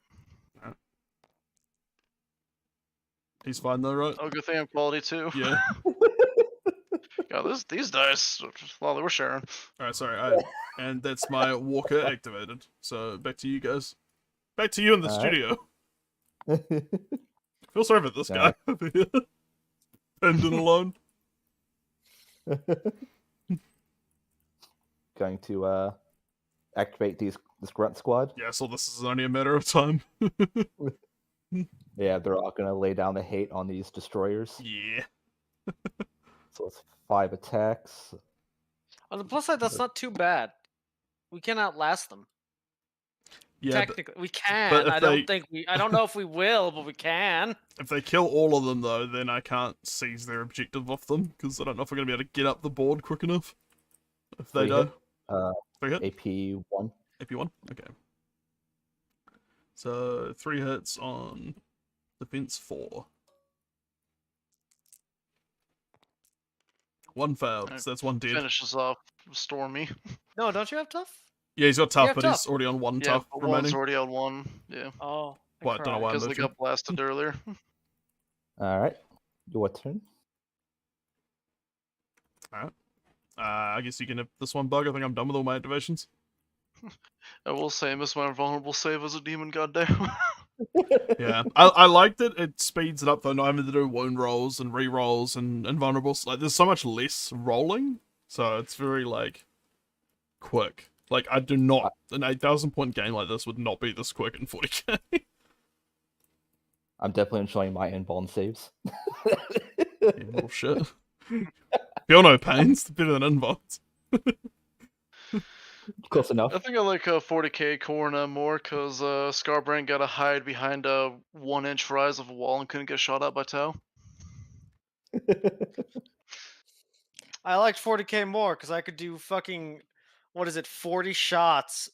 He's fine though, right? Oh, good thing I'm quality too. Yeah. God, these dice. Well, they were sharing. Alright, sorry. And that's my walker activated. So back to you guys. Back to you in the studio. Feel sorry for this guy over here. Pinned and alone. Going to activate this grunt squad. Yeah, so this is only a matter of time. Yeah, they're all gonna lay down the hate on these destroyers. Yeah. So it's 5 attacks. On the plus side, that's not too bad. We can outlast them. Yeah, Technically, we can. but if I don't think we. I don't know if we will, but we can. if they kill all of them though, then I can't seize their objective off them because I don't know if we're gonna be able to get up the board quick enough. If they 3 do, hit, 3 hit. AP 1. AP 1. Okay. So 3 hits on defense 4. 1 failed, so that's 1 dead. Finishes off Stormy. No, don't you have tough? Yeah, he's got tough, have but tough. he's already on 1 Yeah, tough but remaining. one's already on 1. Yeah. Oh. What? Don't know why I Because they moved him. got blasted earlier. Alright. Your turn. Alright. I guess you can have this one bug. I think I'm done with all my activations. I will say I missed my invulnerable save as a demon, goddamn. Yeah. I liked it. It speeds it up though, not having to do wound rolls and re-rolls and invulnerables. Like, there's so much less rolling. So it's very, like, quick. Like, I do not... An 8,000 point game like this would not be this quick in 40k. I'm definitely enjoying my invuln saves. Yeah, little shit. Feel no pains. Better than invulns. Close enough. I think I like 40k Corna more because Scarbrand got to hide behind a 1-inch rise of a wall and couldn't get shot at by Tau. I liked 40k more because I could do fucking, what is it, 40 shots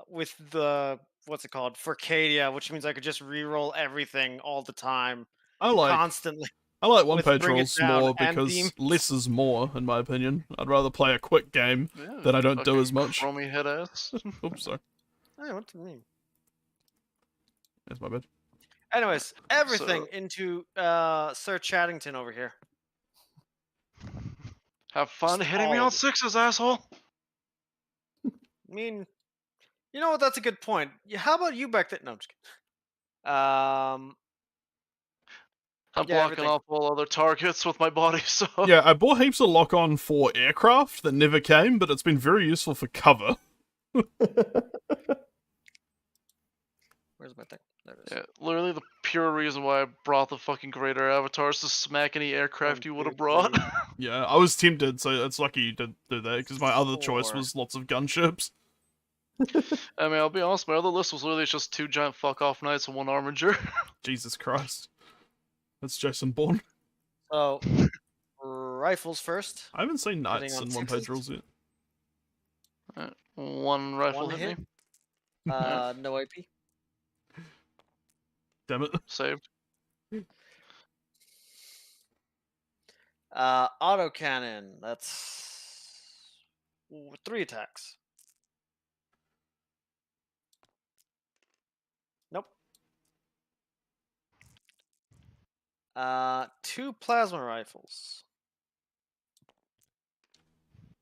with the, what's it called, Furcadia, which means I could just reroll everything all the time, constantly. I like with one-page Bring It rolls Down more and because Demons. less is more, in my opinion. I'd rather play a quick game Yeah, that I don't do fucking as much. Chromie head ass. Oops, sorry. Hey, what do you mean? That's my bad. Anyways, everything So- into Sir Chattington over here. Have fun Just hitting me all on of it. 6s, asshole. I mean, you know what? That's a good point. How about you back then? No, I'm just kidding. I'm Yeah, blocking everything. off all other targets with my body, so Yeah, I bought heaps of lock-on for aircraft that never came, but it's been very useful for cover. Where's my thing? There it is. yeah, literally the pure reason why I brought the fucking greater avatars to smack any aircraft you would have brought. Yeah, I was tempted, so it's lucky you did do that, because my other choice 4. was lots of gunships. I mean, I'll be honest, my other list was literally just 2 giant fuck-off knights and 1 armiger. Jesus Christ. That's Jason Bourne. So, rifles first. I haven't seen knights on in one-page sixes? rules yet. 1 rifle One hit hit? me. No AP. Damn it. Saved. Autocannon. That's 3 attacks. Nope. 2 plasma rifles.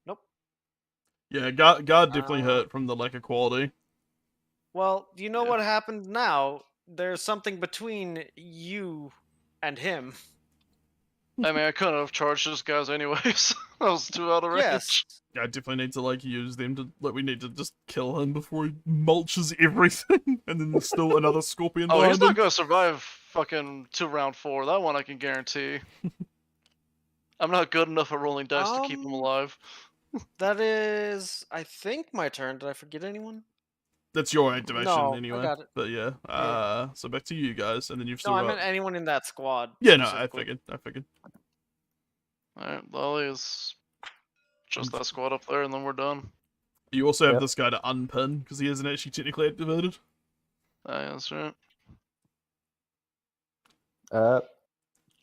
Nope. Yeah, guard definitely hurt from the lack of quality. Well, do you know Yeah. what happened now? There's something between you and him. I mean, I couldn't have charged those guys anyways. I was too out of range. Yes. Yeah, I definitely need to like use them to like. We need to just kill him before he mulches everything, and then there's still another scorpion Oh, he's behind not him. gonna survive fucking to round 4. That one I can guarantee. I'm not good enough at rolling dice to keep him alive. That is, I think, my turn. Did I forget anyone? That's your activation No, I anyway. got it. But yeah, Yeah. so back to you guys, and then you've No, still I got. meant anyone in that squad. Yeah, no, I specifically. figured. Alright, Lolly is just that squad up there, and then we're done. You also have Yep. this guy to unpin because he isn't actually technically activated. Yeah, that's right.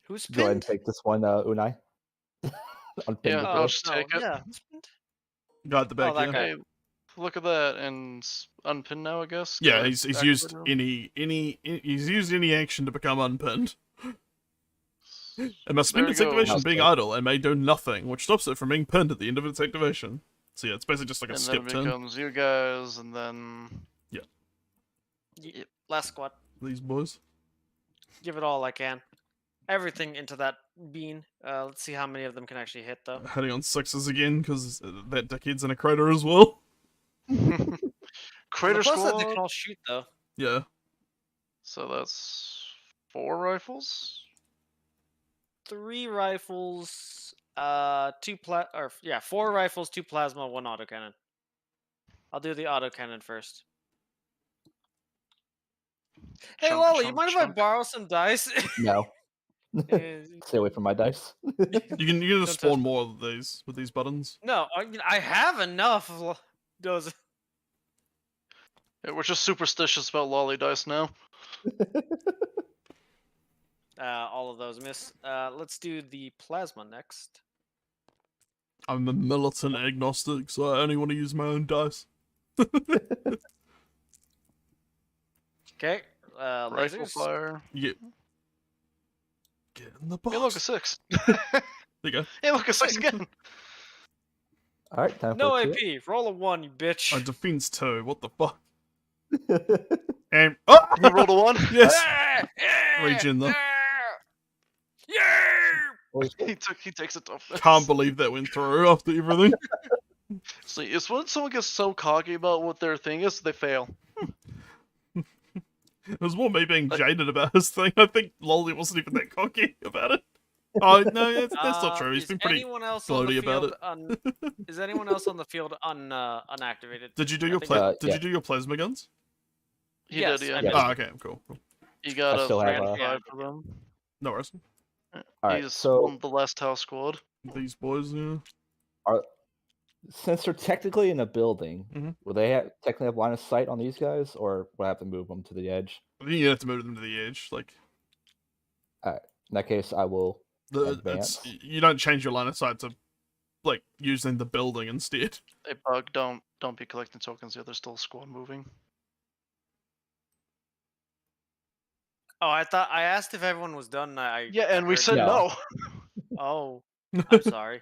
Who's Go ahead and pinned? take this one, Unai. Unpin Yeah, the I'll boy. just take it. Yeah. Who's pinned? Guy at the back, that yeah. guy. Hey, look at that, and unpin now, I guess. Yeah, Got he's activated used now. he's used any action to become unpinned. It must spend There its you go. activation How's being that? idle and may do nothing, which stops it from being pinned at the end of its activation. So yeah, it's basically just like a And then skip it turn. becomes you guys, and then Yep. Last squad. These boys. Give it all I can. Everything into that bean. Let's see how many of them can actually hit, though. Heading on 6s again, because that dickhead's in a crater as well. Crater Plus that they can squad. all shoot, though. Yeah. So that's 4 rifles. 3 rifles, 4 rifles, 2 plasma, 1 autocannon. I'll do the autocannon first. Hey, Chunk, Lolly, you chunk, mind if I chunk. borrow some dice? No. Eh, Stay away from my dice. You can just Don't touch spawn them. more of these with these buttons. No, I have enough. Does Yeah, we're just superstitious about lolly dice now. all of those miss. Let's do the plasma next. I'm a militant agnostic, so I only want to use my own dice. Okay, Rifle lasers. fire. Get in the Hey, look, a box. 6. There you go. Hey, look, a 6 again. All right, time No for a AP. Roll a 1, you bitch. Oh, defense 2. What the fuck? And oh! You rolled a 1? Yes. Ah, yeah, Regen though. yeah. He takes it tough. Can't believe that went through after everything. See, it's when someone gets so cocky about what their thing is, they fail. It was more me being jaded about his thing. I think Lolly wasn't even that cocky about it. Oh no, that's not true. He's Is been pretty. anyone else on the gloaty about field is anyone else on the field unactivated? Did you do I your think- Did you do your plasma guns? He Yes, did, yeah. I did. Oh, okay, cool. You got I a still have, grand uh, 5 for them. No worries. All right, He's so one of the last house squad. These boys, yeah. since they're technically in a building, Mhm. will they technically have line of sight on these guys, or will I have to move them to the edge? I think you have to move them to the edge. Like In that case, I will advance. you don't change your line of sight to like using the building instead. Hey, Bug, don't be collecting tokens yet. There's still a squad moving. Oh, I asked if everyone was done. Yeah, and we heard said No. no. Oh, I'm sorry.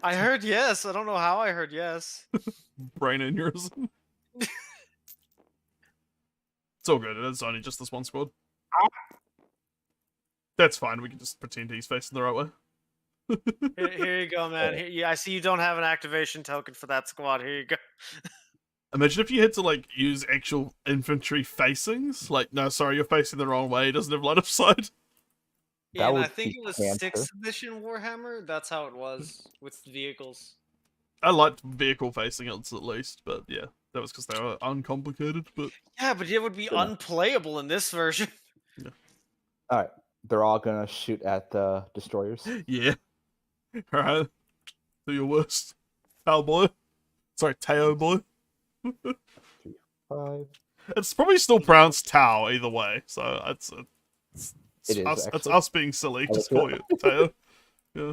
I heard yes. I don't know how I heard yes. Brain aneurysm. It's all good. It's only just this one squad. That's fine. We can just pretend he's facing the right way. Here you go, man. Yeah, I see you don't have an activation token for that squad. Here you go. Imagine if you had to like use actual infantry facings. Like, no, sorry, you're facing the wrong way. He doesn't have line of sight. Yeah, That and I would think be it was cancer. 6th edition Warhammer. That's how it was with vehicles. I liked vehicle facing at least, but yeah, that was because they were uncomplicated. But Yeah, but it would be Sure. unplayable in this version. All right, they're all gonna shoot at the destroyers. yeah, all right, do your worst, Tao boy. Sorry, Tao boy. 5. It's probably still pronounced Tao either way, so it's It is, us, it's actually. us being silly. I Just like call you Tao. Yeah,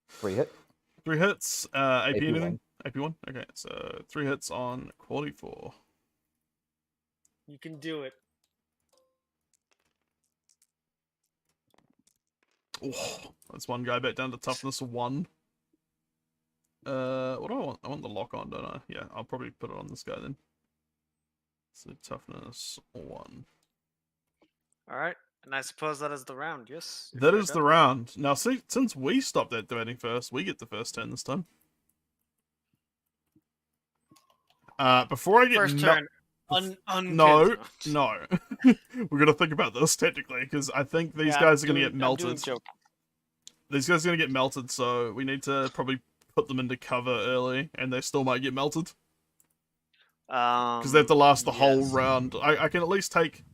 3 hit. 3 hits. AP AP1. anything? AP1. Okay, so 3 hits on quality 4. You can do it. Oh, that's one guy back down to toughness 1. What do I want? I want the lock on, don't I? Yeah, I'll probably put it on this guy then. So toughness 1. All right, and I suppose that is the round. Yes. if That you're is the done. round. Now, see, since we stopped activating first, we get the first turn this time. Before I get First turn. no, Unpinned. no. We're gonna think about this technically because I think these Yeah, guys are gonna get I'm melted. doing joke. These guys are gonna get melted, so we need to probably put them into cover early, and they still might get melted because they have to last the whole yes. round. I can at least take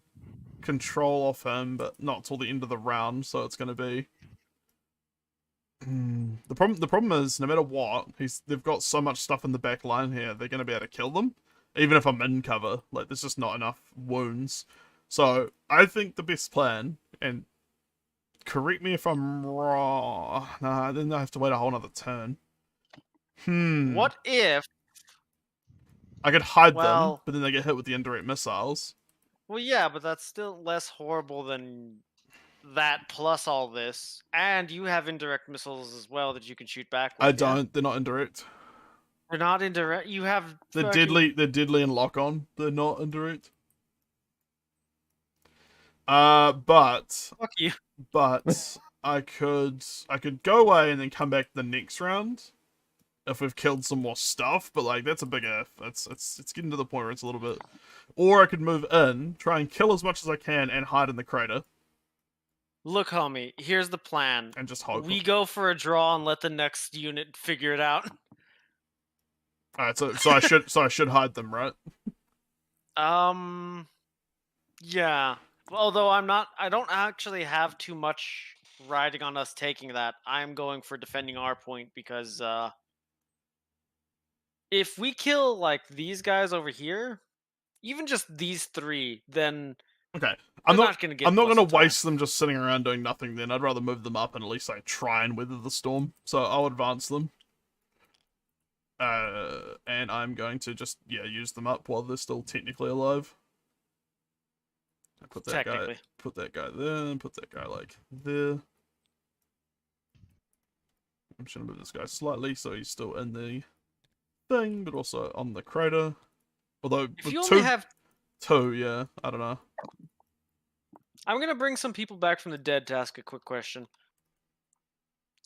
control off him, but not till the end of the round. So it's gonna be the problem is no matter what, they've got so much stuff in the back line here. They're gonna be able to kill them, even if I'm in cover. Like there's just not enough wounds. So I think the best plan, and correct me if I'm wrong. Nah, then I have to wait a whole another turn. What if? I could hide them, Well, but then they get hit with the indirect missiles. well, yeah, but that's still less horrible than that plus all this, and you have indirect missiles as well that you can shoot back with. I yeah? don't. They're not indirect. They're not indirect. You have. They're fucking- deadly. They're deadly and lock on. They're not indirect. But Fuck you. but I could go away and then come back the next round if we've killed some more stuff. But like that's a big if. It's getting to the point where it's a little bit. Or I could move in, try and kill as much as I can, and hide in the crater Look, homie. Here's the plan. and just hope. We go for a draw and let the next unit figure it out. Alright, so I should hide them, right? Yeah. Although I don't actually have too much riding on us taking that. I'm going for defending our point because if we kill like these guys over here, even just these three, then Okay. I'm not gonna get. I'm not plus gonna attack. waste them just sitting around doing nothing then. I'd rather move them up and at least like try and weather the storm. So I'll advance them. And I'm going to just use them up while they're still technically alive. I put that guy there, and put that guy like there. I'm just gonna move this guy slightly so he's still in the thing, but also on the crater. Although If with you two, only have, yeah, I don't know. I'm gonna bring some people back from the dead to ask a quick question.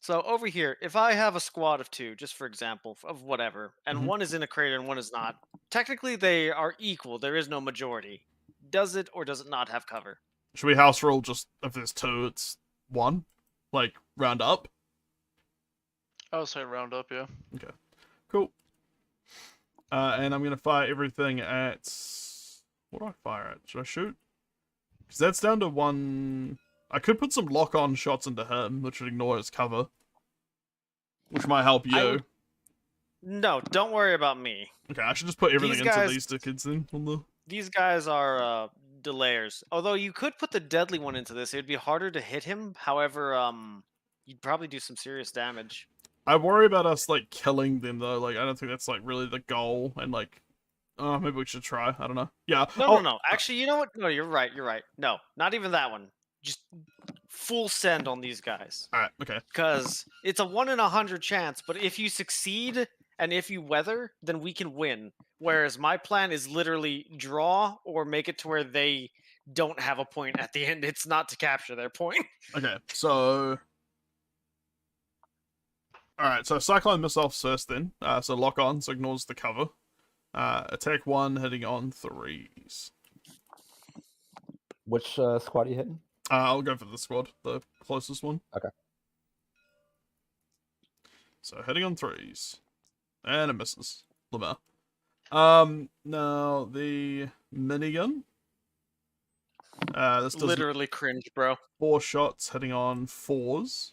So over here, if I have a squad of 2, just for example, of whatever, and Mhm. one is in a crater and one is not, technically they are equal. There is no majority. Does it or does it not have cover? Should we house rule just if there's 2, it's 1? Like round up? I would say round up, yeah. Cool. And I'm gonna fire everything at. What do I fire at? Should I shoot? Because that's down to 1. I could put some lock-on shots into him, which would ignore his cover, which might help you. No, don't worry about me. Okay, I should just put everything These into guys- these two kids then. On the. These guys are delayers. Although you could put the deadly one into this, it would be harder to hit him. However, you'd probably do some serious damage. I worry about us like killing them though. Like I don't think that's like really the goal. And like, maybe we should try. I don't know. Yeah. No. Actually, you know what? No, you're right. You're right. No, not even that one. Just full send on these guys. All right. Okay. Because it's a 1 in 100 chance, but if you succeed and if you weather, then we can win. Whereas my plan is literally draw or make it to where they don't have a point at the end. It's not to capture their point. Okay. So. Alright, so Cyclone Missiles first then. So lock on, so ignores the cover. Attack 1, hitting on 3s. Which squad are you hitting? I'll go for the squad, the closest one. Okay. So hitting on 3s. And it misses. Lamar. Now the minigun. This does Literally cringe, bro. 4 shots hitting on 4s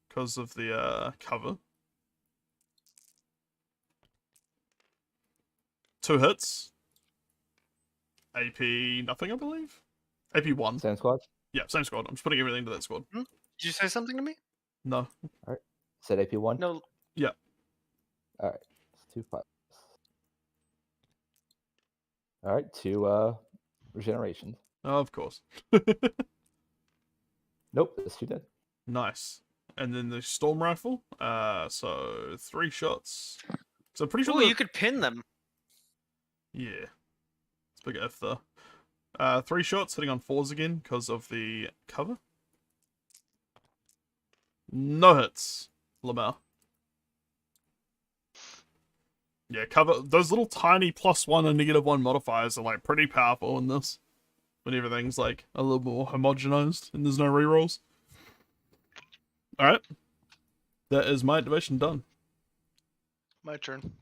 because of the cover. 2 hits. AP nothing, I believe. AP 1. Same squad? Yeah, same squad. I'm just putting everything into that squad. Did you say something to me? No. Said AP1? No. Yeah. Alright. It's 2 5. Alright, 2 regenerations. Oh, of course. Nope, it's 2 dead. Nice. And then the storm rifle. So 3 shots. So I'm pretty sure. Ooh, you could pin them. Yeah. It's a big F though. 3 shots hitting on 4s again because of the cover. No hits, Lamar. Yeah, cover. Those little tiny +1 and -1 modifiers are like pretty powerful in this. When everything's like a little more homogenized and there's no rerolls. Alright. That is my activation done. My turn.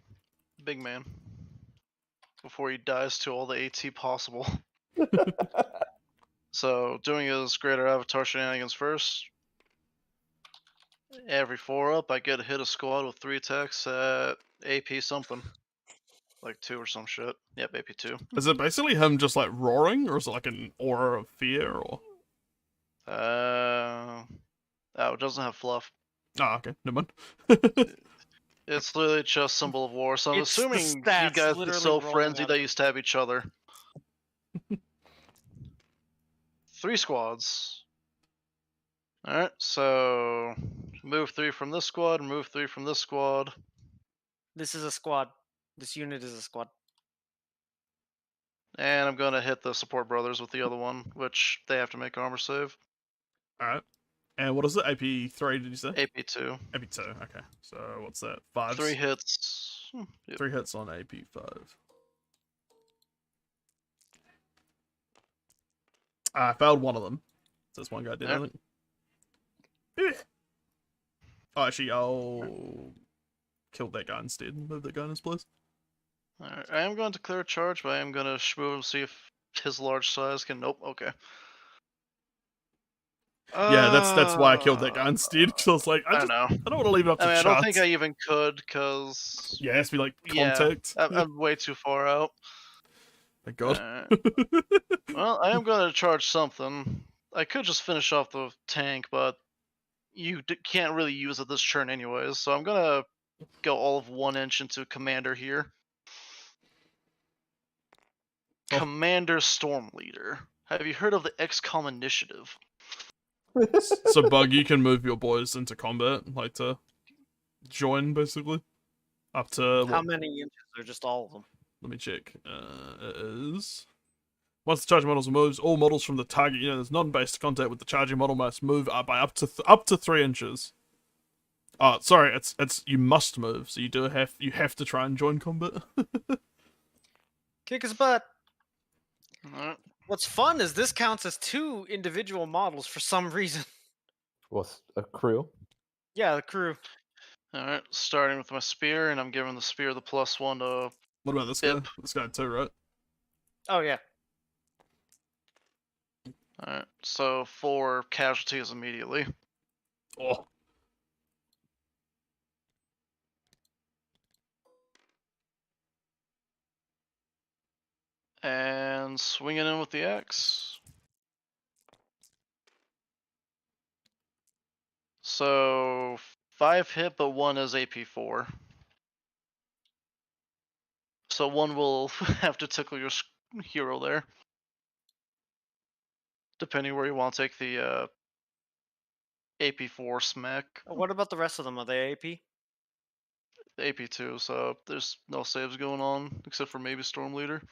Big man. Before he dies to all the AT possible. So, doing his greater avatar shenanigans first. Every 4 up, I get to hit a squad with 3 attacks at AP something. Like 2 or some shit. Yep, AP 2. Is it basically him just like roaring, or is it like an aura of fear, or? Oh, it doesn't have fluff. Ah, okay, never mind. It's literally just symbol of war, so I'm It's the assuming you stats guys get literally so rolling frenzied out that of you stab each other. 3 squads. Alright, so move 3 from this squad, move 3 from this squad. This is a squad. This unit is a squad. And I'm gonna hit the support brothers with the other one, which they have to make armor save. Alright. And what is it? AP3, did you say? AP2. AP2, okay. So what's that? 5s? 3 hits. Yep. 3 hits on AP5. I failed one of them. So this one guy did, I think. Oh, actually, I'll kill that guy instead and move that guy in his place. Alright, I am going to clear a charge, but I am gonna move him, see if his large size can. Nope, okay. Yeah, that's why I killed that guy instead. Because I was like, I don't know. don't want to leave it up to I mean, I chance. don't think I even could, because... Yeah, it has to be like contact. Yeah, I'm way too far out. Thank God. Well, I am going to charge something. I could just finish off the tank, but you can't really use it this turn anyways, so I'm going to go all of 1 inch into Commander here. Oh. Commander Storm Leader. Have you heard of the XCOM initiative? So, Bug, you can move your boys into combat, like to join, basically. Up to How what? many inches are just all of them? Let me check. It is. Once the charging models moves, all models from the target unit is non-based contact with the charging model must move by up to 3 inches. Oh, sorry, it's you must move, so you have to try and join combat. Kick his butt. Alright. What's fun is this counts as 2 individual models for some reason. Was a crew. Yeah, the crew. Alright, starting with my spear, and I'm giving the spear the +1 to... What about this Yep. guy? This guy too, right? Oh, yeah. Alright, so 4 casualties immediately. Oh. And swinging in with the axe. So 5 hit, but 1 is AP4. So 1 will have to tickle your hero there. Depending where you want to take the AP4 smack. What about the rest of them? Are they AP? AP2, so there's no saves going on, except for maybe Storm Leader.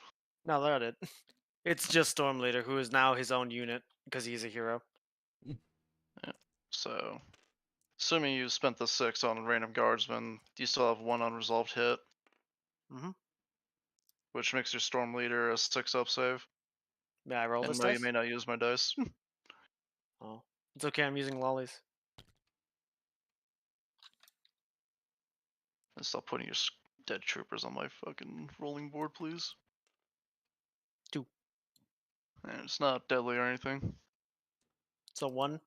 No, they're it. It's just Storm Leader, who is now his own unit because he's a hero. Yeah. So, assuming you spent the 6 on random guardsman, you still have 1 unresolved hit. Mhm. Which makes your Storm Leader a 6 up save. May I roll And this no, you dice? may not use my dice. Oh, it's okay. I'm using lollies. And stop putting your dead troopers on my fucking rolling board, please. 2. And it's not deadly or anything. So 1.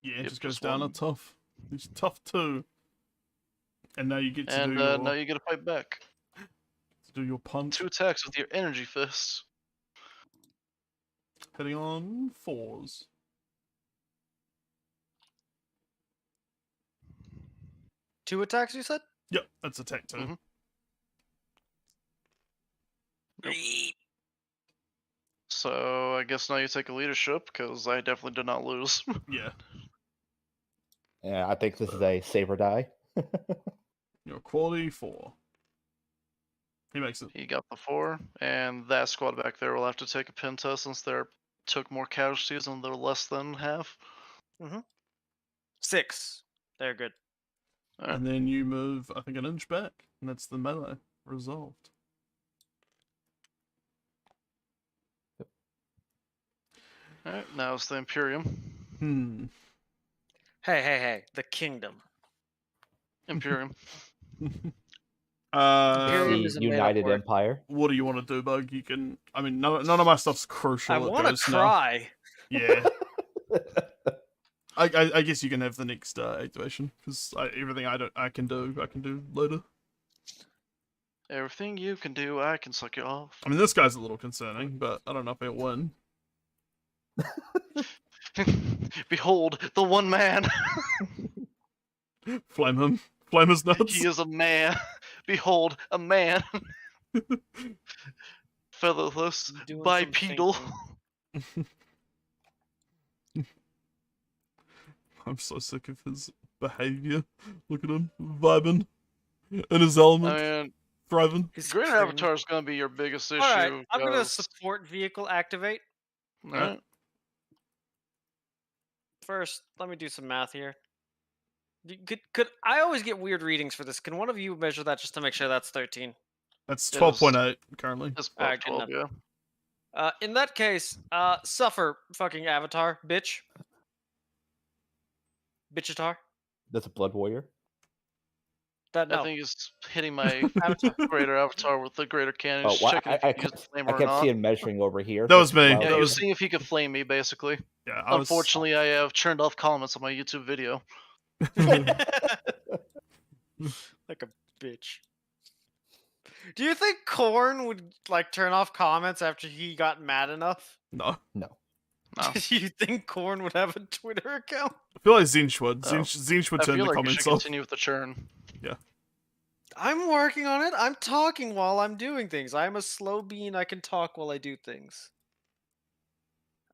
Yeah, it Yep, just goes just down a 1. tough. It's tough too. And now you get to And do your now you get to fight back. punch. 2 attacks with your energy fist. Hitting on 4s. Two attacks, you said? Yep, that's attack 2. Mhm. Nope. So I guess now you take a leadership, because I definitely did not lose. Yeah. Yeah, I think this is a saber die. Your quality 4. He makes it. He got the 4, and that squad back there will have to take a pin test since they took more casualties and they're less than half. 6. They're good. Alright. And then you move, I think, an inch back, and that's the melee resolved. Alright, now it's the Imperium. Hey. The kingdom. Imperium. Imperium The is a made-up United word. Empire. What do you want to do, Bug? You can. I mean, none of my stuff's crucial. I It want to goes now. cry. Yeah. I guess you can have the next activation because everything I can do later. Everything you can do, I can suck you off. I mean, this guy's a little concerning, but I don't know if he'll win. Behold, the one man. Flame him. Flame his nuts. He is a man. Behold, a man. Featherless, Doing some bipedal. thinking. I'm so sick of his behavior. Look at him, vibing in his element, I mean, thriving. His Greater cringe. Avatar is going to be your biggest issue. All right, I'm gonna 'cause- support vehicle activate. Alright. First, let me do some math here. Could I always get weird readings for this? Can one of you measure that just to make sure that's 13? That's It 12.8 currently. It's Alright, above good 12, yeah. In that case, suffer, fucking Avatar, bitch. Bitchatar. That's a Blood Warrior. That no. I think he's hitting my Avatar. greater Avatar with the greater cannon. Oh, He's well, checking if I he can use the I flamer or kept not. seeing measuring over here. That was That's me. why I Yeah, That he was was- seeing if he could flame me, basically. Yeah, I was. Unfortunately, I have turned off comments on my YouTube video. Like a bitch. Do you think Korn would like turn off comments after he got mad enough? No. No. Do you think Korn would have a Twitter account? I feel like Zinch would. Oh. Zinch would I turn feel the like you comments should off. continue with the churn. I'm working on it. I'm talking while I'm doing things. I'm a slow bean. I can talk while I do things.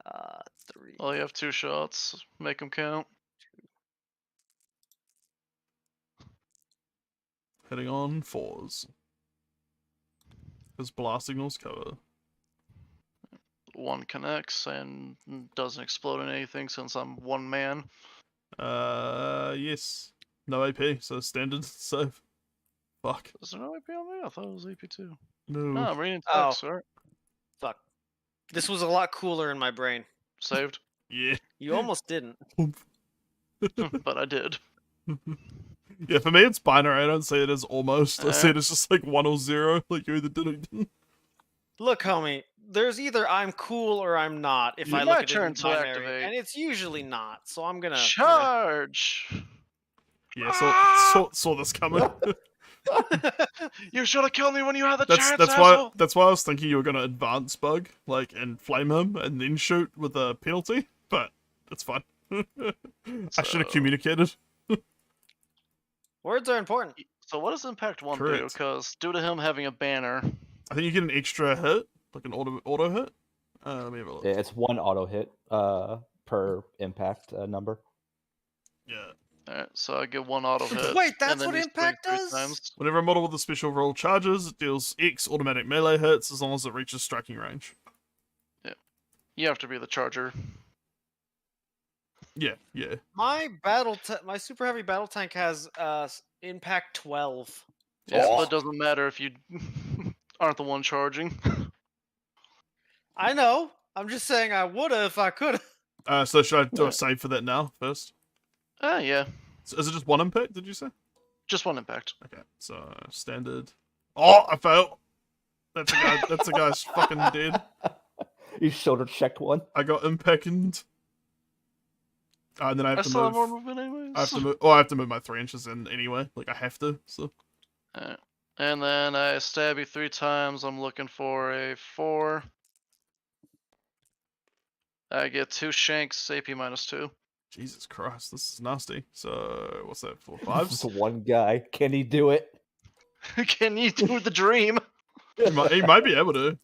3. Well, you have 2 shots. Make them count. Hitting on 4s. His blast signals cover. 1 connects and doesn't explode in anything since I'm one man. Yes. No AP, so standard save. Fuck. Is there no AP on me? I thought it was AP too. No. No, I'm reading Oh. text, alright. Fuck. This was a lot cooler in my brain. Saved. Yeah. You almost didn't. But I did. Yeah, for me it's binary. I don't say it as almost. I say Uh. it as just like 1 or 0. Like you either did or you didn't. Look, homie, there's either I'm cool or I'm not if You I might look at it turn in to binary, activate. and it's usually not. So I'm gonna Charge! Yeah, saw this coming. You should have killed me when you had the That's chance, that's asshole! why I was thinking you were gonna advance Bug, like, and flame him and then shoot with a penalty, but it's fine. I should have So- communicated. Words are important. So what does Impact 1 do? Correct. Because due to him having a banner, I think you get an extra hit, like an auto hit. Let me have a look. Yeah, it's 1 auto hit per impact number. Yeah. alright, so I get 1 auto hit. Wait, and that's then what he's doing impact 3 does? times. Whenever a model with a special roll charges, it deals X automatic melee hits as long as it reaches striking range. You have to be the charger. Yeah, yeah. My my super heavy battle tank has impact 12. Yeah, Oh. but it doesn't matter if you aren't the one charging. I know. I'm just saying I woulda if I coulda. So should I do a Yeah. save for that now first? Yeah. So is it just 1 impact? Did you say? Just 1 impact. Okay, so standard. Oh, I failed. That's a guy. That's a guy's fucking dead. You shoulder checked one. I got impacted. And then I I have to still have more move. movement anyways. I have to move. Oh, I have to move my 3 inches in anyway. Like I have to. So Alright. And then I stab you 3 times. I'm looking for a 4. I get 2 shanks, AP -2. Jesus Christ, this is nasty. So what's that? 4 Just 5s? one guy. Can he do it? Can you do the dream? He might be able to.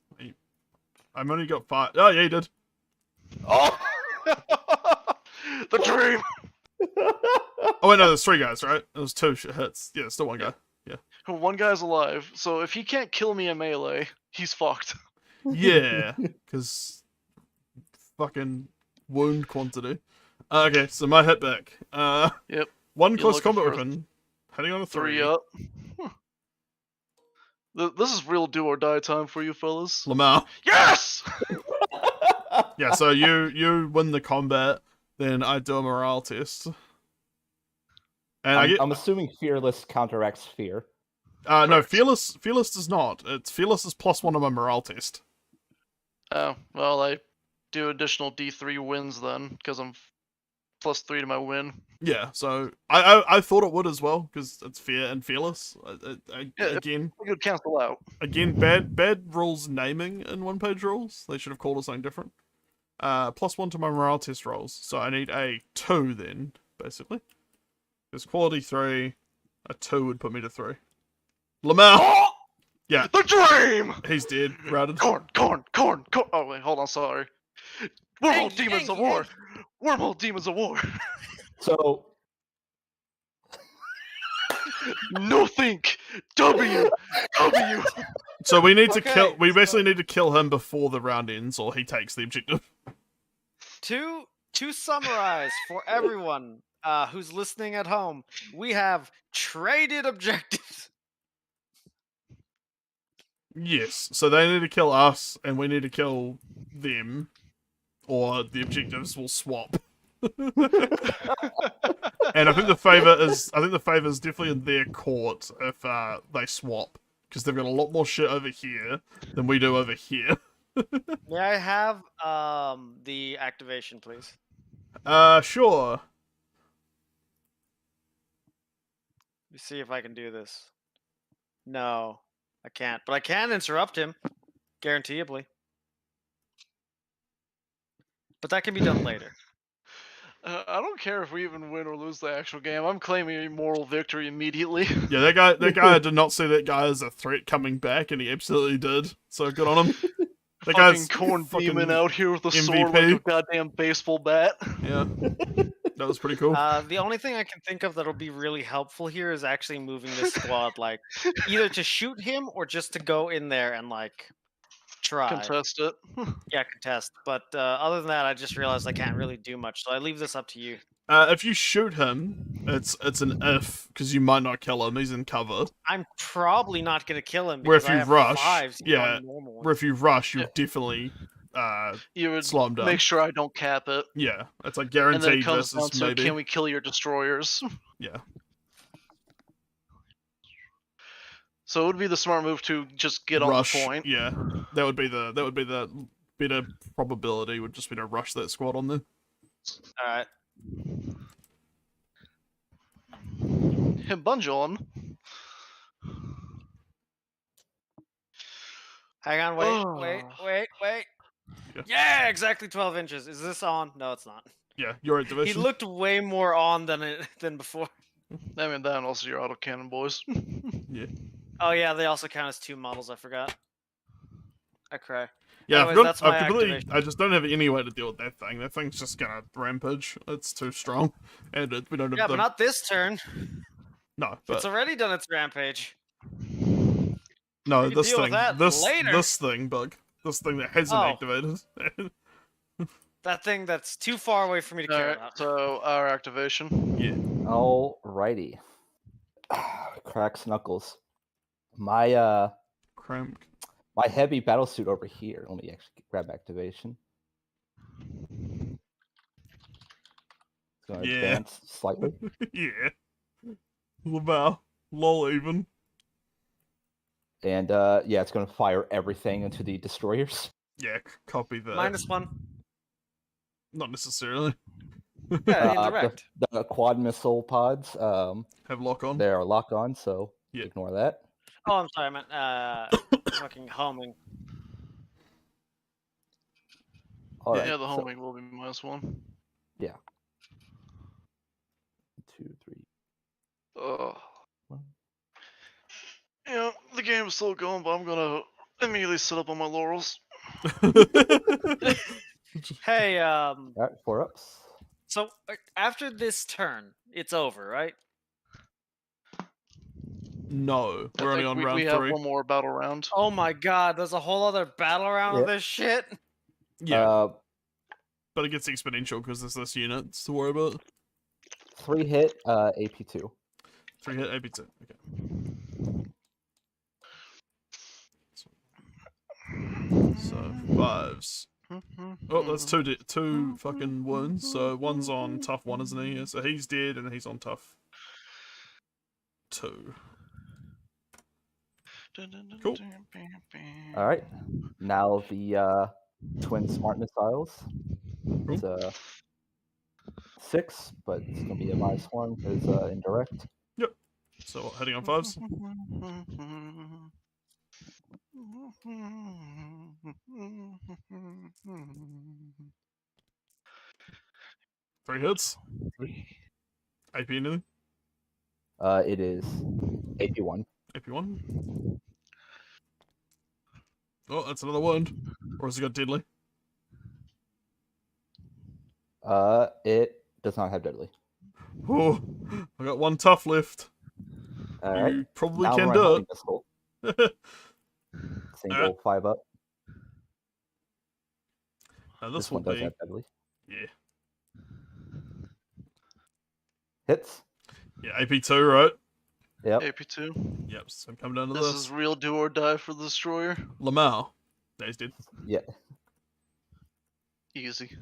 I've only got 5. Oh yeah, he did. Oh! The dream! Oh wait, no, there's 3 guys, right? There was 2 hits. Yeah, still 1 guy. One guy's alive, so if he can't kill me in melee, he's fucked. Yeah, because fucking wound quantity. Okay, so my hit back. Yep. One You're close looking combat for weapon, heading on a 3. 3 up. This is real do or die time for you fellas. Lamau. Yes! Yeah, so you win the combat, then I do a morale test. And I get I'm assuming fearless counteracts fear. no, Correct. fearless does not. It's fearless is +1 on my morale test. Oh, well, I do additional D3 wins then, because I'm +3 to my win. Yeah, so I thought it would as well because it's fear and fearless. Yeah, Again, I could cancel out. bad rules naming in one-page rules. They should have called it something different. +1 to my morale test rolls, so I need a 2 then, basically. Because quality 3, a 2 would put me to 3. Lamau! Yeah, The dream! he's dead, routed. Corn. Oh, wait, hold on, sorry. Wormhole Demons of War! Wormhole Demons of War! So No think! W! So we need to Okay, kill. We so- basically need to kill him before the round ends, or he takes the objective. To summarize for everyone who's listening at home, we have traded objectives. Yes. So they need to kill us, and we need to kill them, or the objectives will swap. And I think the favor is definitely in their court if they swap, because they've got a lot more shit over here than we do over here. May I have the activation, please? Sure. Let me see if I can do this. No, I can't. But I can interrupt him, guaranteeably. But that can be done later. I don't care if we even win or lose the actual game. I'm claiming a moral victory immediately. Yeah, that guy did not see that guy as a threat coming back, and he absolutely did. So good on him. That Fucking guy's corn fucking demon out here with a sword MVP. like a goddamn baseball bat. Yeah, that was pretty cool. The only thing I can think of that'll be really helpful here is actually moving this squad, like, either to shoot him or just to go in there and, like, try. Contest it. Yeah, contest. But other than that, I just realized I can't really do much, so I leave this up to you. If you shoot him, it's an if, because you might not kill him. He's in cover. I'm probably not going to kill him Where because if you I have rush, 5s yeah, on normal Where ones. if you rush, you definitely You would slow him down. make sure I don't cap it. Yeah, it's like And then it guaranteed comes down versus to, maybe. can we kill your destroyers? Yeah. So it would be the smart move to just get Rush. on the point. Yeah, that would be the better probability. Would just be to rush that squad on there. Alright. Hit bunge on. Hang on, wait. Yeah. Yeah, exactly 12 inches. Is this on? No, it's not. Yeah, you're at He division. looked way more on than before. I mean, that and also your autocannon boys. Yeah. Oh yeah, they also count as 2 models. I forgot. I cry. Yeah, Anyways, that's my I just don't have any way to deal with that thing. That thing's just gonna rampage. It's too strong, and we don't have Yeah, the but not this turn. no. But It's already done its rampage. no, we can this deal with thing, that later. this thing, bug, this thing that hasn't Oh. activated. That thing that's too far away for me to care Alright, about. so our activation. Yeah. alrighty. Cracks knuckles. My Cramp. my heavy battle suit over here. Let me actually grab activation. It's gonna Yeah. advance slightly. Yeah. Lamau. Lol even. And yeah, it's gonna fire everything into the destroyers. Yeah, copy that. -1. Not necessarily. Yeah, The, indirect. the quad missile pods, Have lock on. they are lock on, so Yeah. ignore that. Oh, I'm sorry, I meant fucking homing. All right, Yeah, the so homing will be -1. 2, 3. Ugh. One. Yeah, the game's still going, but I'm gonna immediately sit up on my laurels. Hey, All right, 4 ups. so after this turn, it's over, right? No, I we're only think on we round have 3. one more battle round. Oh my god, there's a whole other battle round of Yep. this shit. Yeah, but it gets exponential because there's less units to worry about. 3 hit, AP2. 3 hit AP2. Okay. So 5s. Oh, that's two fucking wounds. So one's on tough 1, isn't he? So he's dead, and he's on tough 2. Cool. All right. Now the twin smart missiles. It's Cool. 6, but it's gonna be a -1 because indirect. Yep. So heading on 5s. 3 hits. AP anything? It is AP1. AP1. Oh, that's another wound. Or has he got deadly? It does not have deadly. Oh, I got 1 tough left. All right. You probably Now can we're do hunting it. missile. Single Alright. 5 up. Now This this will one does be. have deadly. Yeah. Hits. Yeah, AP2, right? Yep. AP2. Yep, so I'm coming down to This this. is real do or die for the destroyer. Lamau. No, he's dead. Yeah. Easy.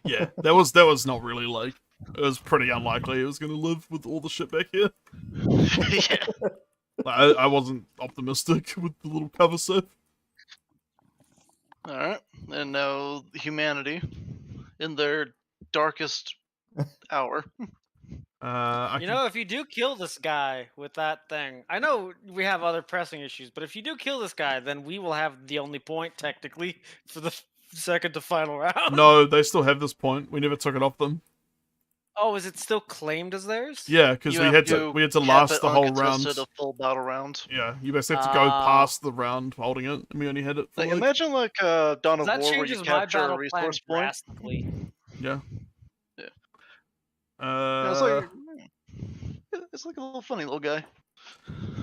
Yeah, that was not really like. It was pretty unlikely he was going to live with all the shit back here. Yeah. Like, I wasn't optimistic with the little cover save. Alright. And now humanity in their darkest hour. You know, if you do kill this guy with that thing, I know we have other pressing issues, but if you do kill this guy, then we will have the only point technically for the second to final round. No, they still have this point. We never took it off them. Oh, is it still claimed as theirs? Yeah, because You we have had to to cap last it the whole round. uncontested, a full battle round. Yeah, you basically have to go past the round holding it, and we only had it for Like, like... imagine like Dawn of That War where you changes my capture a battle plan resource point. drastically. Yeah. Yeah. It's like a little funny little guy.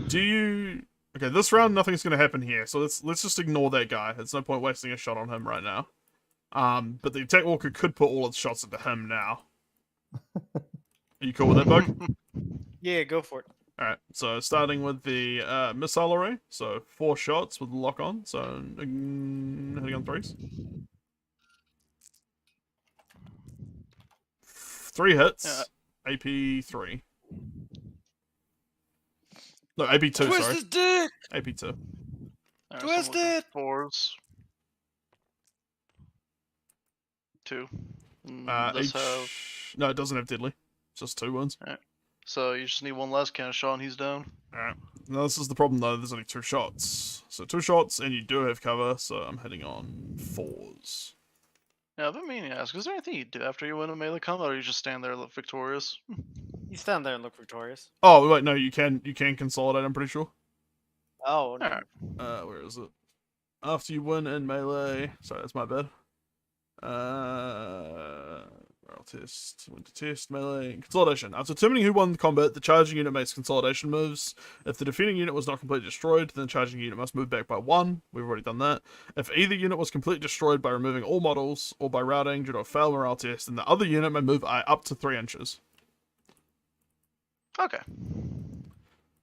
Do you... Okay, this round nothing's going to happen here, so let's just ignore that guy. There's no point wasting a shot on him right now. But the attack walker could put all its shots into him now. Are you cool with that, Bug? Yeah, go for it. Alright, so starting with the missile array. So 4 shots with the lock on, so hitting on 3s. 3 hits, AP3. No, AP2, Twist sorry. his dick! AP2. Alright, Twist so I'm looking it! for 4s. 2. And this have... No, it doesn't have deadly. It's just 2 wounds. So you just need one last cannon shot and he's down. Alright. Now this is the problem though, there's only 2 shots. So 2 shots and you do have cover, so I'm hitting on 4s. Yeah, I've been meaning to ask, is there anything you do after you win a melee combat, or you just stand there and look victorious? You stand there and look victorious. Oh wait, no, you can consolidate, I'm pretty sure. Oh, no. Alright. Where is it? After you win in melee. Sorry, that's my bad. I'll test. Went to test melee consolidation. After determining who won the combat, the charging unit makes consolidation moves. If the defending unit was not completely destroyed, then the charging unit must move back by 1. We've already done that. If either unit was completely destroyed by removing all models or by routing due to a failed morale test, then the other unit may move up to 3 inches. Okay.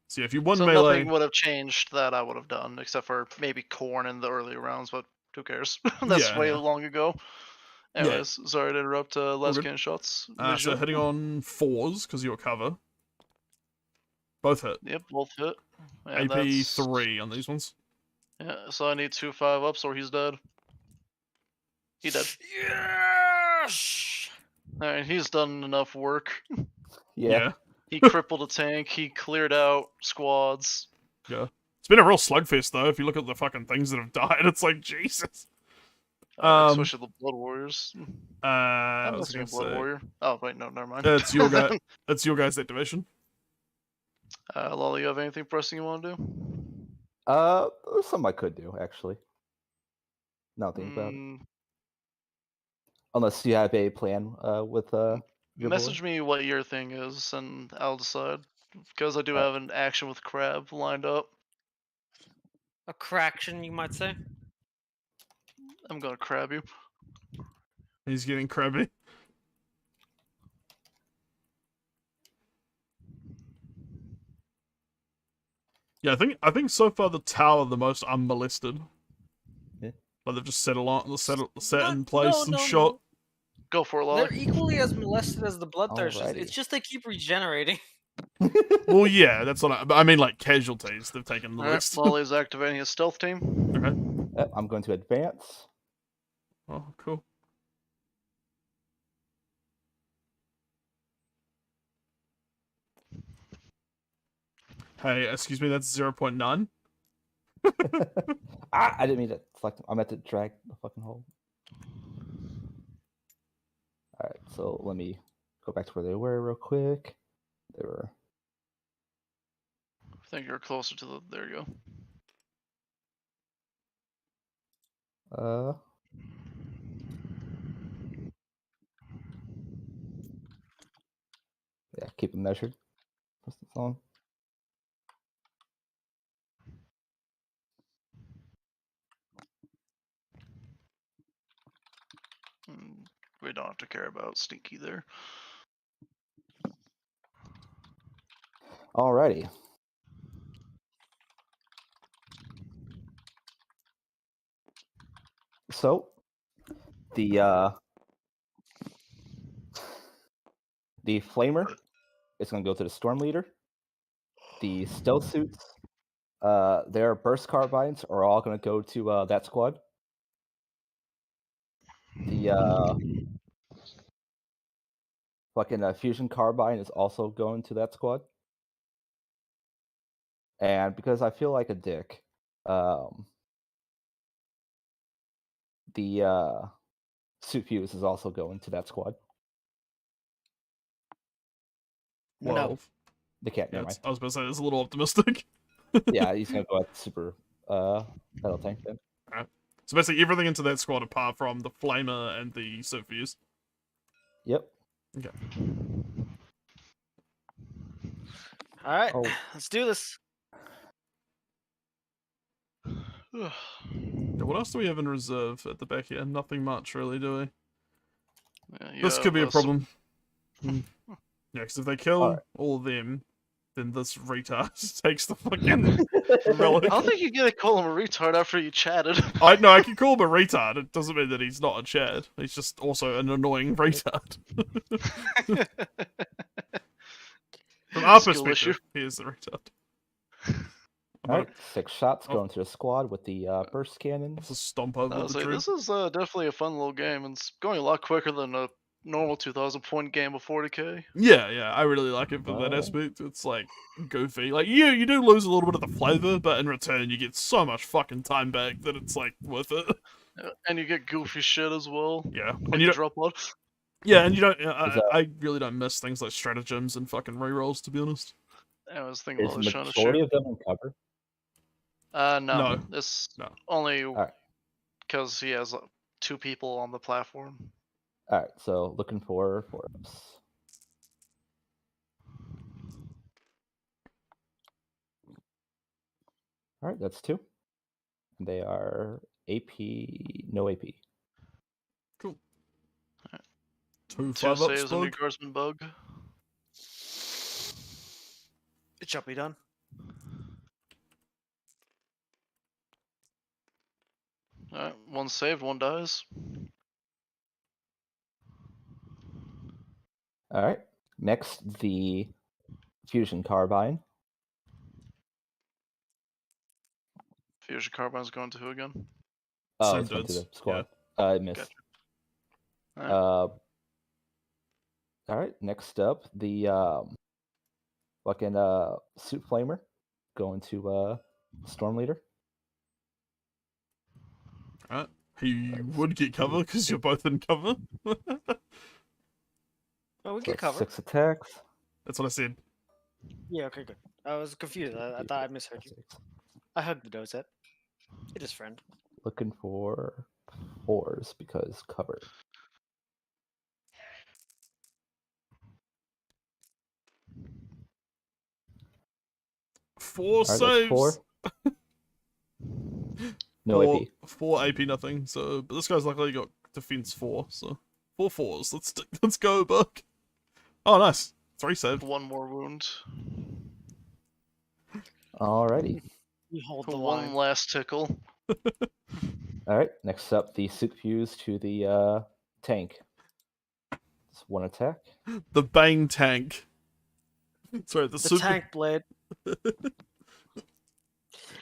So if you won So melee, nothing would have changed that I would have done, except for maybe corn in the early rounds, but who cares? That's Yeah, way yeah. long ago. Anyways, sorry to interrupt. Last good. cannon shots. so hitting on 4s because you're cover. Both hit. Yep, both hit. Yeah, AP3 on these ones. Yeah, so I need 2 5-ups or he's dead. He dead. Yes! Alright, he's done enough work. Yeah. He crippled a tank, he cleared out squads. Yeah. It's been a real slugfest though. If you look at the fucking things that have died, it's like Jesus. Especially the Blood Warriors. I I'm was listening gonna to Blood say, Warrior. Oh wait, no, never mind. it's your guy. It's your guys' activation. Lolly, you have anything pressing you want to do? There's something I could do actually. Now think about it. Unless you have a plan with your Message me what your thing is, and I'll decide. because I do have an action with Crab lined up. A craction, you might say. I'm gonna crab you. He's getting crabby. Yeah, I think so far the tower the most unmolested. Yeah. Like they've just set What? in place and No. shot. Go for it, They're Lolly. equally as molested as the bloodthirsters. Alrighty. It's just they keep regenerating. Well, yeah, that's what I mean. Like casualties, they've taken the Alright, least. Lolly's activating his stealth team. Okay. Yep, I'm going to advance. Oh, cool. Hey, excuse me, that's 0.9. I didn't mean to select them. I meant to drag the fucking hole. Alright, so let me go back to where they were real quick. They were I think you're closer to the. There you go. yeah, keep them measured. What's the song? We don't have to care about Stinky there. Alrighty. So the flamer is going to go to the storm leader. The stealth suits, their burst carbines are all going to go to that squad. The fucking fusion carbine is also going to that squad. And because I feel like a dick, the suit fuse is also going to that squad. Well, They can't. yeah, Never mind. I was about to say it's a little optimistic. Yeah, he's gonna go at super battle tank then. Alright. So basically everything into that squad apart from the flamer and the Sophies. Yep. Okay. All right, Oh. let's do this. Yeah, what else do we have in reserve at the back here? Nothing much, really, do we? Yeah, This could be a some- problem. Yeah, because if they kill Alright. all of them, then this retard takes the fucking relic. I don't think you get to call him a retard after you chatted. I can call him a retard. It doesn't mean that he's not a Chad. He's just also an annoying retard. From our Skill issue. perspective, he is the retard. Alright, 6 shots going to the squad with the burst cannon. Let's just stomp over I the was like, troop. this is definitely a fun little game, and it's going a lot quicker than a normal 2,000 point game of 40k. Yeah, I really like it for that aspect. It's like goofy. Like you do lose a little bit of the flavor, but in return you get so much fucking time back that it's like worth it. And you get goofy shit as well. Yeah, Like and you don't. drop out. Yeah, and you don't. I really don't miss things like stratagems and fucking rerolls, to be honest. I was thinking Is about the this majority of them in cover? No. It's No. only Alright. because he has 2 people on the platform. Alright, so looking for us. Alright, that's 2. They are AP, no AP. Cool. Alright. 2 2 5-up saves and new spug. guardsman bug. It shall be done. Alright, 1 saved, 1 dies. Alright. Next, the fusion carbine. Fusion carbine's going to who again? Oh, Same it's going to dudes, the squad. yeah. It missed. Gotcha. Alright, next up, the fucking suit flamer going to storm leader. Alright. He would get cover because you're both in cover. Oh, we So get cover. 6 attacks. That's what I said. Yeah, okay, good. I was confused. I thought I misheard you. 6. I hugged the Dozette. It is friend. Looking for 4s because cover. 4 Alright, saves. that's 4. No Four- AP. 4 AP nothing. So, but this guy's luckily got defense 4. So 4 4s. Let's go, Buck. Oh, nice. 3 saved. One more wound. Alrighty. You hold the One line. last tickle. Alright, next up, the suit fuse to the tank. Just 1 attack. The Bane tank. Sorry, the The super. tank blade.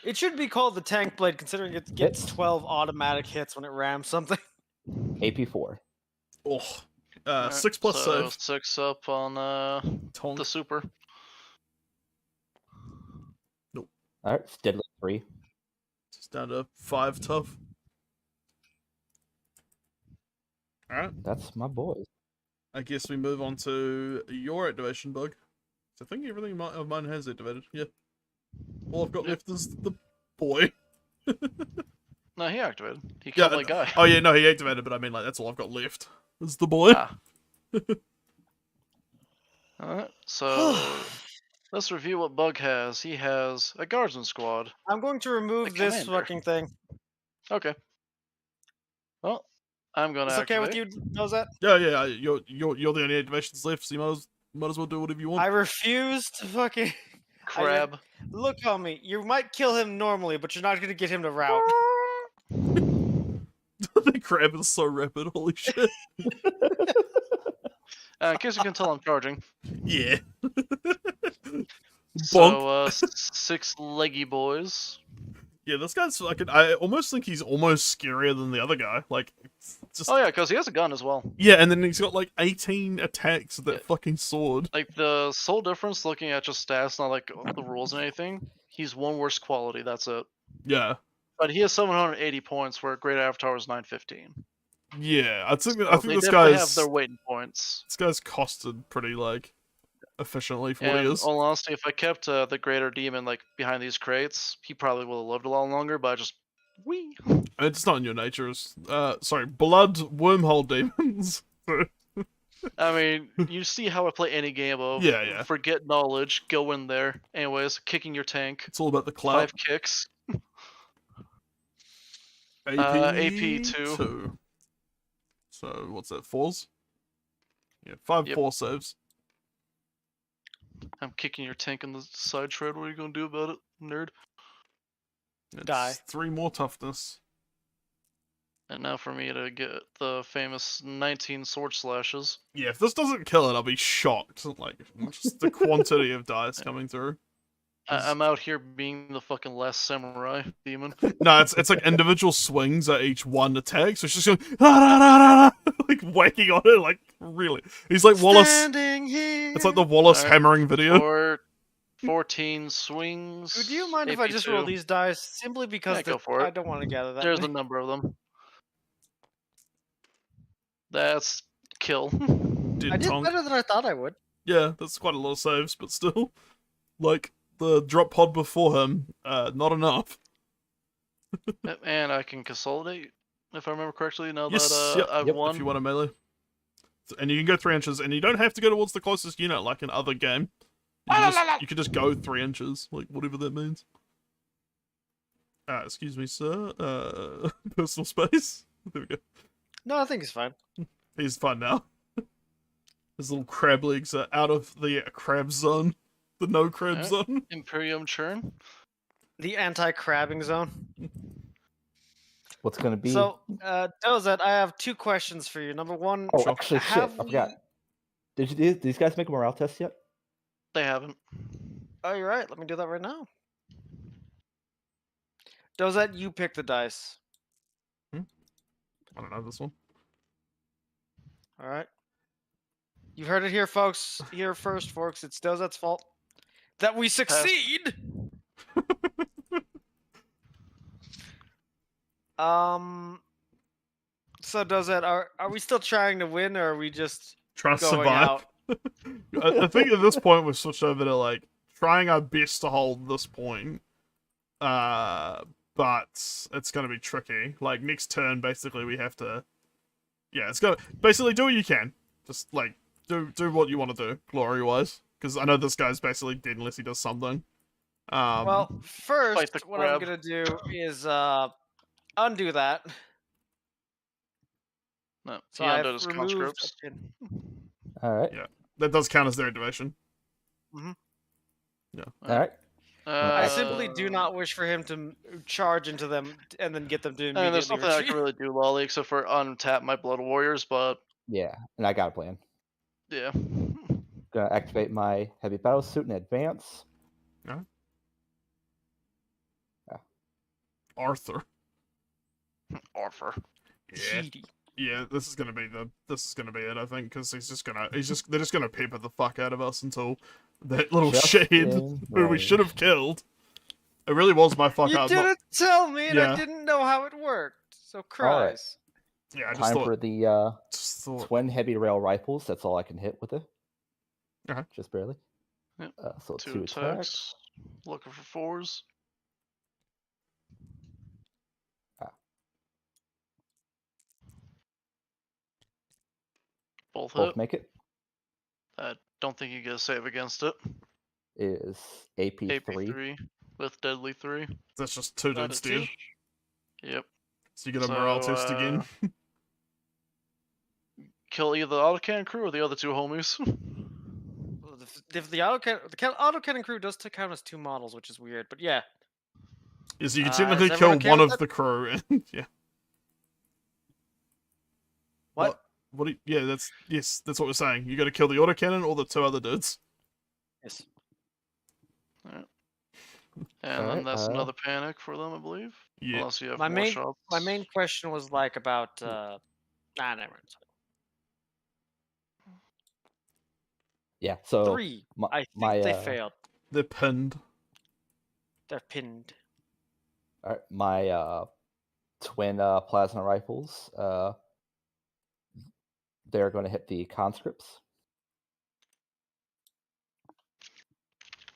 It should be called the tank blade, considering it gets 12 automatic hits when it rams something. AP 4. Oh, Alright, 6 plus so save. 6 up on Tonk. the super. Alright, it's deadly 3. It's down to 5 tough. Alright, That's my boys. I guess we move on to your activation, Bug. So I think everything of mine has activated. Yeah. All I've got left is the boy. No, he activated. He Yeah. killed that guy. Oh yeah, no, he activated, but I mean, like, that's all I've got left. Is the boy. Ah. Alright, so let's review what Bug has. He has a guardsman squad. I'm going to remove The this commander. fucking thing. Okay. Well, I'm gonna It's okay with activate. you, Dozette? Yeah, you're the only activations left, so you might as well do whatever you want. I refuse to fucking Crab. look, homie. You might kill him normally, but you're not gonna get him to route. The crab is so rapid, holy shit. In case you can tell, I'm charging. Yeah. Bonk. So, 6 leggy boys. Yeah, this guy's fucking. I almost think he's almost scarier than the other guy. Like, it's just. Oh yeah, because he has a gun as well. Yeah, and then he's got like 18 attacks with that Yeah. fucking sword. Like, the sole difference looking at just stats, not like the rules and anything, he's 1 worse quality, that's it. Yeah. But he has 780 points, where Great Avatar is 915. Yeah, I think So this they definitely guy's have their weight in points. this guy's costed pretty like efficiently for what he And is. all honesty, if I kept the Greater Demon like behind these crates, he probably would have lived a lot longer. But I just wee. It's not in your nature. It's, sorry, blood wormhole demons. I mean, you see how I play any game of Yeah. forget knowledge, go in there. Anyways, kicking your tank, It's all about the clout. 5 kicks. AP, AP 2. 2. So what's that? 4s? Yeah, 5 Yep. 4 saves. I'm kicking your tank in the side tread. What are you gonna do about it, nerd? It's Die. 3 more toughness. And now for me to get the famous 19 sword slashes. Yeah, if this doesn't kill it, I'll be shocked. Like, just the quantity of dice coming through. I'm out here being the fucking last samurai demon. No, it's like individual swings at each one attack, so it's just going like whacking on it, like really. He's like Wallace. Standing here. It's like the Wallace Alright. hammering video. Or 14 swings. Do you mind if I just roll AP2. these dice simply because Yeah, go for it. I don't want to gather that? There's a many? number of them. That's kill. Did I did Tonk. better than I thought I would. Yeah, that's quite a lot of saves, but still, like the drop pod before him, not enough. And I can consolidate, if I remember correctly, now Yes, that yep, I've yep, won. If you want a melee, and you can go 3 inches, and you don't have to go towards the closest unit like in other game. You can just go 3 inches, like whatever that means. Excuse me, sir. Personal space. There we go. No, I think it's fine. He's fine now. His little crab legs are out of the crab zone. The no crab Alright. zone. Imperium churn. The anti-crabbing zone. What's gonna be? So, Dozette, I have 2 questions for you. Number 1, oh, Sure. actually, shit, have I forgot. Did these guys make a morale test yet? They haven't. Oh, you're right. Let me do that right now. Dozette, you pick the dice. I don't know this one. All right. You heard it here, folks. Here first, folks. It's Dozette's fault that we succeed. So Dozette, are we still trying to win, or are we just Try to going survive. out? I think at this point we've switched over to like trying our best to hold this point. But it's gonna be tricky. Like next turn, basically we have to. Yeah, it's gonna basically do what you can. Just like do what you want to do, glory wise. Because I know this guy's basically dead unless he does something. Well, first, the what I'm crab. gonna do is undo that. No, So he I've undid his removed a conscripts. pin. All right. Yeah. That does count as their activation. All right. I simply do Uh, not wish for him to charge into them and then get them to I mean, there's immediately nothing I retreat. can really do, Lolly, except for untap my Blood Warriors, but Yeah, and I got a plan. yeah. Gonna activate my heavy battle suit in advance. Arthur. Arthur. Yeah. Cheaty. Yeah, this is gonna be it, I think, because they're just gonna pepper the fuck out of us until that little Just shithead in who we should have range. killed. It really was my fuck You up. didn't tell me, and Yeah. I didn't know how it worked. So All right. cries. Yeah, I just Time thought. for the Just thought. twin heavy rail rifles. That's all I can hit with it. Okay. Just barely. Yep. So 2 two attacks. Looking for 4s. Both hit. Both make it. I don't think you get a save against it. Is AP3. AP3 with Deadly 3. That's just two dudes Added 2. dead. Yep. So you get a morale test So, again. Kill either the autocannon crew or the other 2 homies. Well, If the autocannon crew does count as 2 models, which is weird, but yeah. Is you can Is technically kill everyone okay one with of that? the crew. Yeah. What? What? Yeah, that's what we're saying. You got to kill the autocannon or the 2 other dudes. Yes. Alright. And then Alright, that's another panic for them, I believe. Yeah. Unless you have My more main shots. my main question was like about never mind. Yeah. So 3. I think they failed. They're pinned. They're pinned. All right, my twin plasma rifles. They're going to hit the conscripts.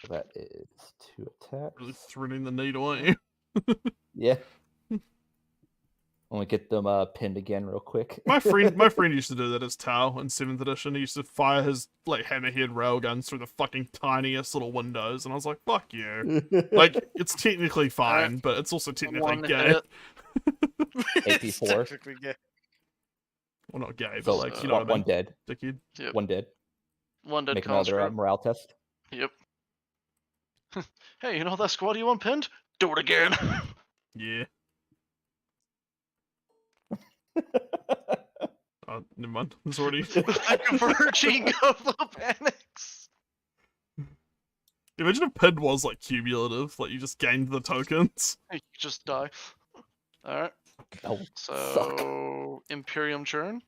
So that is 2 attacks. Really threading the needle, aren't you? Yeah. I'm gonna get them pinned again real quick. My friend used to do that as Tau in 7th edition. He used to fire his like hammerhead railguns through the fucking tiniest little windows, and I was like, "Fuck you!" Like it's technically fine, but it's also technically One gay. hit. It's AP4. technically gay. Well, not gay, but So like you know what I one mean. dead. Dickhead. Yep. One dead. One dead Make another conscript. morale test. Yep. Hey, you know that squad you unpinned? Do it again. Yeah. Never mind. It's already. The converging of the panics. Imagine if pin was like cumulative, like you just gained the tokens. You just die. Alright. Oh, So Imperium churn.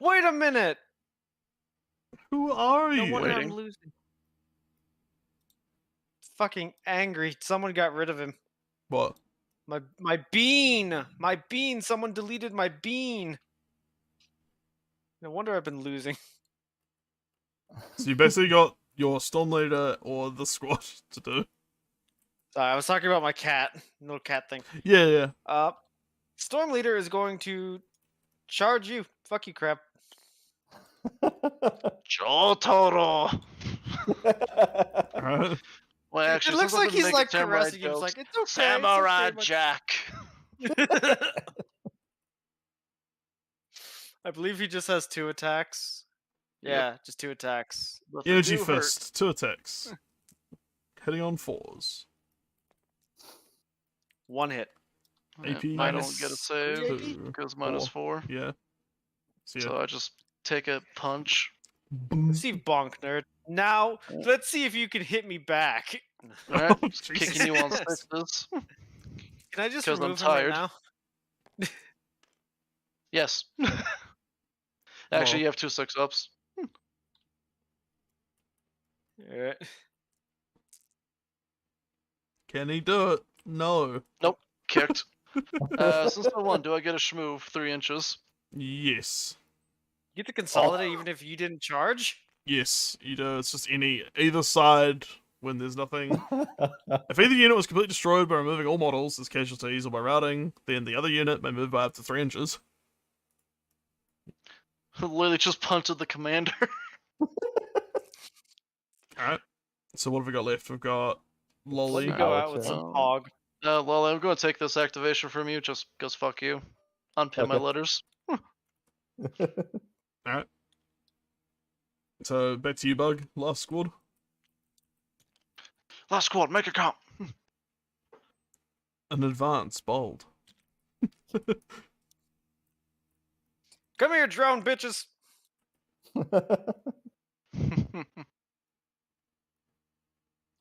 Wait a minute! Who are No you? wonder I'm Waiting. losing. Fucking angry. Someone got rid of him. What? My bean! My bean! Someone deleted my bean! No wonder I've been losing. So you basically got your storm leader or the squad to do. Sorry, I was talking about my cat. Little cat thing. Yeah. Storm leader is going to charge you. Fuck you, crap. Jotaro. Alright. Well, actually, It looks since I'm like gonna he's make like it samurai caressing him. It's jokes, like, it's okay. Samurai it's okay, Jack. I believe he just has 2 attacks. Yep. Yeah, just 2 attacks. But they Energy do hurt. fist, 2 attacks. Hitting on 4s. 1 hit. Yeah, AP I don't get a minus save 3 because minus 4. Yeah. So yeah. So I just take a punch. Boom. See, bonk nerd. Now, let's see if you can hit me back. Alright, Oh, just kicking you on Jesus. 6s. Can I just 'Cause I'm remove him right tired. now? Yes. Actually, you have 2 6-ups. Alright. Can he do it? No. Kicked. Since I won, do I get a shmove 3 inches? Yes. You get to consolidate even if you didn't charge? Yes, you do. It's just either side when there's nothing. If either unit was completely destroyed by removing all models as casualties or by routing, then the other unit may move by up to 3 inches. Literally just punted the commander. Alright. So what have we got left? We've got Let Lolly. me go Alex, out with some yeah. hog. Well, I'm gonna take this activation from you just because fuck you. Unpin my Okay. letters. Alright. So back to you, Bug. Last squad. Last squad, make it count. An advance, bold. Come here, drone bitches.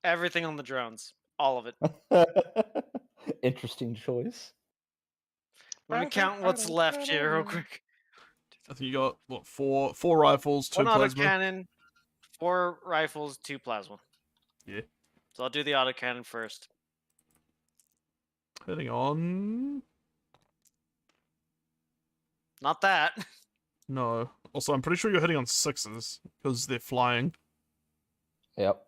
Everything on the drones. All of it. Interesting choice. Let me count what's left here real quick. I think you got what, four rifles, 2 One plasma. autocannon, 4 rifles, 2 plasma. Yeah. So I'll do the autocannon first. Heading on. Not that. No. Also, I'm pretty sure you're hitting on 6s because they're flying. Yep.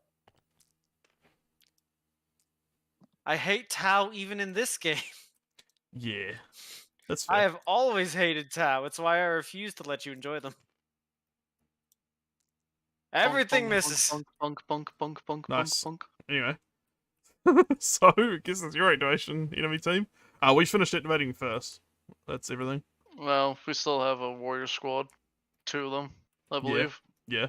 I hate Tau even in this game. Yeah. That's fair. I have always hated Tau. It's why I refuse to let you enjoy them. Everything misses. Bunk. Nice. Anyway. So, I guess that's your activation, enemy team. We finished activating first. That's everything. Well, we still have a warrior squad. 2 of them, I believe. Yeah.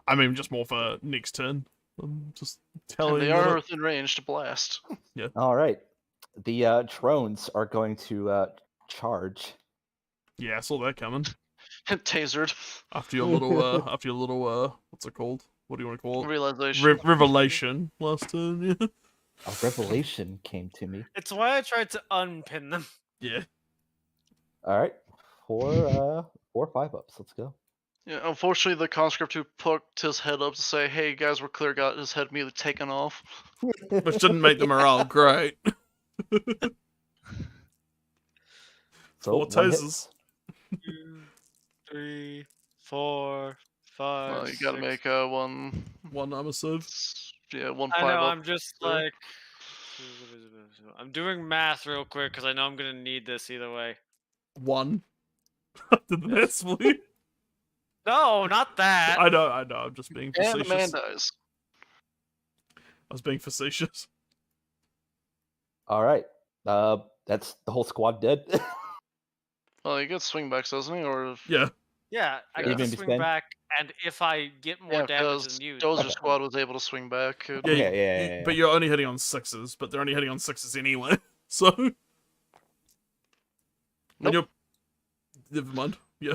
I mean, just more for next turn. I'm just And telling they you. are that- within range to blast. All right. The drones are going to charge. Yeah, I saw that coming. Tasered. After your little, what's it called? What do you want to call it? Realization. Revelation last turn, yeah. A revelation came to me. It's why I tried to unpin them. Yeah. All right. 4 5-ups. Let's go. Yeah, unfortunately, the conscript who poked his head up to say, "Hey guys, we're clear," got his head immediately taken off. Which didn't make the morale great. So 4 one hit. tasers. 2, 3, 4, 5. Well, you gotta 6. make one. 1 armor serve. Yeah, 1 I 5 know. up. I'm just there. like. I'm doing math real quick because I know I'm gonna need this either way. 1. Did that split? No, not that. I know. I'm just being And the man facetious. dies. I was being facetious. All right. That's the whole squad dead. Well, he gets swingbacks, doesn't he? Or if, Yeah. Yeah, I Yeah. get to Even swing spend? back, and if I get more yeah, damage because than you, Dozer Okay. squad was able to swing back. Yeah, Okay, yeah. But you're only hitting on 6s, but they're only hitting on 6s anyway. So. When Nope. you're. Never mind. Yeah.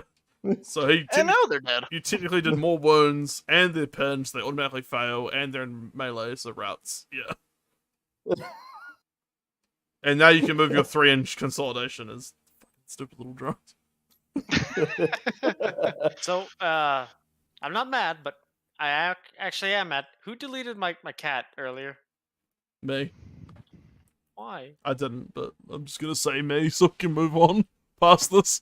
So he. And now they're dead. You technically did more wounds, and they're pinned, so they automatically fail, and they're in melee, so routes. Yeah. And now you can move your 3-inch consolidation as stupid little drones. so I'm not mad, but I actually am mad. Who deleted my cat earlier? Me. Why? I didn't, but I'm just gonna say me so we can move on past this.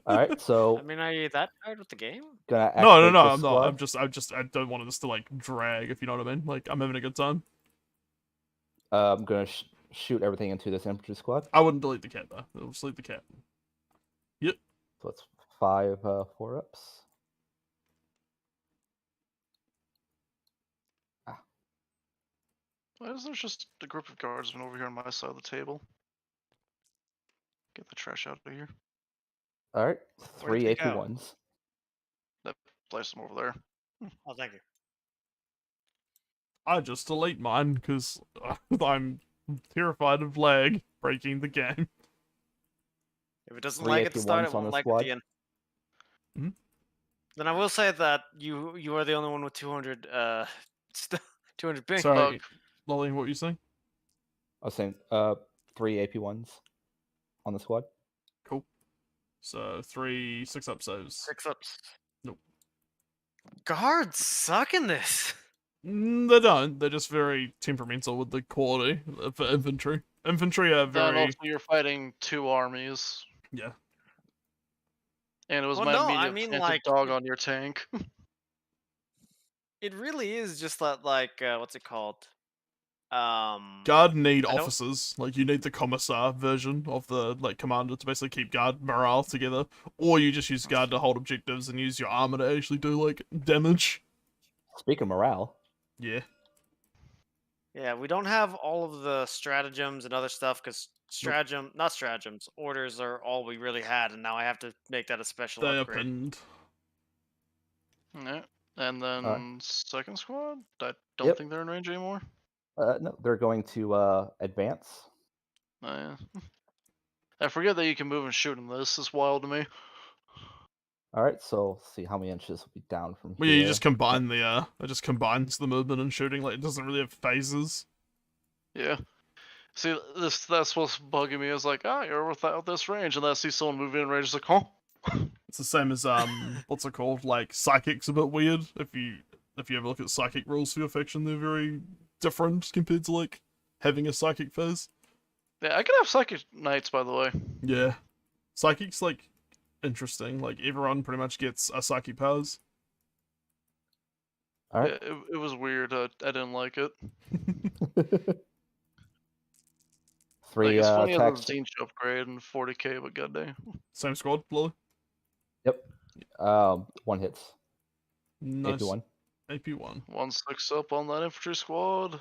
All right. So I mean, are you that tired with the game? gonna No, activate I'm this not. squad. I don't want this to like drag, if you know what I mean. Like, I'm having a good time. I'm gonna shoot everything into this infantry squad. I wouldn't delete the cat though. I'll just leave the cat. Yep. So it's 5 4-ups. Why is there just a group of guardsmen over here on my side of the table? Get the trash out of here. All right. Where'd 3 they AP go? ones. Place them over there. Oh, thank you. I just delete mine because I'm terrified of lag breaking the game. If it doesn't 3 like at the start, AP1s it on won't the like squad. at the end. Hmm? Then I will say that you are the only one with 200 200 ping. Sorry, Lolly, what were you saying? I was saying 3 AP ones on the squad. Cool. So 3 6-up saves. 6 ups. Nope. Guards suck in this. They don't. They're just very temperamental with the quality for infantry. Infantry are And very also, you're fighting 2 armies. yeah. And it was Well, my no, I immediate mean, plan like, to dog on your tank. It really is just that, like, what's it called? Guard need I don't- officers. Like, you need the commissar version of the like commander to basically keep guard morale together, or you just use guard to hold objectives and use your armor to actually do like damage. Speaking of morale, Yeah. Yeah, we don't have all of the stratagems and other stuff because not stratagems, orders are all we really had, and now I have to make that a special They are upgrade. pinned. Yeah. And then Alright. second squad? I don't Yep. think they're in range anymore. No, they're going to advance. Oh, yeah. I forget that you can move and shoot in this. It's wild to me. All right, so let's see how many inches will be down from Well, yeah, here. you just combine the it just combines the movement and shooting. Like, it doesn't really have phases. Yeah. See, that's what's bugging me. Is like, you're without this range, and then I see someone moving in range. It's like, huh? It's the same as what's it called? Like, psychic's a bit weird. If you ever look at psychic rules for your faction, they're very different compared to like having a psychic phase. Yeah, I can have psychic knights, by the way. Yeah, psychic's like interesting. Like, everyone pretty much gets a psychic powers. All right. Yeah, it was weird. I didn't like it. Three Like, it's funny as a attacks. Zinch upgrade and 40k, but goddamn. Same squad, Lily. Yep. One hits. Nice. AP1. AP1. 1-6 up on that infantry squad.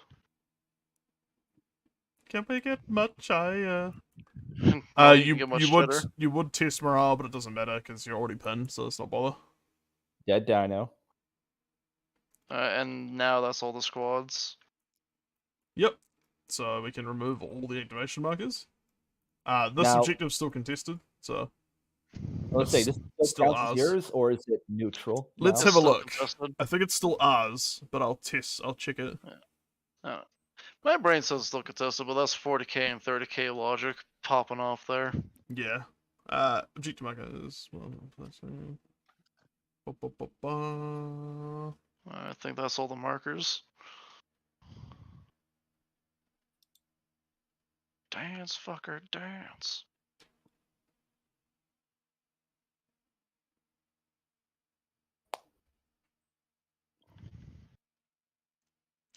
Can we get much higher? Now you can get much better. you would test morale, but it doesn't matter because you're already pinned, so it's not bother. Dead Dino. And now that's all the squads. Yep. So we can remove all the activation markers. This Now- objective's still contested, so Let's say this still counts as ours. yours, or is it neutral? Let's now? have a Still look. contested. I think it's still ours, but I'll check it. My brain says still contested, but that's 40k and 30k logic popping off there. Yeah. Objective markers. I think that's all the markers. Dance, fucker, dance.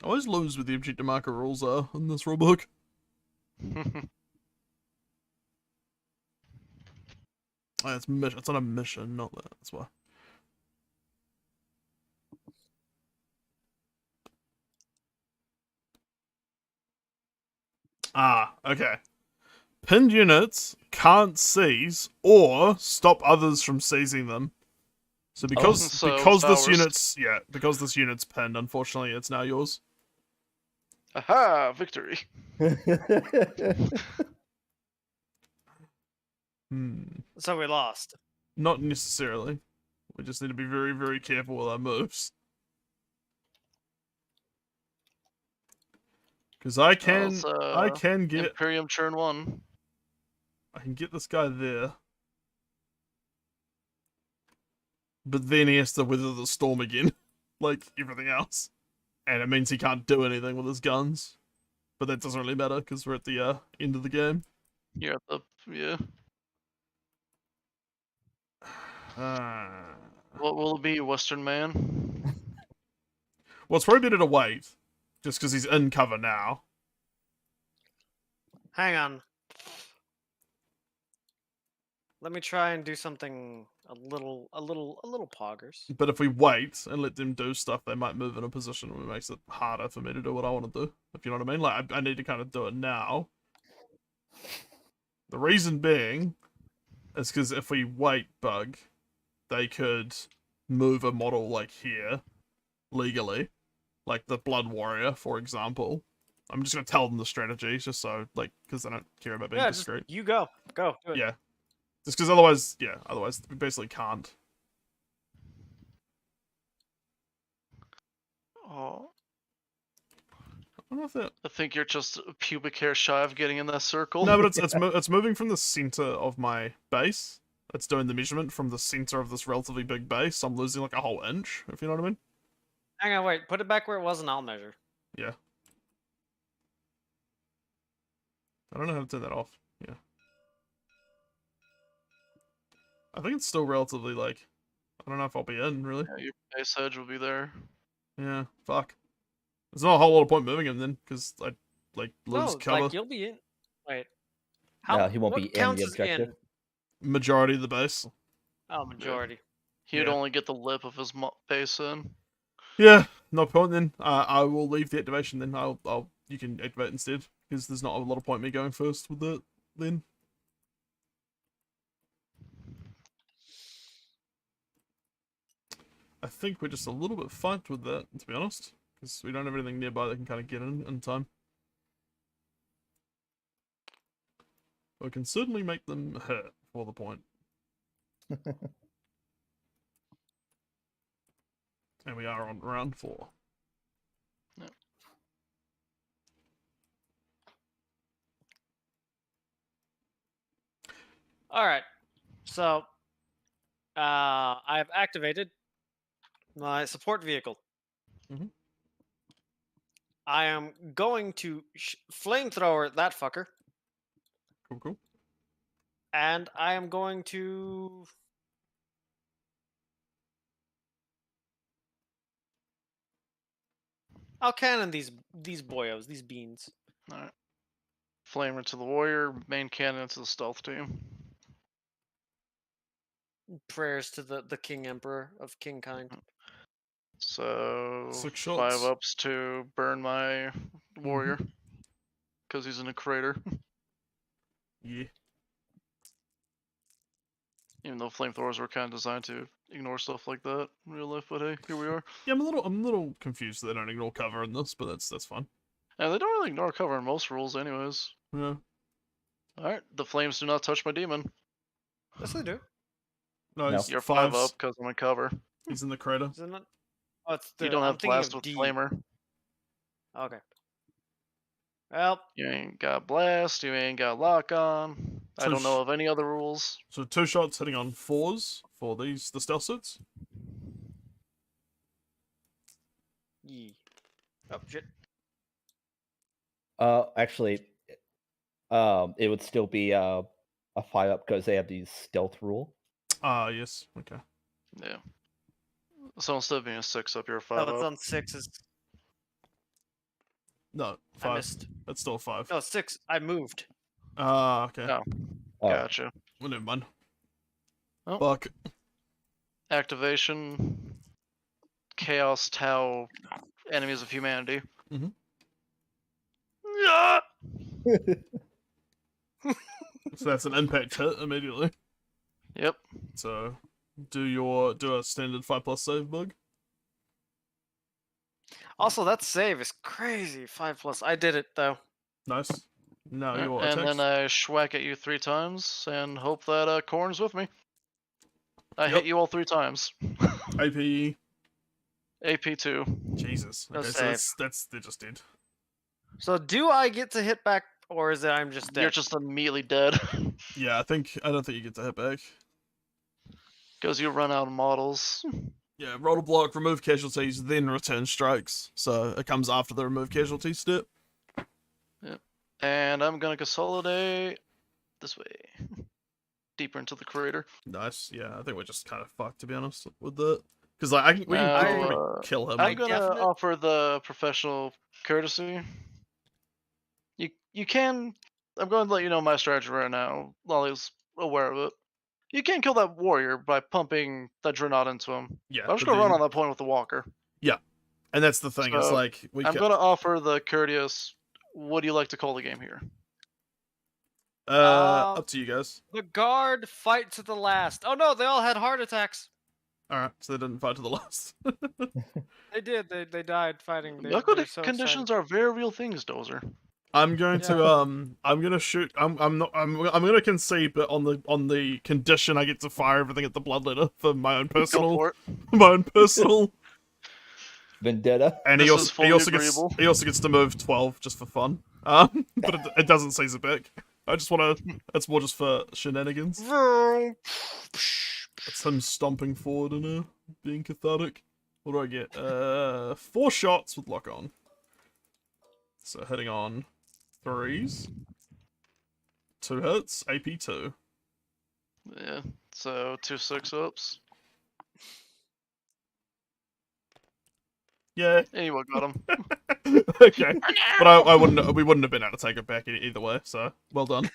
I always lose with the objective marker rules are in this rulebook. Oh, it's on a mission, not that. That's why. Okay. Pinned units can't seize or stop others from seizing them. So because so because this ours. unit's pinned, unfortunately it's now yours. Aha! Victory. So we lost. Not necessarily. We just need to be very, very careful with our moves. Because I can get Imperium turn 1. I can get this guy there. But then he has to weather the storm again, like everything else. And it means he can't do anything with his guns. But that doesn't really matter, because we're at the end of the game. You're at the yeah. What will it be, Western Man? Well, it's probably better to wait. Just because he's in cover now. Hang on. Let me try and do something a little poggers. But if we wait and let them do stuff, they might move in a position where it makes it harder for me to do what I want to do. If you know what I mean? Like, I need to kind of do it now. The reason being is because if we wait, Bug, they could move a model like here, legally. Like the Blood Warrior, for example. I'm just going to tell them the strategy, just so, like, because they don't care about being discreet. Just, you go. Go. Do it. Yeah. Just because otherwise we basically can't. Oh. I don't know if that... I think you're just pubic hair shy of getting in that circle. No, but it's moving from the center of my base. It's doing the measurement from the center of this relatively big base. So I'm losing like a whole inch, if you know what I mean. Hang on, wait. Put it back where it was and I'll measure. Yeah. I don't know how to turn that off. Yeah. I think it's still relatively like... I don't know if I'll be in, really. Yeah, your base edge will be there. Yeah, fuck. There's not a whole lot of point moving him then, because I like lose cover. Like you'll be in. Wait. Yeah, he won't what be in counts the as objective. Majority of the base. Oh, majority. He'd Yeah. only get the lip of his base in. Yeah, no point then. I will leave the activation then. I'll you can activate instead, because there's not a lot of point me going first with that then. I think we're just a little bit fucked with that, to be honest, because we don't have anything nearby that can kind of get in time. We can certainly make them hurt for the point. And we are on round 4. Yep. All right. So, I have activated my support vehicle. Mhm. I am going to flamethrower that fucker, Cool, cool. and I am going to. I'll cannon these boyos, these beans. Alright. Flamer to the warrior, main cannon to the stealth team. Prayers to the King Emperor of King Kind. So 6 5 shots. ups to burn my warrior. Because he's in a crater. Yeah. Even though flamethrowers were kind of designed to ignore stuff like that in real life, but hey, here we are. Yeah, I'm a little confused that they don't ignore cover in this, but that's fine. And they don't really ignore cover in most rules anyways. Yeah. Alright, the flames do not touch my demon. Yes, they do. No, No. he's You're 5 up 5s. because I'm in cover. He's in the crater. Isn't it? Oh, it's You the, don't I'm have thinking blast of with D. flamer. Okay. Well, You ain't got blast, you ain't got lock on. I So don't know of any other rules. So 2 shots hitting on 4s for the stealth suits. yee. Oh shit. Actually, it would still be a 5 up because they have the stealth rule. Ah, yes. Okay. Yeah. So instead of being a 6 up, you're a Oh, 5 it's up. on 6s. No, I 5. missed. That's still a 5. No, 6. I moved. Ah, okay. Oh. Oh, Gotcha. Well, never mind. Oh. Fuck. Activation. Chaos Tau. Enemies of Humanity. Mhm. Yeah! So that's an impact hit immediately. Yep. So do a standard 5+ save, bug. Also, that save is crazy. 5+. I did it though. Nice. Now Alright, your and attacks. then I schwack at you 3 times and hope that Corn's with me. I Yep. hit you all 3 times. AP. AP2. Jesus. No Okay, so save. they're just dead. So do I get to hit back, or is it I'm just dead? You're just immediately dead. Yeah, I don't think you get to hit back. Because you run out of models. Yeah, roll a block, remove casualties, then return strikes. So it comes after the remove casualties step. And I'm gonna consolidate this way. Deeper into the crater. Nice. Yeah, I think we're just kind of fucked, to be honest, with that. Because like we can probably kill him. I'm gonna definite- offer the professional courtesy. You can. I'm going to let you know my strategy right now. Lolly's aware of it. You can kill that warrior by pumping that dreadnought into him. Yeah, I'm just but gonna run then- on that point with the walker. And that's the thing. It's So, like I'm gonna offer the courteous. What do you like to call the game here? up to you guys. The guard fight to the last. Oh no, they all had heart attacks. All right, so they didn't fight to the last. They did. They died fighting. Medical they're so conditions are very real things, Dozer. I'm going to Yeah. I'm gonna shoot. I'm gonna concede, but on the condition I get to fire everything at the bloodletter for my own Go personal for it. my own personal. Vendetta. And This he is also fully agreeable. gets to move 12 just for fun. But it doesn't seize it back. I just want to. It's more just for shenanigans. sad. It's him stomping forward and being cathartic. What do I get? 4 shots with lock on. So hitting on 3s. 2 hits. AP 2. Yeah. So 2 6-ups. Yeah. Anyone got him. Okay. But we wouldn't have been able to take it back either way. So well done.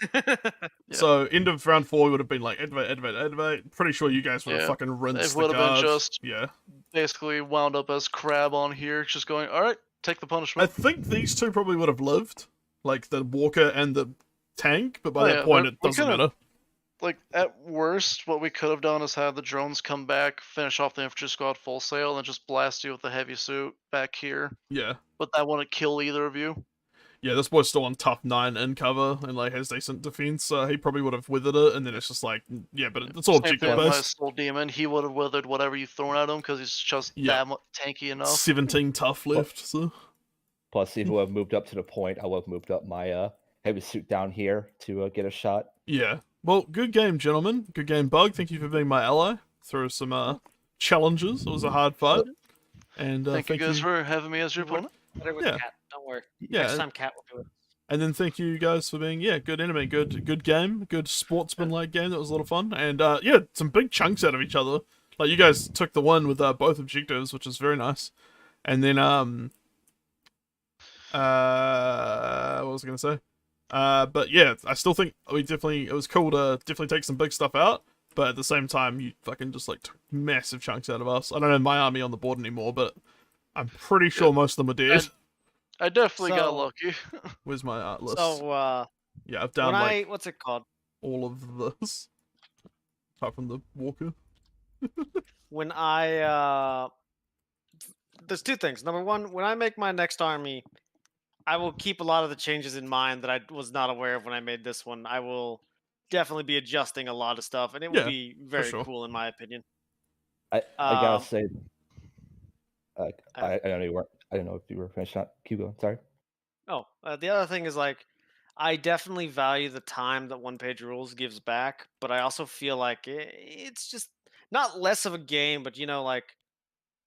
So end of round 4 we would have been like activate. Pretty sure you guys would have Yeah, fucking rinsed it the would have been guard. just- Yeah. Basically wound up as crab on here, just going, all right, take the I punishment. think these two probably would have lived, like the walker and the tank, but by Oh, that yeah, point but it we doesn't could've- matter. Like, at worst, what we could have done is have the drones come back, finish off the infantry squad full sail, and just blast you with the heavy suit back here. Yeah. But that wouldn't kill either of you. Yeah, this boy's still on tough 9 in cover and like has decent defense, so he probably would have withered it, and then it's just like, yeah, but it's all Same objective thing with my based. soul demon. He would have withered whatever you thrown at him because he's just Yeah. that tanky enough. 17 tough left, so. Plus, if I moved up to the point, I would have moved up my heavy suit down here to get a shot. Yeah. Well, good game, gentlemen. Good game, Bug. Thank you for being my ally through some challenges. It was a hard fight. And Thank you guys for having me as your opponent. Better with Yeah. Cat. Don't worry. Yeah. Next time, Cat will do it. And then thank you guys for being, good enemy, good game, good sportsman-like game. That was a lot of fun. And some big chunks out of each other. Like you guys took the win with both objectives, which is very nice. And then what was I gonna say? But yeah, I still think it was cool to definitely take some big stuff out. But at the same time, you fucking just like took massive chunks out of us. I don't have my army on the board anymore, but I'm pretty sure most of them are dead. I definitely got So- lucky. Where's my art list? So, Yeah, I've done like what's it called? all of this. Apart from the walker. When I there's two things. Number one, when I make my next army, I will keep a lot of the changes in mind that I was not aware of when I made this one. I will definitely be adjusting a lot of stuff, and it will Yeah, be very sure. cool in my opinion. I gotta Um, say, I don't know you weren't. I don't know if you were finished. Not keep going. Sorry. Oh, the other thing is like, I definitely value the time that one page rules gives back, but I also feel like it's just not less of a game, but like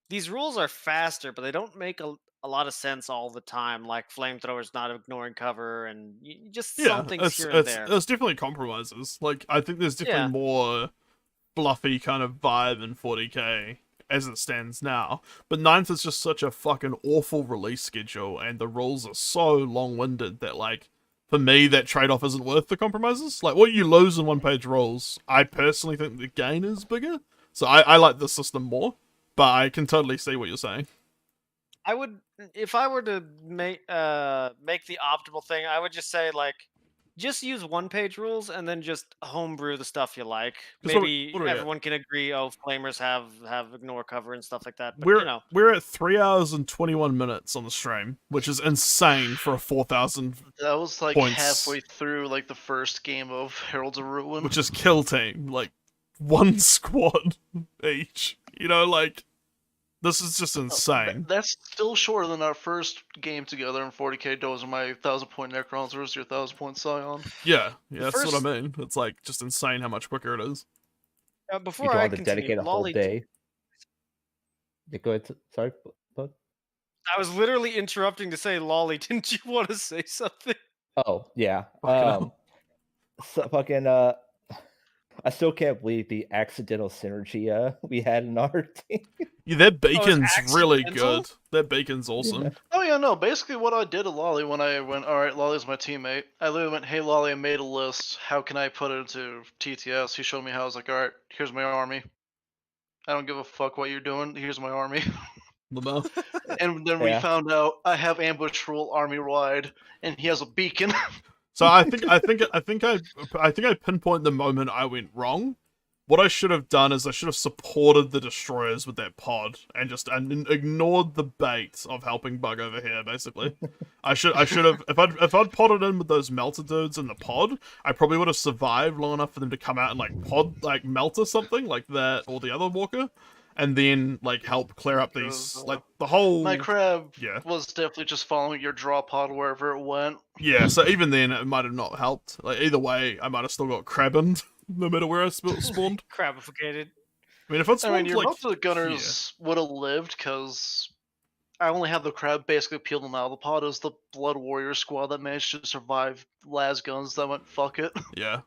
these rules are faster, but they don't make a lot of sense all the time. Like flamethrowers not ignoring cover, and just Yeah, some things here and there. there's definitely compromises. Like I think there's definitely Yeah. more fluffy kind of vibe in 40k as it stands now. But 9th is just such a fucking awful release schedule, and the rules are so long-winded that like for me that trade-off isn't worth the compromises. Like what you lose in one-page rules, I personally think the gain is bigger. So I like the system more, but I can totally see what you're saying. I would, if I were to make the optimal thing, I would just say like, just use one page rules and then just homebrew the stuff you like. 'Cause Maybe what are we at? everyone can agree. Oh, flamers have ignore cover and stuff like that. But We're at 3 hours and 21 minutes on the stream, which is insane for a 4,000, That was like Points. halfway through like the first game of Heralds of Ruin. which is kill team, like one squad each. You know, like this is just insane. That's still shorter than our first game together in 40k. Those are my 1,000-point Necrons versus your 1,000-point Scion. Yeah, that's what I first- mean. It's like just insane how much quicker it is. You before don't I have to continue, dedicate a whole Lolly, day. Yeah, go ahead. Sorry, Bug. I was literally interrupting to say, Lolly, didn't you want to say something? Oh yeah. Fucking hell. So fucking I still can't believe the accidental synergy we had in our team. Yeah, that beacon's really accidental? good. That beacon's awesome. Yeah. Oh yeah, no. Basically, what I did to Lolly when I went, all right, Lolly's my teammate. I literally went, hey Lolly, I made a list. How can I put it into TTS? He showed me how. I was like, all right, here's my army. I don't give a fuck what you're doing. Here's my army. Lamar. And then Yeah. we found out I have ambush rule army wide, and he has a beacon. So I think I pinpoint the moment I went wrong. What I should have done is I should have supported the destroyers with that pod and ignored the bait of helping Bug over here. Basically, I should have if I'd podded in with those melter dudes in the pod, I probably would have survived long enough for them to come out and like melt or something like that or the other walker, and then like help clear up these like the whole. My crab Yeah. was definitely just following your draw pod wherever it went. Yeah, so even then it might have not helped. Like either way, I might have still got crabbed no matter where I spawned. Crabificated. I mean, if I'd I spawned mean, your like most of the gunners would have lived because I only had the crab basically peeled them out of the pod. It was the Blood Warrior squad that managed to survive las guns that went fuck it. yeah,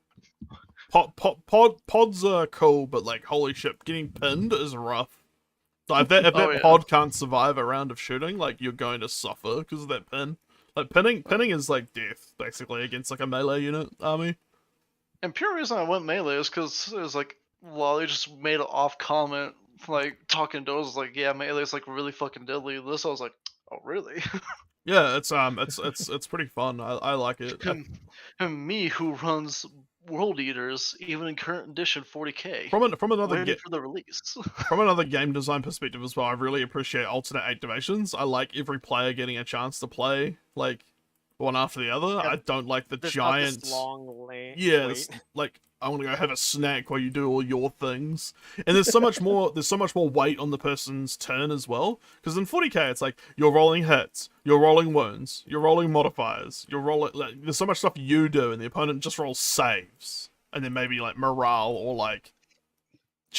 pods are cool, but like holy shit, getting pinned is rough. Like, if that Oh, yeah. pod can't survive a round of shooting, like you're going to suffer because of that pin. Like pinning is like death basically against like a melee unit army. And pure reason I went melee is because it was like Lolly just made an off comment, like talking to us, like, yeah, melee is like really fucking deadly. This I was like, Oh, really? Yeah, it's pretty fun. I like it. And me, who runs World Eaters, even in current edition 40k, From another waiting for the release. from another game design perspective as well, I really appreciate alternate activations. I like every player getting a chance to play like one after the other. Yeah, I don't like the There's giant not this long yeah, wait. like I want to go have a snack while you do all your things. And there's so much more. There's so much more weight on the person's turn as well. Because in 40k, it's like you're rolling hits, you're rolling wounds, you're rolling modifiers, you're rolling. Like, there's so much stuff you do, and the opponent just rolls saves, and then maybe like morale or like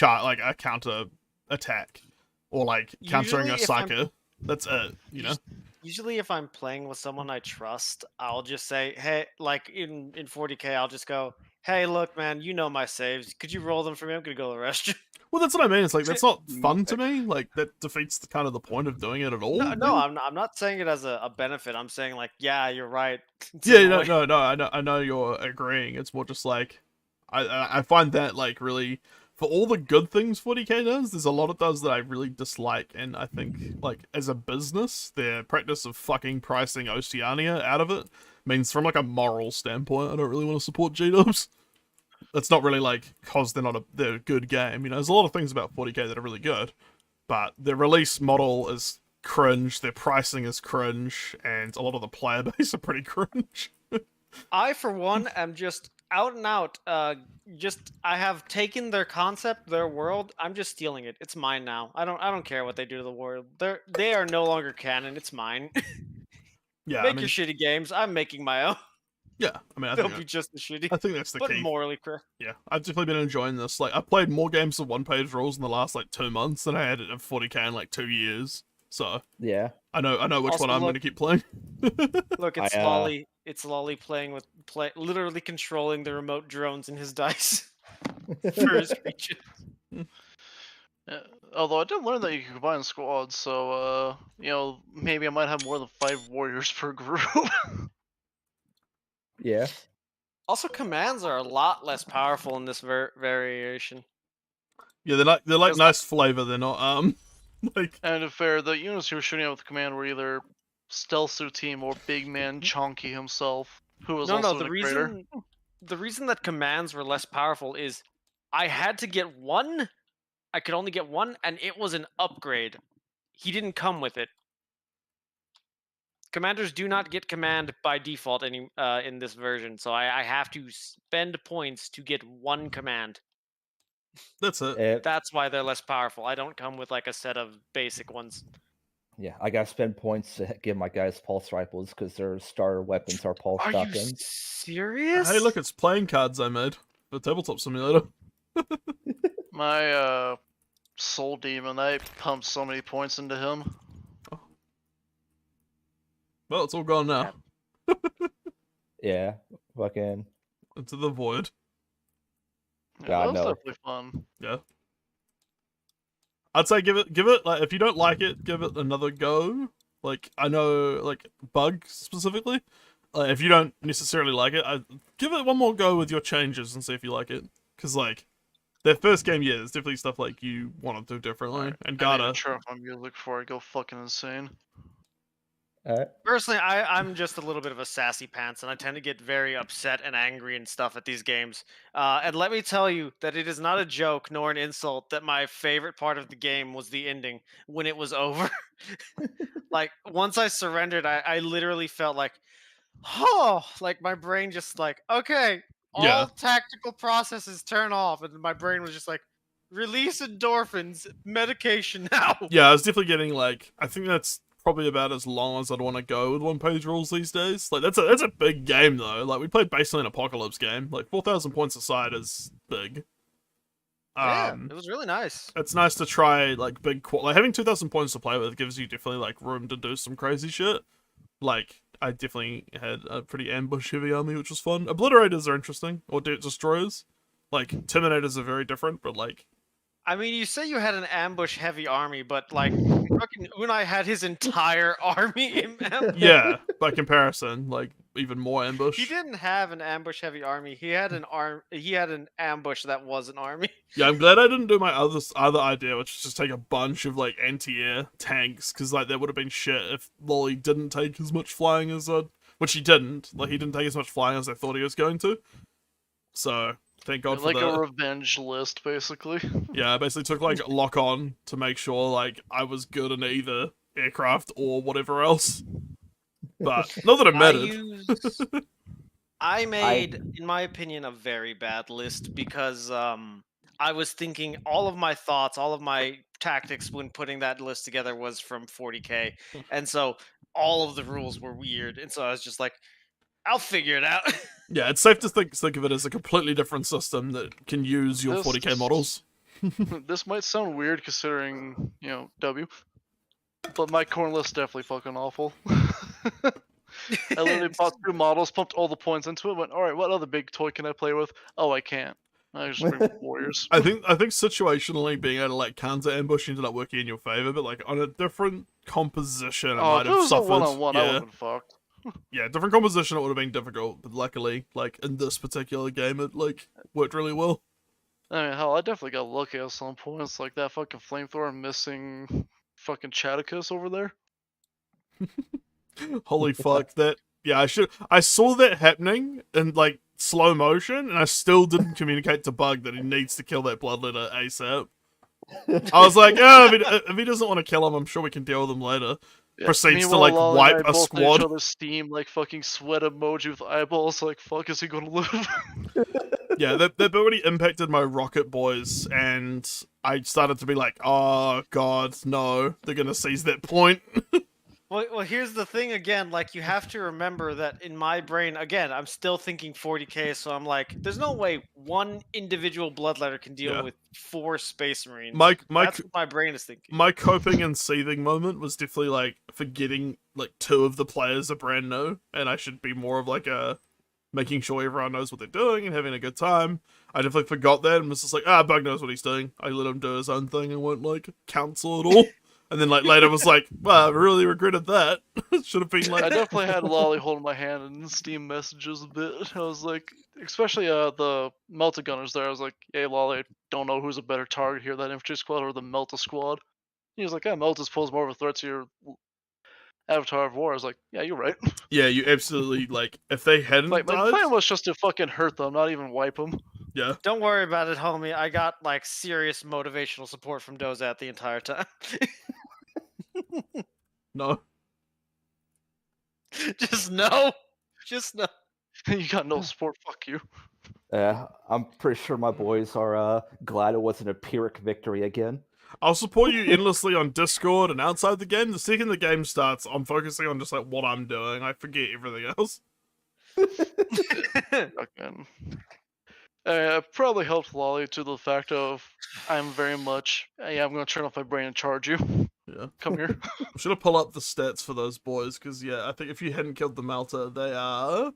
like a counter attack, or like countering a Usually, if I'm- psyker. That's it. You know. Usually, if I'm playing with someone I trust, I'll just say, "Hey," like in 40k, I'll just go, "Hey, look, man, you know my saves. Could you roll them for me? I'm gonna go to the restroom." Well, that's what I mean. It's like that's not fun to me. Like that defeats the kind of the point of doing it at all. No, I'm not saying it as a benefit. I'm saying like, yeah, you're right. It's Yeah, annoying. no. I know you're agreeing. It's more just like I find that like really for all the good things 40k does, there's a lot it does that I really dislike, and I think like as a business, their practice of fucking pricing Oceania out of it means from like a moral standpoint, I don't really want to support G-dubs. That's not really like cause they're a good game. You know, there's a lot of things about 40k that are really good, but their release model is cringe, their pricing is cringe, and a lot of the player base are pretty cringe. I, for one, am just out and out. I have taken their concept, their world. I'm just stealing it. It's mine now. I don't care what they do to the world. They are no longer canon. It's mine. Yeah, Make your shitty games. I'm making my own. Yeah, I mean, They'll be just as shitty. I think that's the but key. morally correct. Yeah, I've definitely been enjoying this. Like, I've played more games of one-page rules in the last like 2 months than I had at 40k in like 2 years. So Yeah. I know which Also, one I'm look- going to keep playing. Look, it's I, Lolly. It's Lolly playing literally controlling the remote drones in his dice for his creatures. Yeah. Although I did learn that you can combine squads, so you know, maybe I might have more than 5 warriors per group. Yeah. Also, commands are a lot less powerful in this variation. Yeah, they're like Because nice flavor. They're not like And to be fair, the units you were shooting at with command were either stealth suit team or big man Chonky himself, who was also the in a crater. reason that commands were less powerful is I had to get one. I could only get one, and it was an upgrade. He didn't come with it. Commanders do not get command by default in this version, so I have to spend points to get one command. that's it. That's why they're less powerful. I don't come with like a set of basic ones. Yeah, I gotta spend points to give my guys pulse rifles because their starter weapons are pulse Are you shotguns. serious? Hey, look, it's playing cards I made for Tabletop Simulator. My soul demon, I pumped so many points into him. Well, it's all gone now. Yeah, fucking. Into the void. Yeah, God, that was no. definitely fun. Yeah. I'd say give it like if you don't like it, give it another go. Like I know like Bug specifically. If you don't necessarily like it, I give it one more go with your changes and see if you like it. Cause like their first game, yeah, there's definitely stuff like you want to do differently. Alright, And I need to Gata, turn off my music before I go fucking insane. Personally, I'm just a little bit of a sassy pants, and I tend to get very upset and angry and stuff at these games. And let me tell you that it is not a joke nor an insult that my favorite part of the game was the ending when it was over. Like, once I surrendered, I literally felt like, oh, like my brain just like, okay, all Yeah. tactical processes turn off. And my brain was just like, release endorphins, medication now. yeah, I was definitely getting like I think that's probably about as long as I'd want to go with one-page rules these days. Like that's a big game though. Like we played basically an apocalypse game. Like 4,000 points aside is big. Yeah, it was really nice. It's nice to try like big like having 2,000 points to play with gives you definitely like room to do some crazy shit. Like I definitely had a pretty ambush heavy army, which was fun. Obliterators are interesting, or destroyers. Like Terminators are very different, but like I mean, you say you had an ambush heavy army, but like fucking Unai had his entire army in ambush. yeah, by comparison, like even more ambush. He didn't have an ambush-heavy army. He had an He had an ambush that was an army. Yeah, I'm glad I didn't do my other idea, which was just take a bunch of like anti-air tanks, because like that would have been shit if Lolly didn't take as much flying as which he didn't. Like he didn't take as much flying as I thought he was going to. So thank God for like that. a revenge list, basically. Yeah, I basically took like lock on to make sure like I was good in either aircraft or whatever else. But not that it mattered. I made, in my opinion, a very bad list because I was thinking all of my thoughts, all of my tactics when putting that list together was from 40k, and so all of the rules were weird, and so I was just like, I'll figure it out. Yeah, it's safe to think of it as a completely different system that can use your 40k models. This might sound weird considering, W, but my corn list is definitely fucking awful. I literally bought 2 models, pumped all the points into it, went, alright, what other big toy can I play with? Oh, I can't. I just bring warriors. I think situationally being able to like counter ambush ended up working in your favor, but like on a different composition, it might if it have was suffered. a one-on-one, I Yeah. would have been fucked. Yeah, different composition it would have been difficult, but luckily, like in this particular game, it like worked really well. I mean, hell, I definitely got lucky at some points, like that fucking flamethrower missing fucking Chaticus over there. Holy fuck, that. Yeah, I saw that happening in like slow motion, and I still didn't communicate to Bug that he needs to kill that bloodletter ASAP. I was like, yeah, if he doesn't want to kill him, I'm sure we can deal with him later. Yeah. Proceeds to Meanwhile, like Lolly wipe and I a both did squad. Each other's Steam, like fucking sweat emoji with eyeballs. Like, fuck, is he gonna live? Yeah, that already impacted my Rocket Boys, and I started to be like, oh god, no, they're gonna seize that point. Well, here's the thing again. Like, you have to remember that in my brain, again, I'm still thinking 40k, so I'm like, there's no way one individual bloodletter can deal Yeah. with 4 Space Marines. That's what my brain is thinking. My coping and seething moment was definitely like forgetting like 2 of the players are brand new, and I should be more of like a making sure everyone knows what they're doing and having a good time. I definitely forgot that and was just like, Bug knows what he's doing. I let him do his own thing and won't like counsel at all. And then like later was like, wow, I really regretted that. Should have been like. I definitely had Lolly holding my hand in Steam messages a bit. I was like, especially the Melta Gunners there. I was like, hey Lolly, I don't know who's a better target here, that infantry squad or the Melta squad. He was like, yeah, Melta's pose more of a threat to your Avatar of War. I was like, yeah, you're right. Yeah, you absolutely like. If they hadn't My died, plan was just to fucking hurt them, not even wipe them. yeah. Don't worry about it, homie. I got like serious motivational support from Dozette the entire time. No. Just no. You got no support. Fuck you. I'm pretty sure my boys are glad it wasn't a Pyrrhic victory again. I'll support you endlessly on Discord and outside the game. The second the game starts, I'm focusing on just like what I'm doing. I forget everything else. Fucking. It probably helped Lolly to the fact of I'm very much. Yeah, I'm gonna turn off my brain and charge you. Yeah. Come here. I should have pulled up the stats for those boys, because, yeah, I think if you hadn't killed the Melta, they are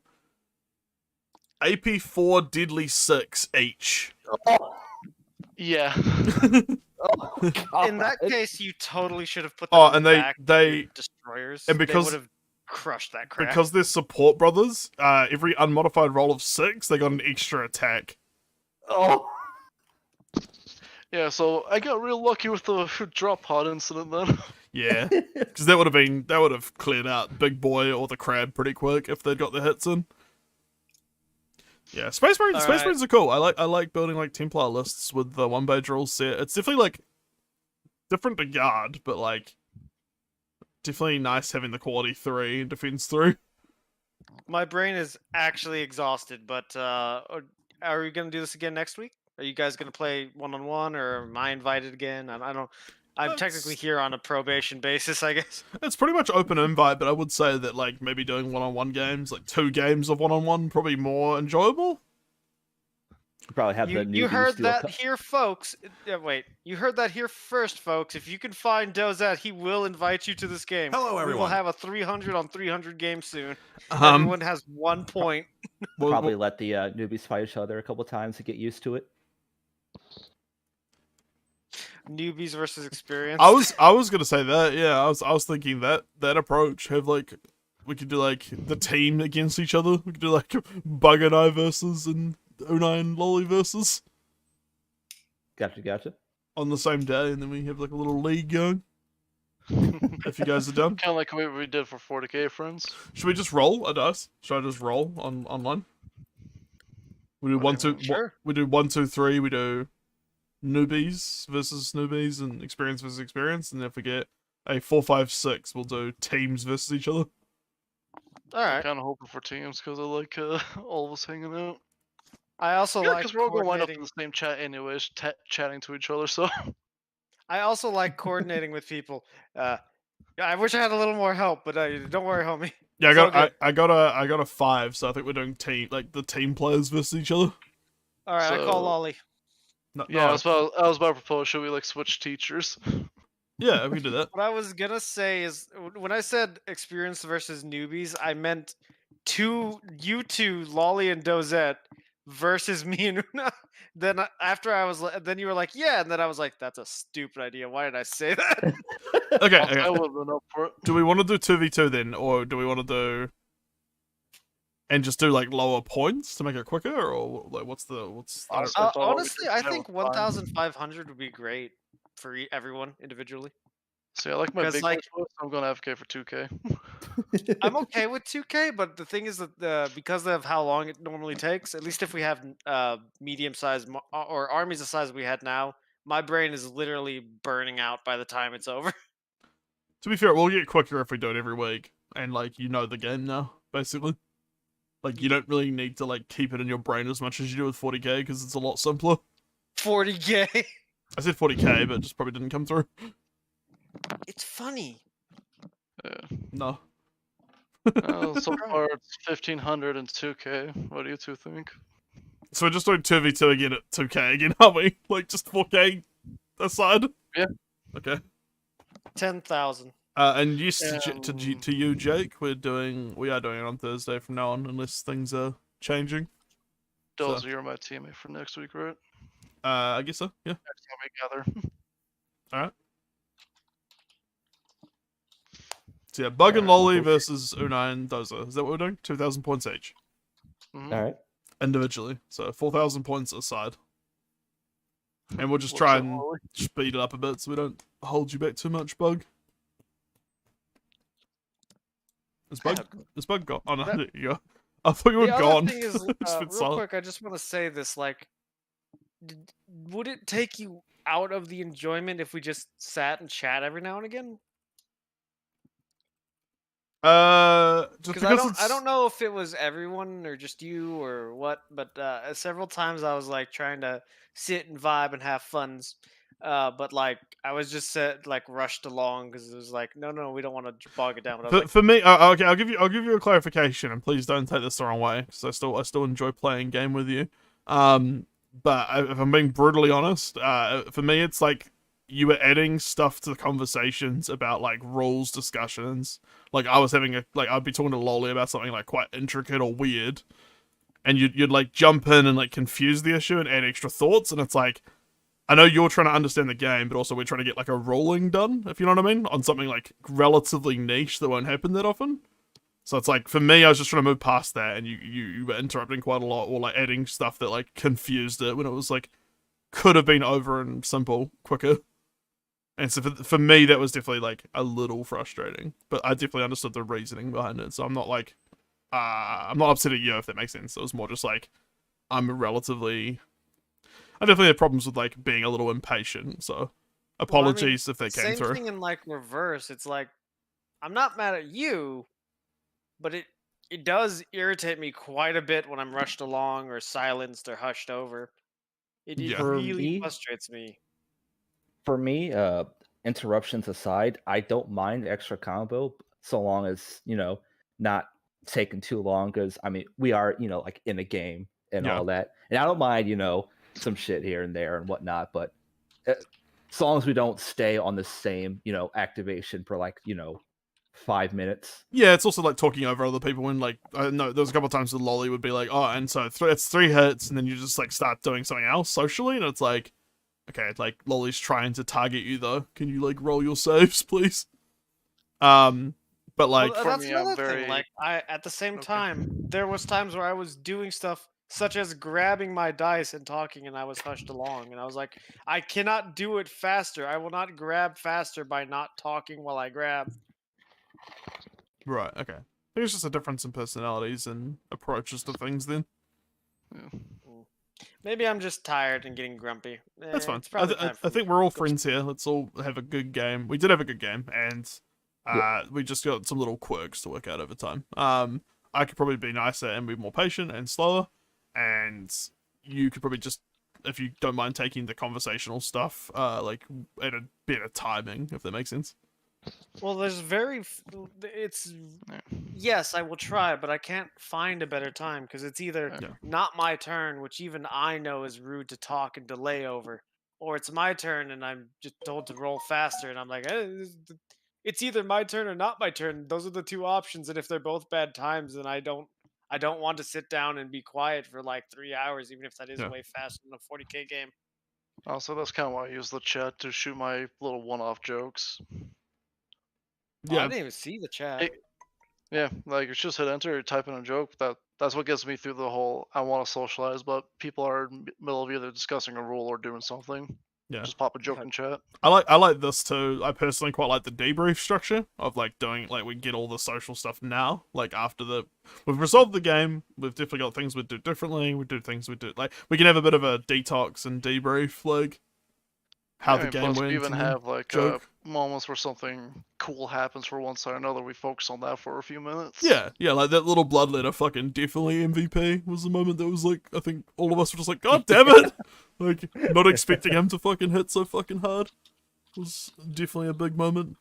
AP 4, Deadly 6 each. Yeah. In that case, you totally should have put them And they destroyers. and because they would have crushed that crap. because they're support brothers, every unmodified roll of 6, they got an extra attack. Oh. Yeah, so I got real lucky with the drop pod incident then. Yeah, because that would have cleared out Big Boy or the Crab pretty quick if they'd got the hits in. Yeah, Space Marines are cool. I like building like Templar lists with the 1-page rules set. It's definitely like different to Guard, but like definitely nice having the quality 3 and defense 3. My brain is actually exhausted, but are we gonna do this again next week? Are you guys gonna play 1-on-1, or am I invited again? I don't. I'm technically here on a probation basis, I guess. It's pretty much open invite, but I would say that like maybe doing 1-on-1 games, like 2 games of 1-on-1, probably more enjoyable. Probably have the you heard newbies that here, folks. Wait, you heard that here first, folks. If you can find Dozette, he will invite you to this game. Hello, everyone. We will have a 300 on 300 game soon. Um, Everyone has 1 point. Probably let the newbies fight each other a couple times to get used to it. Newbies versus experience. I was gonna say that. Yeah, I was thinking that approach. Have like we could do like the team against each other. We could do like Bug and I versus and Unai and Lolly versus Gotcha. on the same day, and then we have like a little league going. If you guys are done, Kind of like what we did for 40k friends. should we just roll a dice? Should I just roll online? We do Sure. We do 1, 2, 3. We do newbies versus newbies and experience versus experience, and if we get a 4, 5, 6, we'll do teams versus each other. All right. Kind of hoping for teams because I like all of us hanging out. I also Yeah, like because we're all going to wind up in coordinating. the same chat anyways, chatting to each other. So I also like coordinating with people. I wish I had a little more help, but don't worry, homie. Yeah, It's all good. I got a 5, so I think we're doing the team players versus each other. All right, I call So- Lolly. No, yeah, no, I was about to propose. Should we like switch teachers? yeah, we can do that. What I was gonna say is when I said experience versus newbies, I meant you two, Lolly and Dozette, versus me and Una. Then then you were like, yeah, and then I was like, that's a stupid idea. Why did I say that? Okay, I okay. would have been up for it. Do we want to do 2v2 then, or do we want to do and just do like lower points to make it quicker, or like what's Honestly, I thought we Honestly, did I that think was fine. 1,500 would be great for everyone individually. See, I like my 'Cause, big like- dice voice, so I'm going to advocate for 2k. I'm okay with 2K, but the thing is that because of how long it normally takes, at least if we have medium-sized or armies the size we had now, my brain is literally burning out by the time it's over. To be fair, we'll get quicker if we do it every week, and like you know the game now, basically. Like you don't really need to like keep it in your brain as much as you do with 40k because it's a lot simpler. 40K. I said 40k, but it just probably didn't come through. It's funny. Yeah. No. So far it's 1,500 and 2k. What do you two think? So we're just doing 2v2 again at 2k again, aren't we? Like just 4k aside. Yeah. Okay. 10,000. And yes, to you, Jake, we are doing it on Thursday from now on, unless things are changing. Dozer, you're my teammate for next week, right? I guess so. Yeah. Next time we gather. All right. So yeah, Bug and Lolly versus Unai and Dozer. Is that what we're doing? 2,000 points each, Mhm. All right. individually. So 4,000 points aside. And we'll just What's try up, and Lolly? speed it up a bit so we don't hold you back too much, Bug. Is Bug gone? Oh no, That- there you go. I thought you were The other gone. thing is, It's been real silent. quick, I just want to say this: like, would it take you out of the enjoyment if we just sat and chat every now and again? Just Because because I don't know if it was everyone or just you or what, but several times I was like trying to sit and vibe and have funs, but like I was just like rushed along because it was like no, we don't want to bog it down. But I was like, For me, okay, I'll give you a clarification, and please don't take this the wrong way, because I still enjoy playing game with you. But if I'm being brutally honest, for me it's like you were adding stuff to the conversations about like rules discussions. Like I was having I'd be talking to Lolly about something like quite intricate or weird, and you'd like jump in and like confuse the issue and add extra thoughts, and it's like, I know you're trying to understand the game, but also we're trying to get like a ruling done, if you know what I mean, on something like relatively niche that won't happen that often. So it's like, for me, I was just trying to move past that, and you were interrupting quite a lot, or like adding stuff that like confused it when it was like could have been over and simple quicker. And so for me, that was definitely like a little frustrating, but I definitely understood the reasoning behind it. So I'm not like, I'm not upset at you, if that makes sense. It was more just like, I definitely had problems with like being a little impatient. So apologies if that came same through. thing in like reverse. It's like I'm not mad at you, but it does irritate me quite a bit when I'm rushed along or silenced or hushed over. It Yeah. really Me? frustrates me. For me, interruptions aside, I don't mind extra combo so long as not taking too long. Because I mean, we are like in a game and Yeah. all that, and I don't mind some shit here and there and whatnot. But as long as we don't stay on the same activation for like 5 minutes. Yeah, it's also like talking over other people when like, I know there was a couple of times the Lolly would be like, oh, and so it's 3 hits, and then you just like start doing something else socially, and it's like, okay, like Lolly's trying to target you though. Can you like roll your saves, please? But But like, Well, For that's me, I'm another very- thing. Like, at the same Okay. time, there was times where I was doing stuff such as grabbing my dice and talking, and I was hushed along. And I was like, I cannot do it faster. I will not grab faster by not talking while I grab. right, okay. I think it's just a difference in personalities and approaches to things. Then Maybe I'm just tired and getting grumpy. that's fine. It's probably I time for think me we're all to go friends here. Let's all have a good game. We did have a good game, and Yeah. we just got some little quirks to work out over time. I could probably be nicer and be more patient and slower, and you could probably just, if you don't mind taking the conversational stuff, like at a better timing, if that makes sense. Well, it's yes, I will try, but I can't find a better time because it's either Yeah. not my turn, which even I know is rude to talk and delay over, or it's my turn and I'm just told to roll faster, and I'm like, it's either my turn or not my turn. Those are the two options, and if they're both bad times, then I don't want to sit down and be quiet for like 3 hours, even if that is Yeah. way faster than a 40k game. Also, that's kind of why I use the chat to shoot my little one-off jokes. Oh, I Yeah, didn't even see the chat. Hey, Yeah, like it's just hit enter, type in a joke. That's what gets me through the whole I want to socialize, but people are in the middle of either discussing a rule or doing something. yeah. Just pop a joke in chat. I like this too. I personally quite like the debrief structure of like doing, like, we get all the social stuff now. Like after we've resolved the game, we've definitely got things we'd do differently. We do things we do, like we can have a bit of a detox and debrief, like how the game Plus went. we even and then have like joke. moments where something cool happens for one side or another. We focus on that for a few minutes. Yeah, like that little bloodletter fucking definitely MVP was the moment that was like, I think all of us were just like, God damn it! Like, not expecting him to fucking hit so fucking hard was definitely a big moment.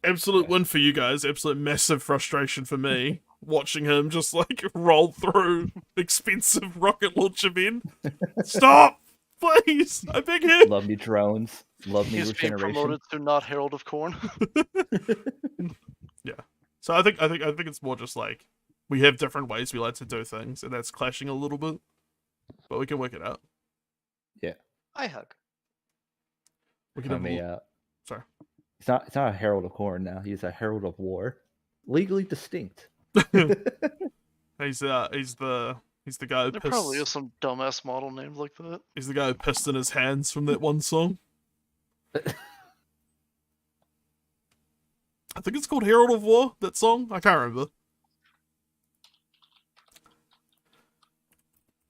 Absolute win for you guys, absolute massive frustration for me, watching him just like roll through expensive rocket launcher men. Stop! Please! I beg you! Love me drones. Love me He's being regeneration. promoted to not Herald of Corn. Yeah. So I think it's more just like we have different ways we like to do things, and that's clashing a little bit. But we can work it out. I hug. We can I have a mean, l- Sorry. it's not a herald of corn now. He's a herald of war, legally distinct. He's the guy who There pissed, probably is some dumbass model named like that. he's the guy who pissed in his hands from that one song. I think it's called Herald of War, that song. I can't remember.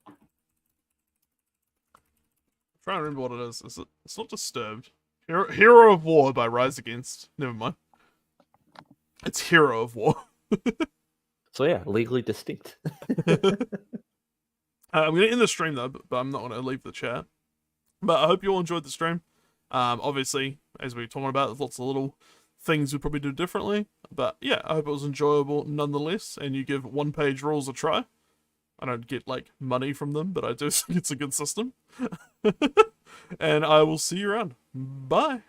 I'm trying to remember what it is. It's not Disturbed. Hero of War by Rise Against. Never mind. It's Hero of War. So yeah, legally distinct. I'm going to end the stream though, but I'm not going to leave the chat. But I hope you all enjoyed the stream. Obviously, as we were talking about, there's lots of little things we'd probably do differently. But yeah, I hope it was enjoyable nonetheless, and you give one-page rules a try. I don't get like money from them, but I do think it's a good system. And I will see you around. Bye.